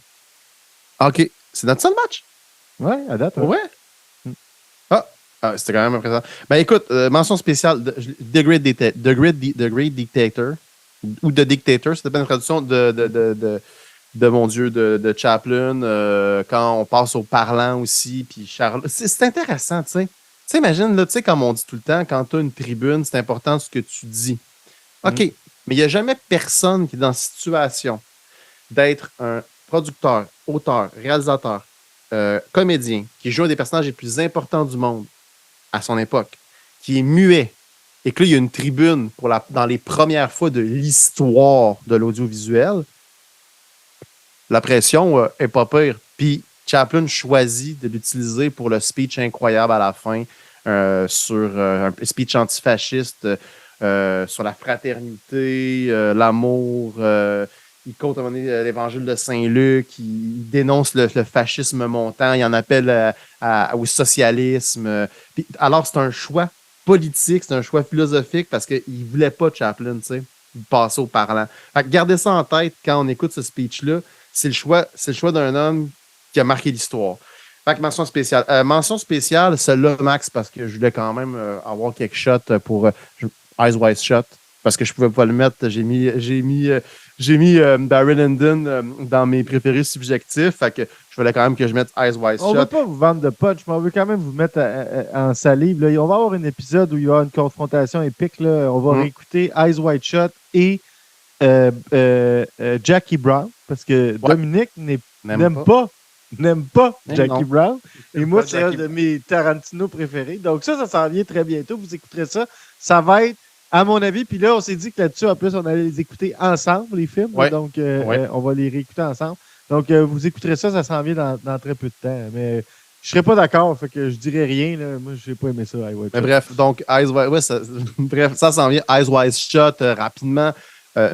OK. C'est notre seul match? Ouais, à date. Ouais. C'était quand même impressionnant. Écoute, mention spéciale, The Great Dictator, ou The Dictator, c'était pas une traduction de mon Dieu, de Chaplin, quand on passe au parlant aussi, puis Charles. C'est intéressant, tu sais. Tu sais, imagine, là, tu sais, comme on dit tout le temps, quand tu as une tribune, c'est important ce que tu dis. OK, mais il n'y a jamais personne qui est dans la situation d'être un producteur, auteur, réalisateur, comédien, qui joue un des personnages les plus importants du monde à son époque, qui est muet, et que là, il y a une tribune dans les premières fois de l'histoire de l'audiovisuel. la pression est pas pire. Puis Chaplin choisit de l'utiliser pour le speech incroyable à la fin sur un speech antifasciste sur la fraternité, l'amour. Il compte à un moment donné l'évangile de Saint-Luc, il dénonce le fascisme montant, il en appelle au socialisme. Puis, alors, c'est un choix politique, c'est un choix philosophique parce qu'il ne voulait pas Chaplin, tu sais, passer au parlant. Fait que gardez ça en tête quand on écoute ce speech-là. C'est le choix d'un homme qui a marqué l'histoire. Fait que mention spéciale. Mention spéciale, celle-là, Max, parce que je voulais quand même avoir quelques shots pour Eyes Wide Shut, parce que je pouvais pas le mettre. J'ai mis Barry Lyndon dans mes préférés subjectifs. Fait que je voulais quand même que je mette Eyes Wide Shut. On ne veut pas vous vendre de punch, mais on veut quand même vous mettre en salive. Là. On va avoir un épisode où il y aura une confrontation épique. Là. On va réécouter Eyes Wide Shut et Jackie Brown, parce que Dominique n'aime pas Jackie Brown. Et moi, c'est un de mes Tarantino préférés. Donc ça s'en vient très bientôt. Vous écouterez ça. Ça va être, à mon avis, puis là, on s'est dit que là-dessus, en plus, on allait les écouter ensemble, les films. Ouais. Donc, on va les réécouter ensemble. Donc, vous écouterez ça s'en vient dans très peu de temps. Mais je serais pas d'accord, fait que je dirais rien. Là. Moi, je n'ai pas aimé ça. Mais bref, donc, ça s'en vient. Eyes Wide Shut, rapidement.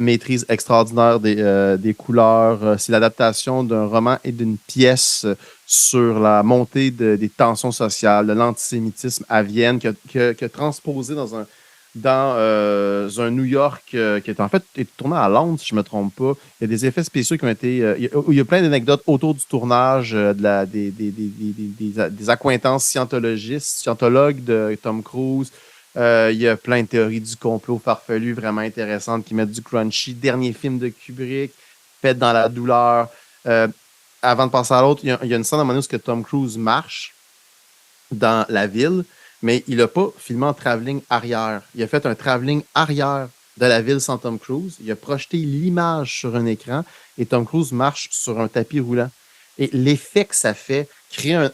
Maîtrise extraordinaire des couleurs. C'est l'adaptation d'un roman et d'une pièce sur la montée des tensions sociales, de l'antisémitisme à Vienne, qui a transposé dans un New York qui est en fait tourné à Londres, si je ne me trompe pas. Il y a des effets spéciaux qui ont été... il y a plein d'anecdotes autour du tournage, des accointances scientologues de Tom Cruise. Il y a plein de théories du complot farfelues vraiment intéressantes qui mettent du crunchy. Dernier film de Kubrick, fait dans la douleur. Avant de passer à l'autre, il y a une scène à un moment donné où Tom Cruise marche dans la ville, mais il n'a pas filmé en travelling arrière. Il a fait un travelling arrière de la ville sans Tom Cruise. Il a projeté l'image sur un écran et Tom Cruise marche sur un tapis roulant. Et l'effet que ça fait crée un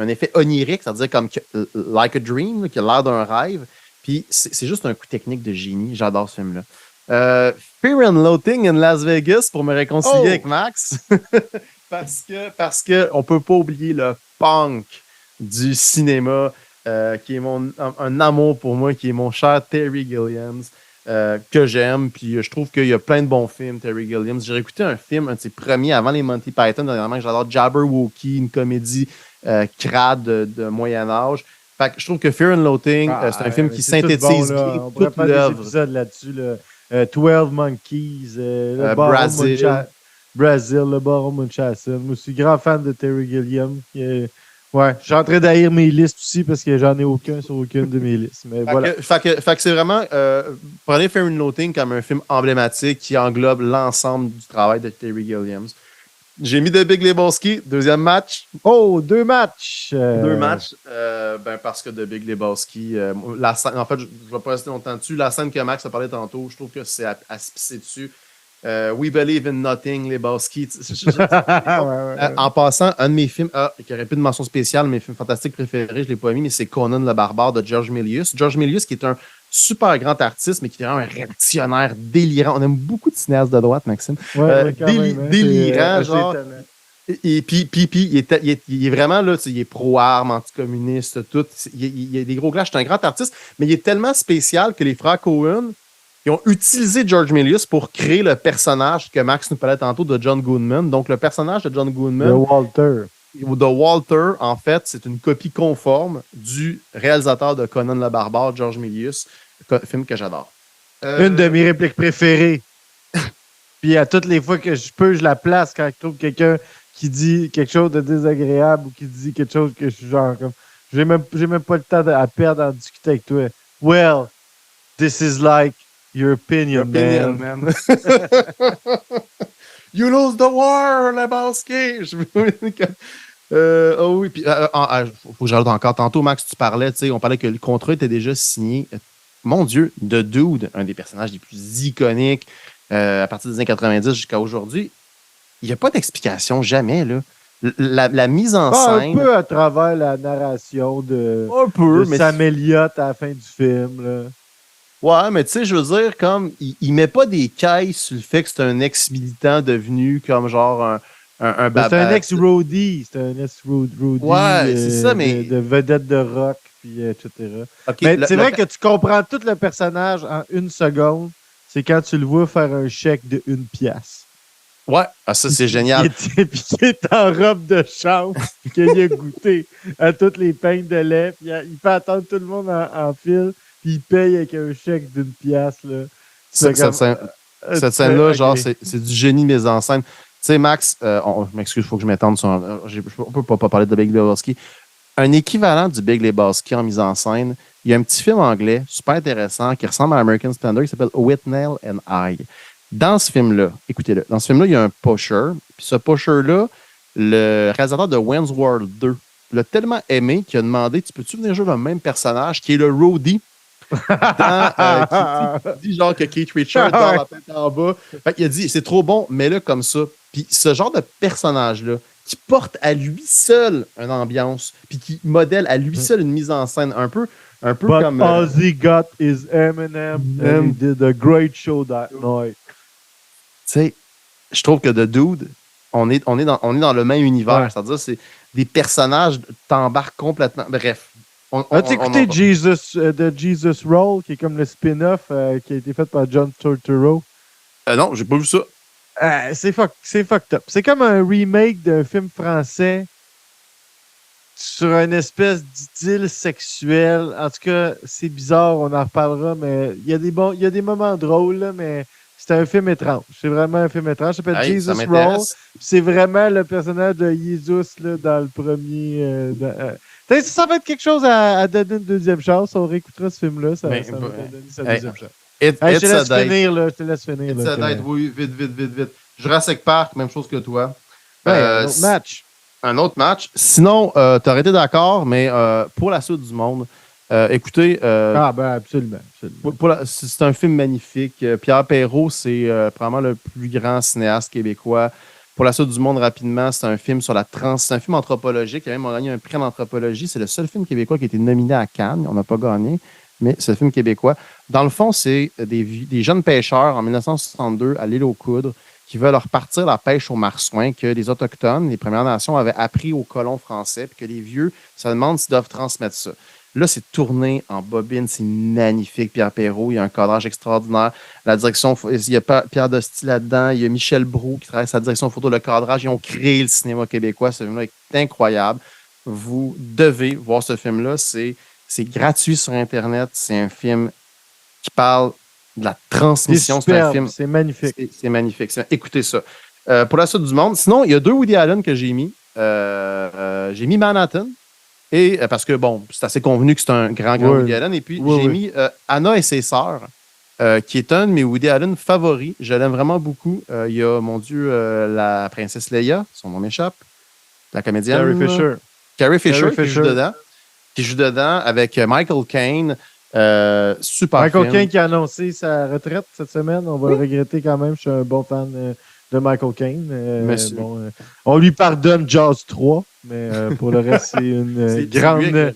effet onirique, c'est-à-dire comme like a dream, qui a l'air d'un rêve. Puis c'est juste un coup technique de génie. J'adore ce film-là. Fear and Loathing in Las Vegas pour me réconcilier avec Max. parce que on peut pas oublier le punk du cinéma, qui est un amour pour moi, qui est mon cher Terry Gilliam. Que j'aime, puis je trouve qu'il y a plein de bons films, Terry Gilliam. J'ai réécouté un film, un de ses premiers, avant les Monty Python, dernièrement, que j'adore, Jabberwocky, une comédie crade de Moyen-Âge. Fait que je trouve que Fear and Loathing, c'est un film qui synthétise bien on pourrait faire des épisodes là-dessus. 12 Monkeys, Brazil, le Baron Munchausen. Moi, je suis grand fan de Terry Gilliam. Ouais, je suis en train d'haïr mes listes aussi parce que j'en ai aucun sur aucune de mes listes. Mais voilà. Fait que c'est vraiment... prenez Fear and Loathing comme un film emblématique qui englobe l'ensemble du travail de Terry Gilliam. J'ai mis The Big Lebowski, deuxième match. Oh, 2 matchs! 2 matchs, parce que The Big Lebowski... en fait, je ne vais pas rester longtemps dessus. La scène que Max a parlé tantôt, je trouve que c'est à se pisser dessus. We Believe in Nothing, Lebowski. En passant, un de mes films, qui aurait pu de mention spéciale, mes films fantastiques préférés, je ne l'ai pas mis, mais c'est Conan le Barbare de George Méliès. George Méliès, qui est un super grand artiste, mais qui est vraiment un réactionnaire délirant. On aime beaucoup de cinéastes de droite, Maxime. Délirant, genre. Et puis il est vraiment là, il est pro-armes, anticommuniste, tout. Il y a des gros clashs. C'est un grand artiste, mais il est tellement spécial que les frères Coen, ils ont utilisé George Méliès pour créer le personnage que Max nous parlait tantôt de John Goodman. Donc, le personnage de John Goodman... De Walter, en fait, c'est une copie conforme du réalisateur de Conan le Barbare, George Méliès, film que j'adore. Une de mes répliques préférées. Puis à toutes les fois que je peux, je la place quand je trouve quelqu'un qui dit quelque chose de désagréable ou qui dit quelque chose que je suis genre comme... J'ai même pas le temps à perdre à discuter avec toi. Well, this is like... Your opinion, man. You lose the war, Lebowski! Oh oui, puis faut que j'ajoute encore. Tantôt, Max, tu parlais, on parlait que le contrat était déjà signé. Mon Dieu, The Dude, un des personnages les plus iconiques à partir des années 90 jusqu'à aujourd'hui. Il n'y a pas d'explication, jamais, là. La mise en scène... Un peu à travers la narration de mais Sam Elliott à la fin du film, là. Ouais, mais tu sais, je veux dire, comme, il met pas des cailles sur le fait que c'est un ex-militant devenu comme genre un Ben, c'est un baba. ex-roadie. C'est un ex-roadie Ouais, c'est ça, mais. de vedette de rock, puis etc. Ok, Mais c'est vrai que tu comprends tout le personnage en 1 seconde. C'est quand tu le vois faire un chèque de 1 pièce. Ouais, ah, ça, c'est génial. Puis qui est en robe de chambre, puis qu'il a goûté à toutes les peignes de lait, puis il fait attendre tout le monde en file, puis il paye avec un chèque d'1 pièce. Là. Cette scène-là, genre, c'est du génie mise en scène. Tu sais, Max, je m'excuse, il faut que je m'étende sur on peut pas parler de Big Lebowski. Un équivalent du Big Lebowski en mise en scène, il y a un petit film anglais super intéressant qui ressemble à American Splendor qui s'appelle Whitnell and I. Dans ce film-là, écoutez-le, dans ce film-là, il y a un pusher. Puis ce pusher-là, le réalisateur de Wayne's World 2 l'a tellement aimé qu'il a demandé tu peux-tu venir jouer le même personnage qui est le roadie qui dit genre que Keith Richards dort la tête en bas. Fait qu'il a dit c'est trop bon, mets-le comme ça. Puis ce genre de personnage-là, qui porte à lui seul une ambiance, puis qui modèle à lui seul une mise en scène un peu But comme. Ozzy got his Eminem and he did a great show that night. Tu sais, je trouve que The Dude, on est dans le même univers. Ouais. C'est-à-dire, c'est des personnages t'embarquent complètement. Bref. As-tu écouté The Jesus Roll, qui est comme le spin-off qui a été fait par John Turturro? Non, j'ai pas vu ça. C'est fucked up. C'est comme un remake d'un film français sur une espèce d'idylle sexuelle. En tout cas, c'est bizarre, on en reparlera, mais il y a des moments drôles, là, mais c'est un film étrange. C'est vraiment un film étrange. Ça s'appelle Jesus Roll. C'est vraiment le personnage de Jesus là, dans le premier. Ça va être quelque chose à donner une deuxième chance. On réécoutera ce film-là. Ça va donner sa deuxième chance. Je te laisse finir. It's a date, oui, vite. Jurassic Park, même chose que toi. Un autre match. Un autre match. Sinon, tu aurais été d'accord, mais pour la suite du monde, écoutez. Absolument. C'est un film magnifique. Pierre Perrault, c'est probablement le plus grand cinéaste québécois. Pour la suite du monde, rapidement, c'est un film sur c'est un film anthropologique. Il a même gagné un prix en anthropologie. C'est le seul film québécois qui a été nominé à Cannes. On n'a pas gagné, mais c'est un film québécois. Dans le fond, c'est des jeunes pêcheurs en 1962 à l'île aux Coudres qui veulent repartir la pêche aux marsouins que les Autochtones, les Premières Nations, avaient appris aux colons français, puis que les vieux se demandent s'ils doivent transmettre ça. Là, c'est tourné en bobine, c'est magnifique, Pierre Perrault, il y a un cadrage extraordinaire. La direction, il y a Pierre Dosti là-dedans, il y a Michel Brault qui travaille sa direction photo, le cadrage. Ils ont créé le cinéma québécois. Ce film-là est incroyable. Vous devez voir ce film-là. C'est gratuit sur Internet. C'est un film qui parle de la transmission. C'est un film. C'est magnifique. C'est magnifique. Écoutez ça. Pour la suite du monde. Sinon, il y a 2 Woody Allen que j'ai mis. J'ai mis Manhattan. Et parce que, bon, c'est assez convenu que c'est un grand Woody Allen. Et puis, j'ai mis Anna et ses sœurs, qui est un de mes Woody Allen favoris. Je l'aime vraiment beaucoup. Il y a, mon Dieu, la princesse Leia, son nom m'échappe, la comédienne. Carrie Fisher qui joue dedans avec Michael Caine. Super Michael Caine qui a annoncé sa retraite cette semaine. On va le regretter quand même. Je suis un bon fan de Michael Caine. On lui pardonne Jaws 3, mais pour le reste, c'est une grande.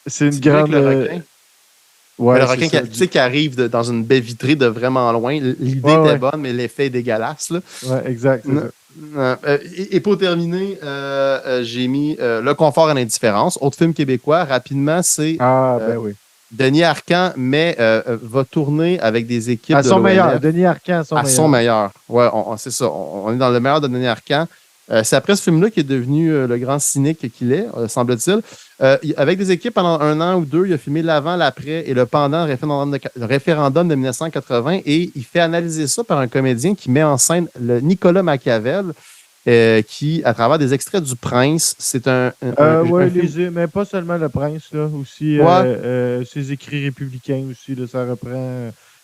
C'est une grande. Le requin qui arrive dans une baie vitrée de vraiment loin. L'idée était bonne, mais l'effet est dégueulasse. Oui, exact. Et pour terminer, j'ai mis Le confort et l'indifférence. Autre film québécois, rapidement, c'est. Oui. Denis Arcand, va tourner avec des équipes à son meilleur. Denis Arcand à son meilleur. Ouais, c'est ça. On est dans le meilleur de Denis Arcand. C'est après ce film-là qu'il est devenu le grand cynique qu'il est, semble-t-il. Avec des équipes pendant 1 an ou 2, il a filmé l'avant, l'après et le pendant le référendum de 1980 et il fait analyser ça par un comédien qui met en scène le Nicolas Machiavel. Qui, à travers des extraits du Prince, c'est mais pas seulement le Prince, là, aussi ses écrits républicains aussi, là,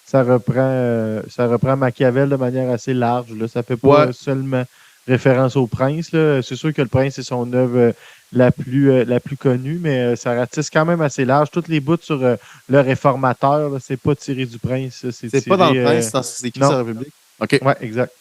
ça reprend Machiavel de manière assez large, là, ça fait pas seulement référence au Prince, là. C'est sûr que le Prince c'est son œuvre la plus connue, mais ça ratisse quand même assez large. Toutes les bouts sur le réformateur, là, c'est pas tiré du Prince, c'est tiré, pas dans le Prince, c'est écrit sur la République. OK. Ouais, exact.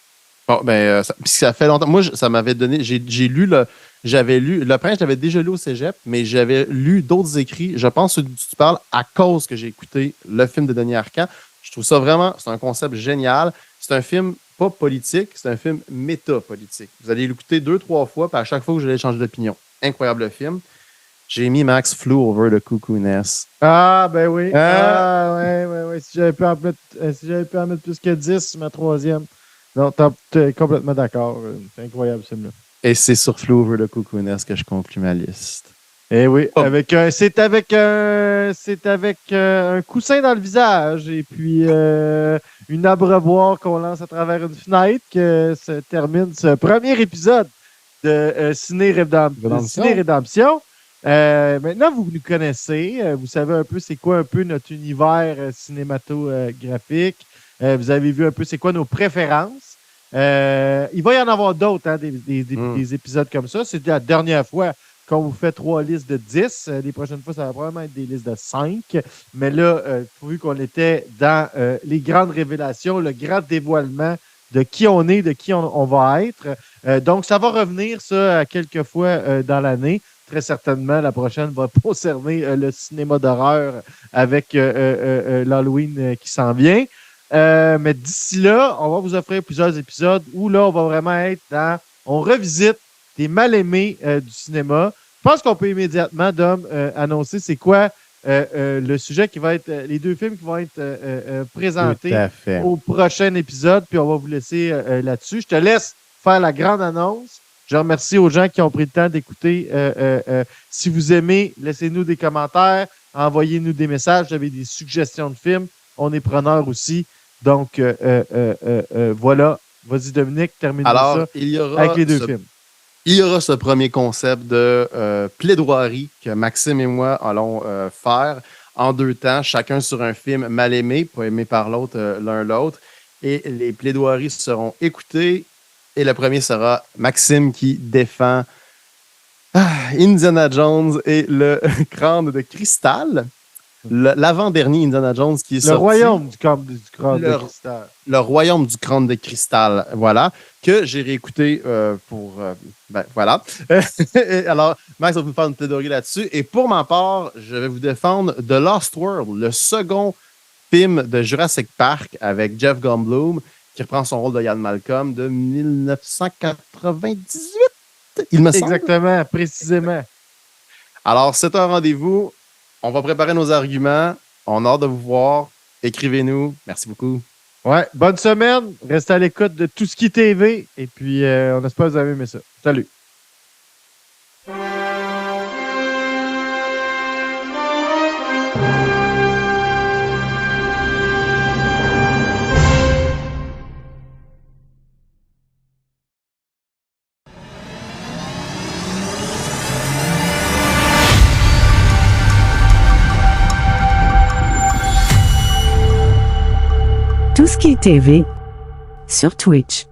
Bon, ben, puis ça fait longtemps. Moi, ça m'avait donné. J'avais lu. Le Prince, je l'avais déjà lu au cégep, mais j'avais lu d'autres écrits. Je pense que tu parles à cause que j'ai écouté le film de Denis Arcand. Je trouve ça vraiment. C'est un concept génial. C'est un film pas politique, c'est un film méta-politique. Vous allez l'écouter 2-3 fois, puis à chaque fois que je vais changer d'opinion. Incroyable film. J'ai mis Max Flew Over the Cuckoo Nest. Ah, ben oui. Ouais. Si j'avais pu en mettre plus que 10 sur ma troisième. Non, t'es complètement d'accord. C'est incroyable, ce film-là. Et c'est sur Flew Over the Cuckoo Nest que je conclue ma liste. Eh oui, c'est avec un coussin dans le visage et puis une abreuvoir qu'on lance à travers une fenêtre que se termine ce premier épisode de Ciné Rédemption. Maintenant, vous nous connaissez. Vous savez un peu c'est quoi un peu notre univers cinématographique. Vous avez vu un peu c'est quoi nos préférences. Il va y en avoir d'autres, hein, des épisodes comme ça. C'était la dernière fois qu'on vous fait 3 listes de 10. Les prochaines fois, ça va probablement être des listes de 5. Mais là, vu qu'on était dans les grandes révélations, le grand dévoilement de qui on est, de qui on va être. Donc, ça va revenir, ça, quelques fois dans l'année. Très certainement, la prochaine va concerner le cinéma d'horreur avec l'Halloween qui s'en vient. Mais d'ici là, on va vous offrir plusieurs épisodes où là, on va vraiment être dans... On revisite des mal-aimés du cinéma. Je pense qu'on peut immédiatement, Dom, annoncer c'est quoi le sujet qui va être... les 2 films qui vont être présentés au prochain épisode, puis on va vous laisser là-dessus. Je te laisse faire la grande annonce. Je remercie aux gens qui ont pris le temps d'écouter. Si vous aimez, laissez-nous des commentaires, envoyez-nous des messages, vous avez des suggestions de films. On est preneurs aussi. Donc, voilà. Vas-y, Dominique, termine ça avec les 2 films. Il y aura ce premier concept de plaidoirie que Maxime et moi allons faire en 2 temps, chacun sur un film mal aimé, pas aimé par l'autre, l'un l'autre. Et les plaidoiries seront écoutées. Et le premier sera Maxime qui défend Indiana Jones et le crâne de cristal. L'avant-dernier Indiana Jones qui est sorti. Le royaume du crâne de cristal. Le royaume du crâne de cristal, voilà, que j'ai réécouté voilà. Alors, Max va vous faire une plaidoirie là-dessus. Et pour ma part, je vais vous défendre The Lost World, le second film de Jurassic Park avec Jeff Goldblum, qui reprend son rôle de Ian Malcolm de 1998, il me semble. Exactement, précisément. Alors, c'est un rendez-vous. On va préparer nos arguments. On a hâte de vous voir. Écrivez-nous. Merci beaucoup. Ouais, bonne semaine. Restez à l'écoute de Tout ce qui TV. Et puis, on espère que vous avez aimé ça. Salut. Tout ce qui est TV sur Twitch.